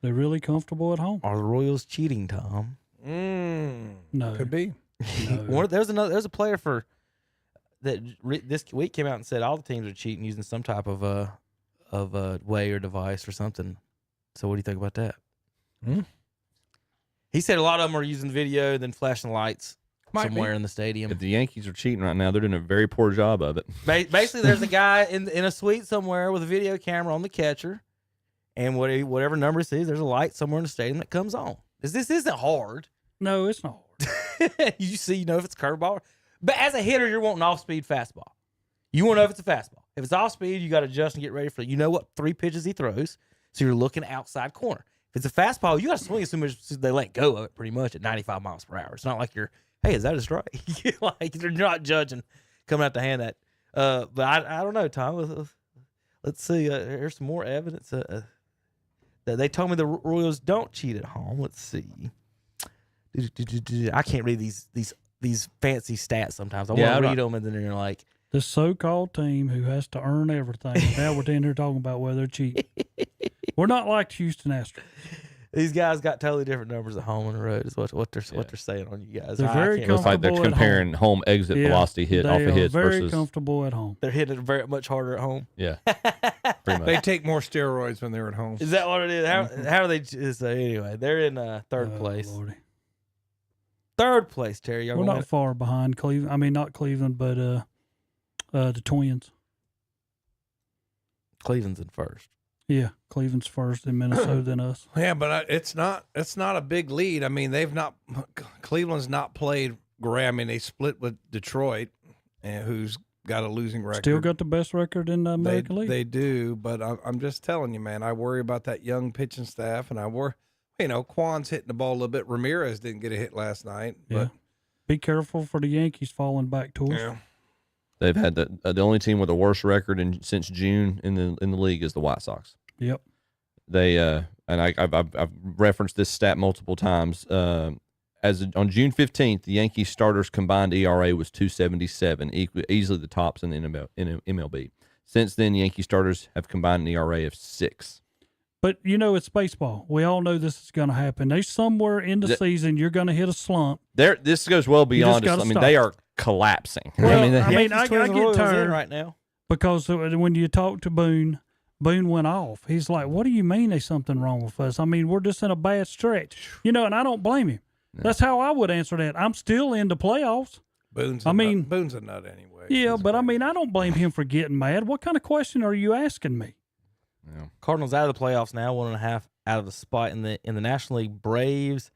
They're really comfortable at home. Are the Royals cheating, Tom? No. Could be. No. There's a player for that this week came out and said all the teams are cheating using some type of a way or device or something. So what do you think about that? He said a lot of them are using video, then flashing lights. somewhere in the stadium. If the Yankees are cheating right now, they're doing a very poor job of it. Basically, there's a guy in a suite somewhere with a video camera on the catcher, and whatever number he sees, there's a light somewhere in the stadium that comes on. This isn't hard. No, it's not hard. You know if it's a curveball. But as a hitter, you're wanting off-speed fastball. You want to know if it's a fastball. If it's off-speed, you got to adjust and get ready for it. You know what 3 pitches he throws, so you're looking outside corner. If it's a fastball, you got to swing as soon as they let go of it pretty much at 95 miles per hour. It's not like you're, hey, is that a strike? Like, they're not judging coming out to hand that. But I don't know, Tom. Let's see. Here's some more evidence. That they told me the Royals don't cheat at home. Let's see. I can't read these fancy stats sometimes. I want to read them, and then you're like, the so-called team who has to earn everything. Now we're in here talking about whether they're cheating. We're not like Houston Astros. These guys got totally different numbers at home and the road. Is what they're saying on you guys. They're very It's like they're comparing home exit velocity hit off of hits very versus comfortable at home. They're hitting it very much harder at home. Yeah, pretty much. They take more steroids when they're at home. Is that what it is? How do they? So anyway, they're in third place. Lordy. Third place, Terry. We're not far behind Cleveland. I mean, not Cleveland, but the Twins. Cleveland's in first. Yeah, Cleveland's first, then Minnesota, then us. Yeah, but it's not a big lead. I mean, Cleveland's not played Gray. I mean, they split with Detroit, and who's got a losing record. Still got the best record in the American League. They do, but I'm just telling you, man, I worry about that young pitching staff, and I worry, Kwan's hitting the ball a little bit. Ramirez didn't get a hit last night. Yeah. Be careful for the Yankees falling back to us. Yeah. They've had the only team with the worst record since June in the league is the White Sox. Yep. They and I've referenced this stat multiple times. On June 15th, the Yankees starters combined ERA was 2.77, easily the tops in the MLB. Since then, Yankee starters have combined an ERA of 6. But it's baseball. We all know this is going to happen. There's somewhere in the season you're going to hit a slump. This goes well beyond. They are collapsing. Well, I get tired right now because when you talk to Boone went off. He's like, "What do you mean there's something wrong with us? I mean, we're just in a bad stretch, and I don't blame him. Yeah. That's how I would answer that. I'm still in the playoffs. Boone's a nut anyway. Yeah, but I don't blame him for getting mad. What kind of question are you asking me? Yeah. Cardinals out of the playoffs now, 1.5 out of the spot in the National League. Braves,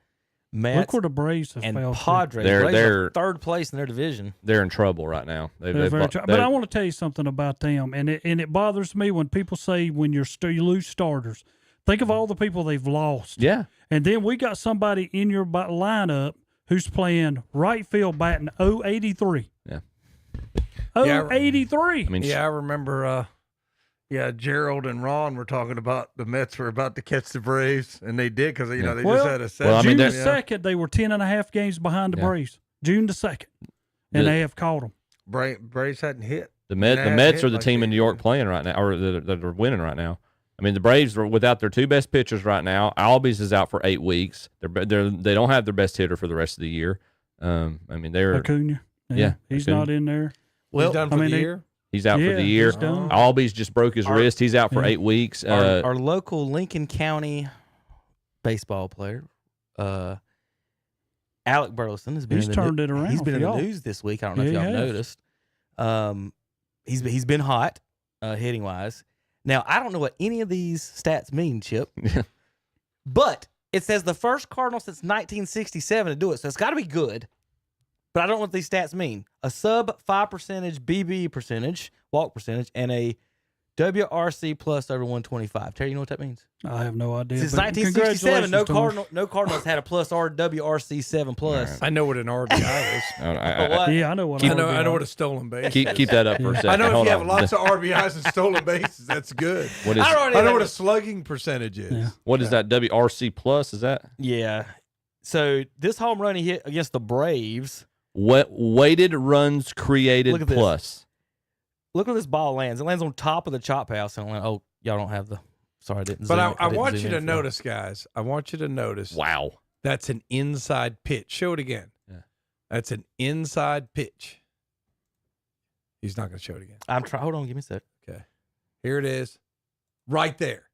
Mets, look where the Braves have and fell Padres. They're third place in their division. They're in trouble right now. But I want to tell you something about them, and it bothers me when people say when you lose starters. Think of all the people they've lost. Yeah, and then we got somebody in your lineup who's playing right field batting .083. Yeah, .083. I remember. Gerald and Ron were talking about the Mets were about to catch the Braves, and they did because they just had a set. June the 2nd, they were 10.5 games behind the Braves. June the 2nd, and they have caught them. Braves hadn't hit. The Mets are the team in New York playing right now, or that are winning right now. I mean, the Braves are without their 2 best pitchers right now. Albies is out for 8 weeks. They don't have their best hitter for the rest of the year. They're Acuna. He's not in there. Well, he's done for the year. He's out for the year. Albies just broke his wrist. He's out for 8 weeks. Our local Lincoln County baseball player, Alec Burleson, has been turned it around. He's been in the news this week. I don't know if y'all noticed. He's been hot hitting wise. Now I don't know what any of these stats mean, Chip. But it says the first Cardinal since 1967 to do it, so it's got to be good. But I don't know what these stats mean. A sub 5% BB percentage, walk percentage, and a WRC plus over 125. Terry, you know what that means? I have no idea. Since 1967, no Cardinals had a plus WRC 7 plus. I know what an RBI is. I know what. I know what a stolen base. Keep that up for a second. I know if you have lots of RBIs and stolen bases, that's good. I know what a slugging percentage is. Yeah. What is that WRC plus? Is that? Yeah. So this home run he hit against the Braves. What weighted runs created plus? This. Look where this ball lands. It lands on top of the chop house. And y'all don't have the. Sorry, I didn't. But I want you to notice, guys. I want you to notice. Wow, that's an inside pitch. Show it again. Yeah, that's an inside pitch. He's not going to show it again. I'm trying. Hold on, give me a sec. Okay, here it is, right there.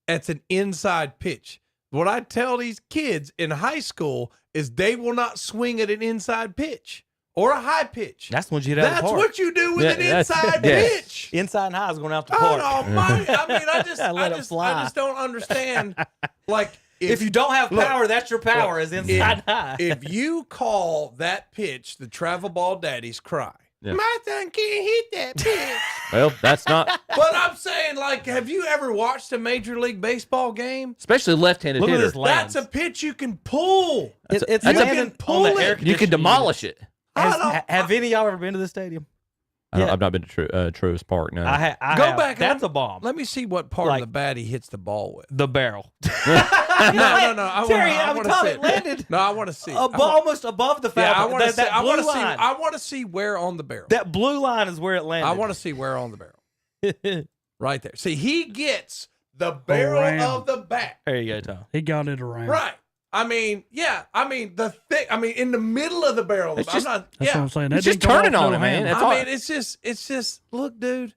That's an inside pitch. what I tell these kids in high school is they will not swing at an inside pitch or a high pitch. That's what you do. That's what you do with an inside pitch. Inside and high is going out the Oh, park. no, I mean, I Let it fly. just don't understand. Like, If you don't have power, that's your power. Is inside and high. If you call that pitch the travel ball daddy's cry, Yeah. my son can't hit that pitch. Well, that's not. But I'm saying, like, have you ever watched a Major League Baseball game? Especially left-handed Look at hitter. this lands. That's a pitch you can pull. It's you landing can pull on the air it. You can conditioning demolish it. Have any of y'all ever been to the stadium? I've not been to Truist Park. No. Go have. back. That's a bomb. Let me see what part of the bat he hits the ball with. The barrel. No. I want to see. It landed. No, I want to see. Almost above the foul. Yeah, I want to see. That I want blue to see. line. I want to see where on the barrel. That blue line is where it landed. I want to see where on the barrel. Right there. See, he gets the barrel Around. of the bat. There you go, Tom. He got it around. Right. I mean, yeah. I mean, the thing. I mean, in the middle of the barrel. It's I'm just- not. That's Yeah. what I'm saying. He's That just didn't come turning off on no it, man. hand. That's I all. mean, it's just. Look, dude.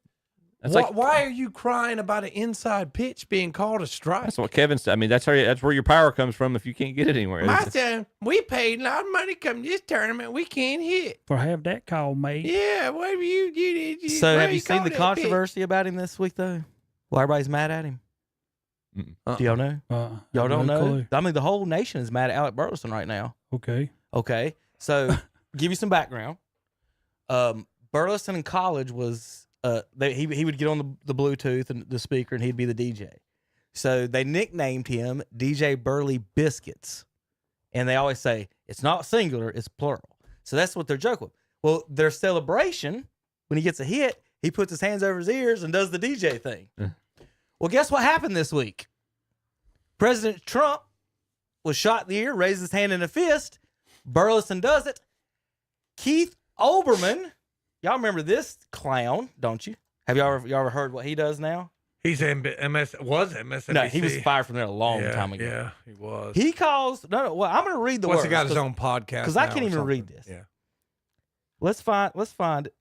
That's like Why are you crying about an inside pitch being called a strike? that's what Kevin said. I mean, that's where your power comes from if you can't get it anywhere. My son, we paid a lot of money to come to this tournament. We can't hit. For have that call made. Yeah, what have you did? So have you seen the controversy about him this week, though? Well, everybody's mad at him. Do y'all know? Y'all don't know? Clue. I mean, the whole nation is mad at Alec Burleson right now. Okay. Okay. So give you some background. Burleson in college was he would get on the Bluetooth and the speaker and he'd be the DJ. So they nicknamed him DJ Burley Biscuits. And they always say it's not singular, it's plural. So that's what they're joking with. Well, their celebration, when he gets a hit, he puts his hands over his ears and does the DJ thing. Well, guess what happened this week? President Trump was shot in the ear, raised his hand in a fist. Burleson does it. Keith Olbermann, y'all remember this clown, don't you? Have y'all ever heard what he does now? He's MSNBC. No, he was fired from there a long time ago. Yeah, he was. He calls well, I'm going to read the What's words. he got his own podcast? Because I now can't or even something? read this. Yeah. Let's find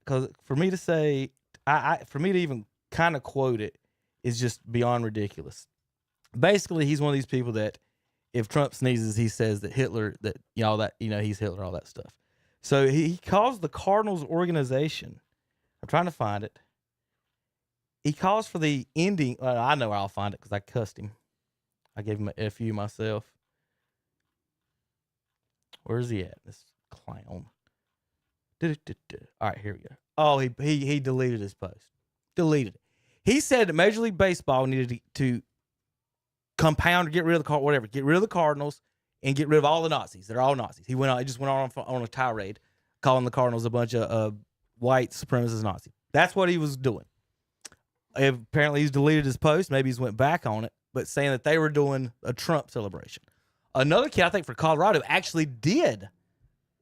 because for me to say, for me to even kind of quote it is just beyond ridiculous. Basically, he's one of these people that if Trump sneezes, he says that Hitler, he's Hitler, all that stuff. So he calls the Cardinals organization. I'm trying to find it. He calls for the ending. I know where I'll find it because I cussed him. I gave him a FU myself. Where's he at? This clown. All right, here we go. Oh, he deleted his post. Deleted it. He said that Major League Baseball needed to compound or get rid of the whatever, get rid of the Cardinals and get rid of all the Nazis. They're all Nazis. He just went on a tirade, calling the Cardinals a bunch of white supremacist Nazis. That's what he was doing. Apparently, he's deleted his post. Maybe he's went back on it, but saying that they were doing a Trump celebration. Another kid, I think, for Colorado actually did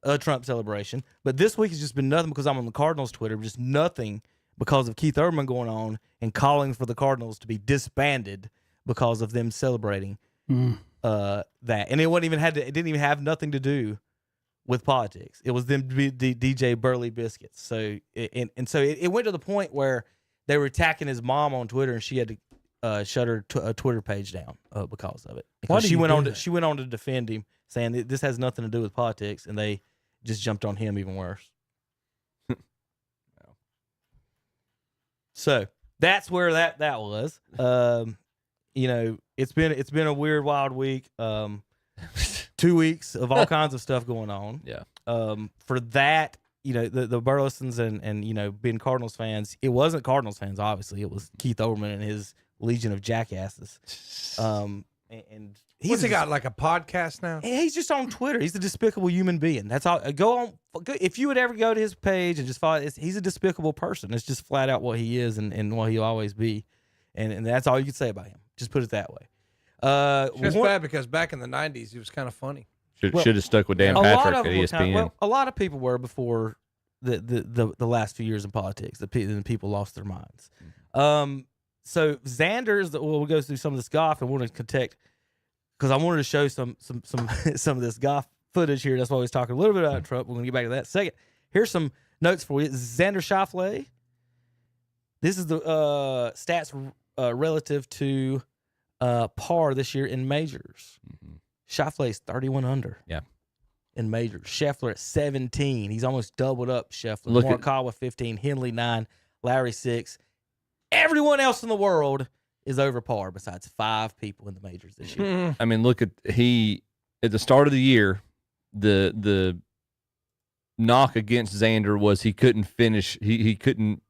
a Trump celebration, but this week has just been nothing because I'm on the Cardinals Twitter, just nothing because of Keith Olbermann going on and calling for the Cardinals to be disbanded because of them celebrating that. And it didn't even have nothing to do with politics. It was them the DJ Burley Biscuits. So it went to the point where they were attacking his mom on Twitter, and she had to shut her Twitter page down because of it. Because she went on to defend him, saying that this has nothing to do with politics, and they just jumped on him even worse. So that's where that was. It's been a weird, wild week. 2 weeks of all kinds of stuff going on. Yeah. For that, the Burlesons and being Cardinals fans, it wasn't Cardinals fans, obviously. It was Keith Olbermann and his legion of jackasses. And What's he got, like a podcast now? He's just on Twitter. He's a despicable human being. That's all. Go on. If you would ever go to his page and just follow, he's a despicable person. It's just flat out what he is and what he'll always be. And that's all you could say about him. Just put it that way. It's bad because back in the 90s, he was kind of funny. Should have stuck with Dan Patrick at ESPN. A lot of people were before the last few years in politics. The people lost their minds. So Xander's. We'll go through some of this golf and want to protect because I wanted to show some of this golf footage here. That's why I was talking a little bit about Trump. We're going to get back to that in a second. Here's some notes for you. Xander Schauffele. This is the stats relative to par this year in majors. Schauffele's 31 under. Yeah. In majors. Scheffler at 17. He's almost doubled up Scheffler. Look at- Morikawa 15, Henley 9, Lowry 6. Everyone else in the world is over par besides 5 people in the majors this year. I mean, look at at the start of the year, the knock against Xander was he couldn't finish. He couldn't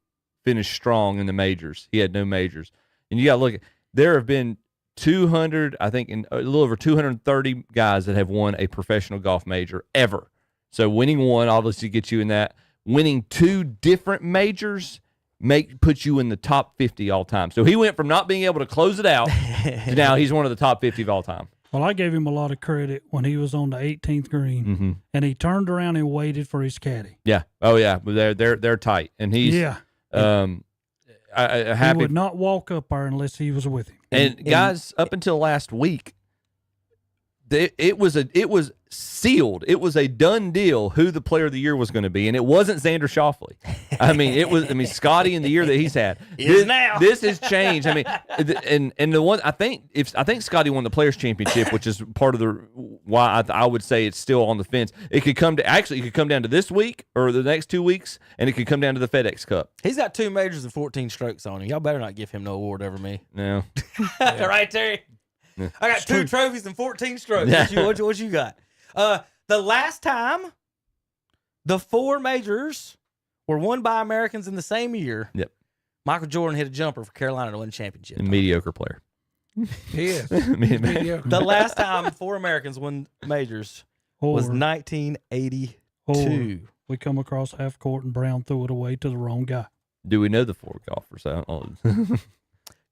finish strong in the majors. He had no majors, and you got to look at. There have been 200, I think, in a little over 230 guys that have won a professional golf major ever. So winning one obviously gets you in that. Winning 2 different majors puts you in the top 50 all time. So he went from not being able to close it out to now he's one of the top 50 of all time. Well, I gave him a lot of credit when he was on the 18th green, and he turned around and waited for his caddy. Yeah. Oh yeah. They're tight, and he's He would not walk up there unless he was with him. And guys, up until last week, it was sealed. It was a done deal who the player of the year was going to be, and it wasn't Xander Schauffele. I mean, Scotty in the year that he's had. This has changed. I mean, and the one I think Scotty won the Players Championship, which is part of the why I would say it's still on the fence. It could come down to this week or the next 2 weeks, and it could come down to the FedEx Cup. He's got 2 majors and 14 strokes on him. Y'all better not give him no award over me. No. Right, Terry? Yeah. I got 2 trophies and 14 strokes. Yeah. What you got? The last time the 4 majors were won by Americans in the same year, Michael Jordan hit a jumper for Carolina to win the championship. A mediocre player. He is. Mediocre. The last time 4 Americans won majors was 1982. We come across half court and Brown threw it away to the wrong guy. Do we know the 4 golfers? I don't know.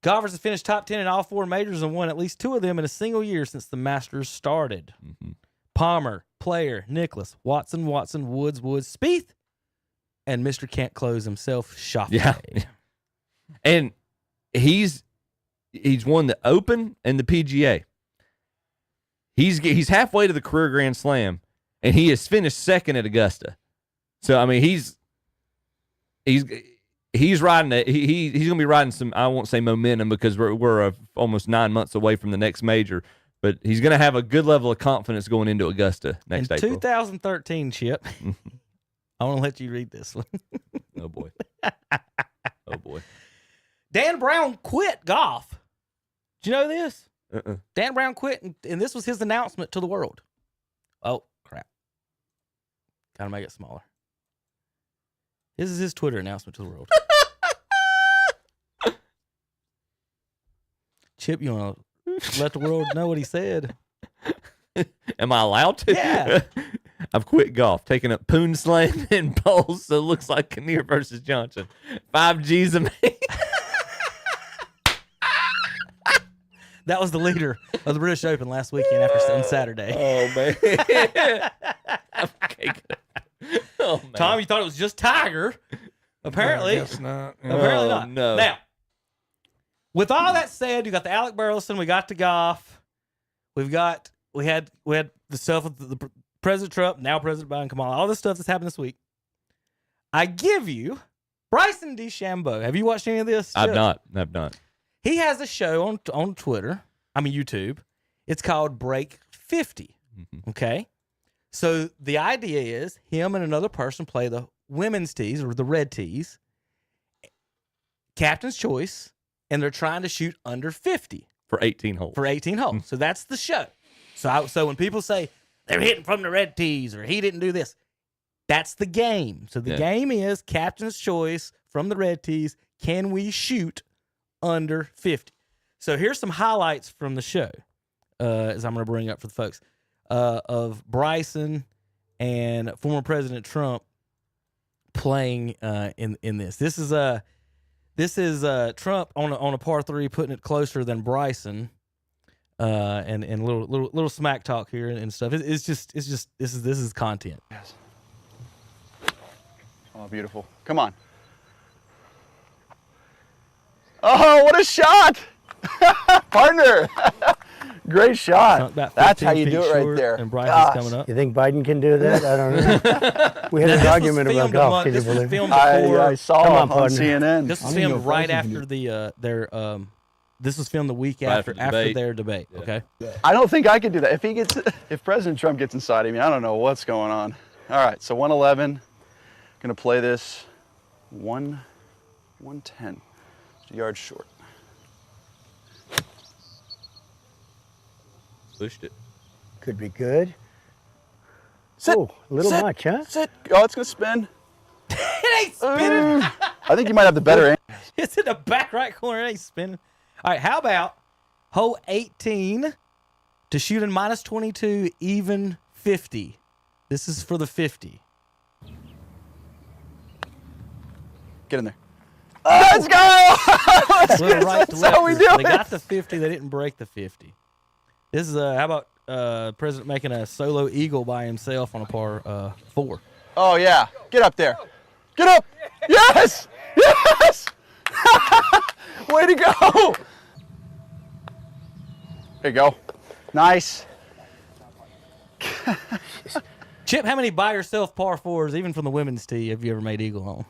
Golfers have finished top 10 in all 4 majors and won at least 2 of them in a single year since the Masters started. Palmer, Player, Nicklaus, Watson, Woods, Spieth, and Mr. Can't Close himself, Schauffele. Yeah. And he's won the Open and the PGA. He's halfway to the career Grand Slam, and he has finished second at Augusta. So I mean, he's riding he's going to be riding some, I won't say momentum because we're almost 9 months away from the next major, but he's going to have a good level of confidence going into Augusta next in April. 2013, Chip. I want to let you read this one. Oh boy. Oh boy. Dan Brown quit golf. Did you know this? Dan Brown quit, and this was his announcement to the world. Oh, crap. Gotta make it smaller. This is his Twitter announcement to the world. Chip, you want to let the world know what he said? Am I allowed to? Yeah. I've quit golf, taking up poon slaying and bowls, so it looks like Kinnear versus Johnson. 5 G's a man. That was the leader of the British Open last weekend on Saturday. Oh, man. Oh, man. Tom, you thought it was just Tiger. Apparently. I guess not. Apparently not. No. Now, with all that said, you got the Alec Burleson, we got the golf. We had the stuff with the President Trump, now President Biden, Kamala, all this stuff that's happened this week. I give you Bryson DeChambeau. Have you watched any of this? I've not. He has a show on Twitter, YouTube. It's called Break 50. Okay? So the idea is him and another person play the women's tees or the red tees, captain's choice, and they're trying to shoot under 50. For 18 holes. So that's the show. So when people say they're hitting from the red tees or he didn't do this, that's the game. So the game is captain's choice from the red tees. Can we shoot under 50? So here's some highlights from the show, as I'm going to bring up for the folks, of Bryson and former President Trump playing in this. This is Trump on a par 3 putting it closer than Bryson, and little smack talk here and stuff. It's just this is content. Yes. Oh, beautiful. Come on. Oh, what a shot! Partner! Great shot. That's how you do it right there. And Bryson's coming up. You think Biden can do that? I don't know. We had an argument about golf. Can you believe it? I saw him on CNN. This was filmed right after the This was filmed the week Right after after the debate. their debate. Yeah. Okay. I don't think I could do that. If President Trump gets inside of me, I don't know what's going on. All right, so 111. Gonna play this 110. Just a yard short. Pushed it. Could be good. Sit. Oh, a little sit, much, huh? Sit. Oh, it's gonna spin. It ain't spinning. I think you might have the better aim. It's in the back right corner. It ain't spinning. All right, how about hole 18 to shoot in minus 22, even 50. This is for the 50. Get in there. Let's go! Let's Little go. right to That's left. how we do They it. got the 50. They didn't break the 50. This is how about President making a solo eagle by himself on a par 4. Oh, yeah. Get up there. Get up. Yes! Yes! Way to go! There you go. Nice. Chip, how many by yourself par 4s, even from the women's tee, have you ever made eagle on?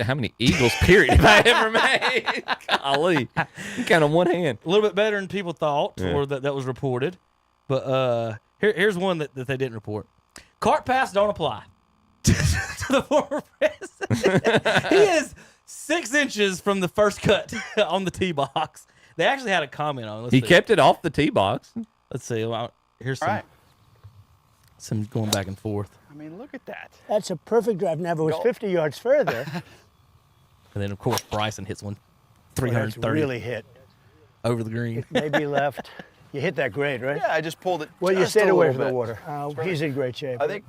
How many eagles, period, have I ever made? Golly. You count on one hand. A little bit better than people thought, Yeah. or that was reported. But here's one that they didn't report. Cart pass don't apply to the former president. He is 6 inches from the first cut on the tee box. They actually had a comment on it. He kept it off the tee box. Let's see. Well, here's All right. some going back and forth. I mean, look at that. That's a perfect drive. Now, if it was 50 yards further, And then, of course, Bryson hits one well, that's 330 really hit. over the green. Maybe left. You hit that grade, right? Yeah, I just pulled it. Well, you just stayed a away little from the bit. water. He's in great shape. I think.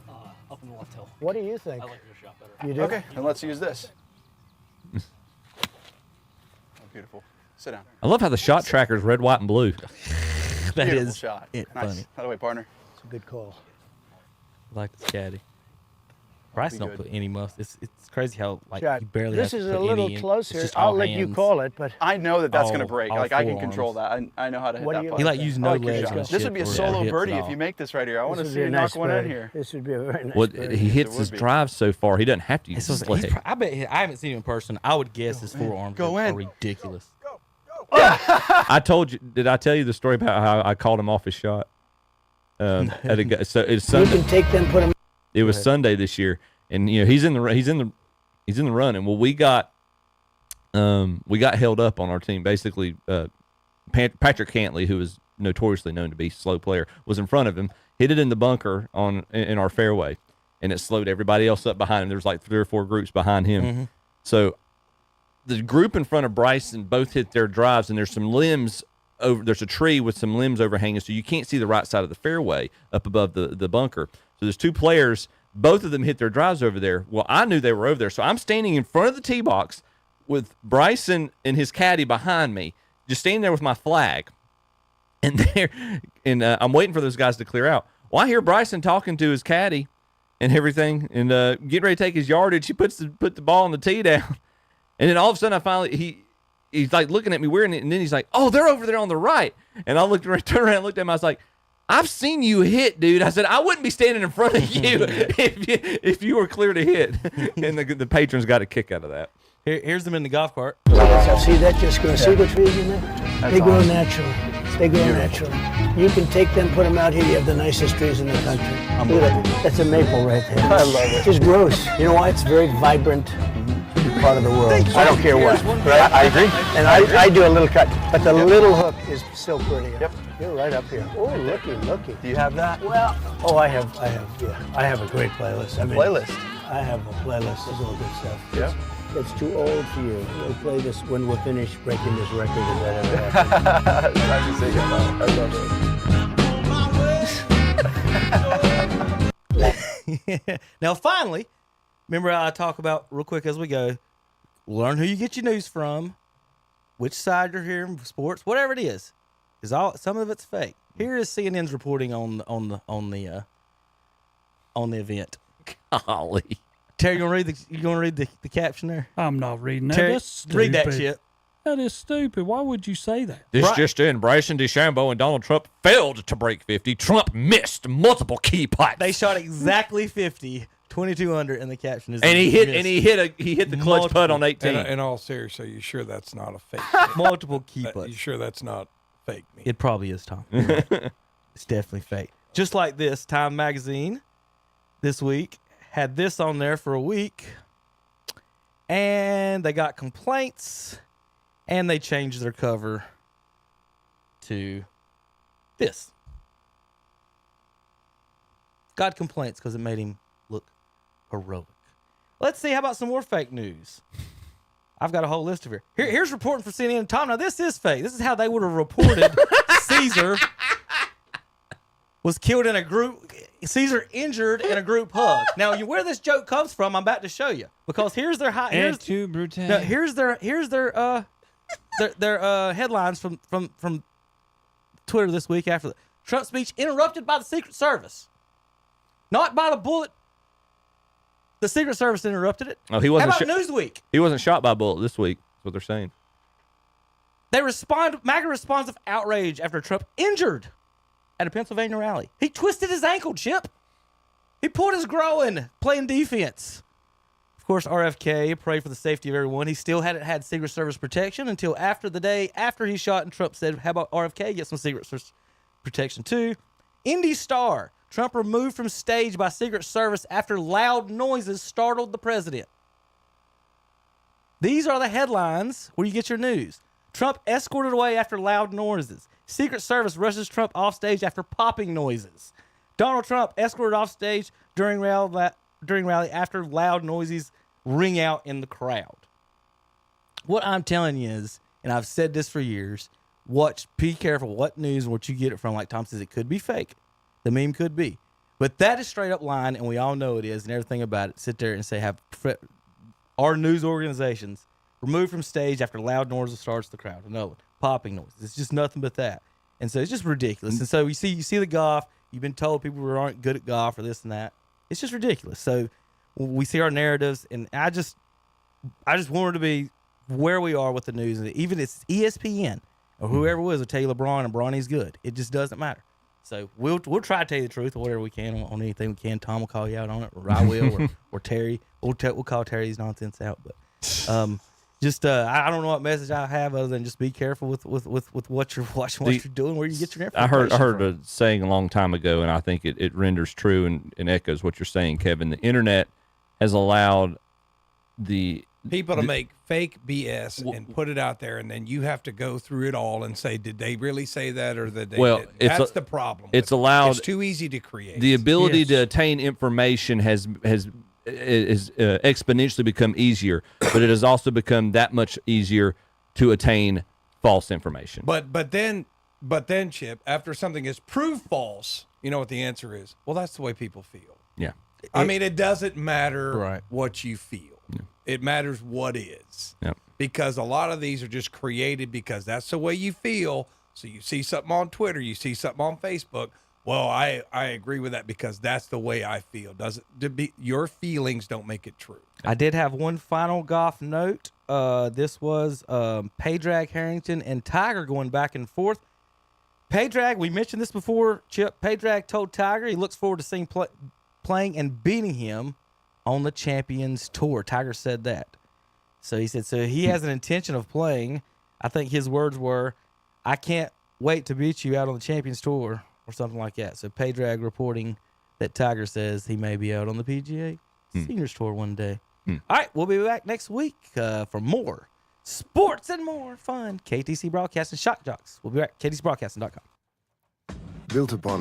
What do you think? I like your shot better. You do? Okay, and let's use this. Oh, beautiful. Sit down. I love how the shot tracker is red, white, and blue. That Beautiful is shot. it, Nice. funny. By the way, partner. It's a good call. Like the caddy. Bryce don't good. put any mustard. It's crazy how Shot. you barely This have is to a put little any in. It's closer. just I'll all let you hands. call it, but I know that that's going to All- break. all Like, I can forearms. control that. I know how to hit What do that you putt. He like using I no like your legs shot. and This shit would be a for solo hips birdie and if all. you make this right here. I want to this would see be you a knock nice one in birdie. here. This would be a very nice Well, birdie. he hits It his would be. drive so far, he doesn't have to use It's his just- he's leg. pro- I bet I haven't seen him in person. I would guess his forearms Go are in. ridiculous. I told you. Did I tell you the story about how I called him off his shot? So it's You Sunday. can take them, put them. It was Sunday this year, and he's in the running. Well, we got held up on our team. Basically, Patrick Cantley, who is notoriously known to be a slow player, was in front of him, hit it in the bunker in our fairway, and it slowed everybody else up behind him. There was like 3 or 4 groups behind him. Mm-hmm. So the group in front of Bryson both hit their drives, and there's some limbs over. There's a tree with some limbs overhanging, so you can't see the right side of the fairway up above the bunker. So there's 2 players. Both of them hit their drives over there. Well, I knew they were over there, so I'm standing in front of the tee box with Bryson and his caddy behind me, just standing there with my flag. And I'm waiting for those guys to clear out. Well, I hear Bryson talking to his caddy and everything, and getting ready to take his yardage. He put the ball on the tee down, and then all of a sudden he's like looking at me weird, and then he's like, "Oh, they're over there on the right." And I turned around and looked at him. I was like, "I've seen you hit, dude." I said, "I wouldn't be standing in front of you if you were clear to hit." And the patrons got a kick out of that. Here's them in the golf cart. See that just grow? See the trees in there? They grow awesome. naturally. They grow naturally. You can take them, put them out here. You have the nicest trees in the country. Look at that. That's a maple right there. I love it. It just grows. You know why? It's a very vibrant part of the world. I don't care what. Right? I agree. And I do a little cut, but the little hook is still pretty. Yep. You're right up here. Oh, looky. Do you have that? Well, I have a great playlist. Playlist. I have a playlist. It's all good stuff. Yep. It's too old for you. We'll play this when we're finished breaking this record. If that ever happens. Nice to see you, man. I love it. Now, finally, remember I talk about real quick as we go. Learn who you get your news from, which side you're hearing, sports, whatever it is. Some of it's fake. Here is CNN's reporting on the event. Golly. Terry, you gonna read the caption there? I'm not reading that. Terry, That's stupid. read that shit. That is stupid. Why would you say that? This just in, Bryson DeChambeau and Donald Trump failed to break 50. Trump missed multiple key putts. They shot exactly 50. 22 under, and the caption is. And he hit the clutch putt on 18. In all seriousness, are you sure that's not a fake? Multiple key putts. You sure that's not fake? It probably is, Tom. It's definitely fake. Just like this, Time Magazine this week had this on there for a week, and they got complaints, and they changed their cover to this. Got complaints because it made him look heroic. Let's see. How about some more fake news? I've got a whole list of here. Here's reporting for CNN. Tom, now this is fake. This is how they would have reported Caesar was killed in a group. Caesar injured in a group hug. Now, where this joke comes from, I'm about to show you, because here's their here's their headlines from Twitter this week after the Trump speech interrupted by the Secret Service, not by the bullet. The Secret Service interrupted it. Oh, he wasn't. How about Newsweek? He wasn't shot by a bullet this week. That's what they're saying. MAGA responds with outrage after Trump injured at a Pennsylvania rally. He twisted his ankle, Chip. He pulled his groin playing defense. Of course, RFK prayed for the safety of everyone. He still hadn't had Secret Service protection until after the day after he shot, and Trump said, how about RFK get some Secret Service protection too? Indy Star, Trump removed from stage by Secret Service after loud noises startled the president. These are the headlines where you get your news. Trump escorted away after loud noises. Secret Service rushes Trump off stage after popping noises. Donald Trump escorted off stage during rally after loud noises ring out in the crowd. What I'm telling you is, and I've said this for years, be careful what news and what you get it from. Like Tom says, it could be fake. The meme could be. But that is straight up lying, and we all know it is, and everything about it. Sit there and say, our news organizations removed from stage after loud noises starts the crowd. Another one, popping noises. It's just nothing but that. And so it's just ridiculous. And so you see the golf. You've been told people aren't good at golf or this and that. It's just ridiculous. So we see our narratives, and I just wanted to be where we are with the news. And even if it's ESPN or whoever it was will tell you LeBron and Bronny's good. It just doesn't matter. So we'll try to tell you the truth or whatever we can on anything we can. Tom will call you out on it, or I will, or Terry. We'll call Terry's nonsense out. But I don't know what message I have other than just be careful with what you're watching, what you're doing, where you get your information. I heard a saying a long time ago, and I think it renders true and echoes what you're saying, Kevin. The internet has allowed people to make fake BS and put it out there, and then you have to go through it all and say, did they really say that, or did they? Well, that's the problem. It's allowed. It's too easy to create. The ability to attain information has exponentially become easier, but it has also become that much easier to attain false information. But then, Chip, after something is proved false, you know what the answer is? Well, that's the way people feel. Yeah. I mean, it doesn't matter what you feel. Yeah. It matters what is. Yep. Because a lot of these are just created because that's the way you feel. So you see something on Twitter, you see something on Facebook. Well, I agree with that because that's the way I feel. Your feelings don't make it true. I did have one final golf note. This was Paydrag Harrington and Tiger going back and forth. Paydrag, we mentioned this before, Chip. Paydrag told Tiger he looks forward to seeing playing and beating him on the Champions Tour. Tiger said that. So he said, so he has an intention of playing. I think his words were, I can't wait to beat you out on the Champions Tour, or something like that. So Paydrag reporting that Tiger says he may be out on the PGA Seniors Tour one day. All right, we'll be back next week for more sports and more fun. KTC Broadcasting, Shock Joxx. We'll be back. KTCBroadcasting.com. Built upon a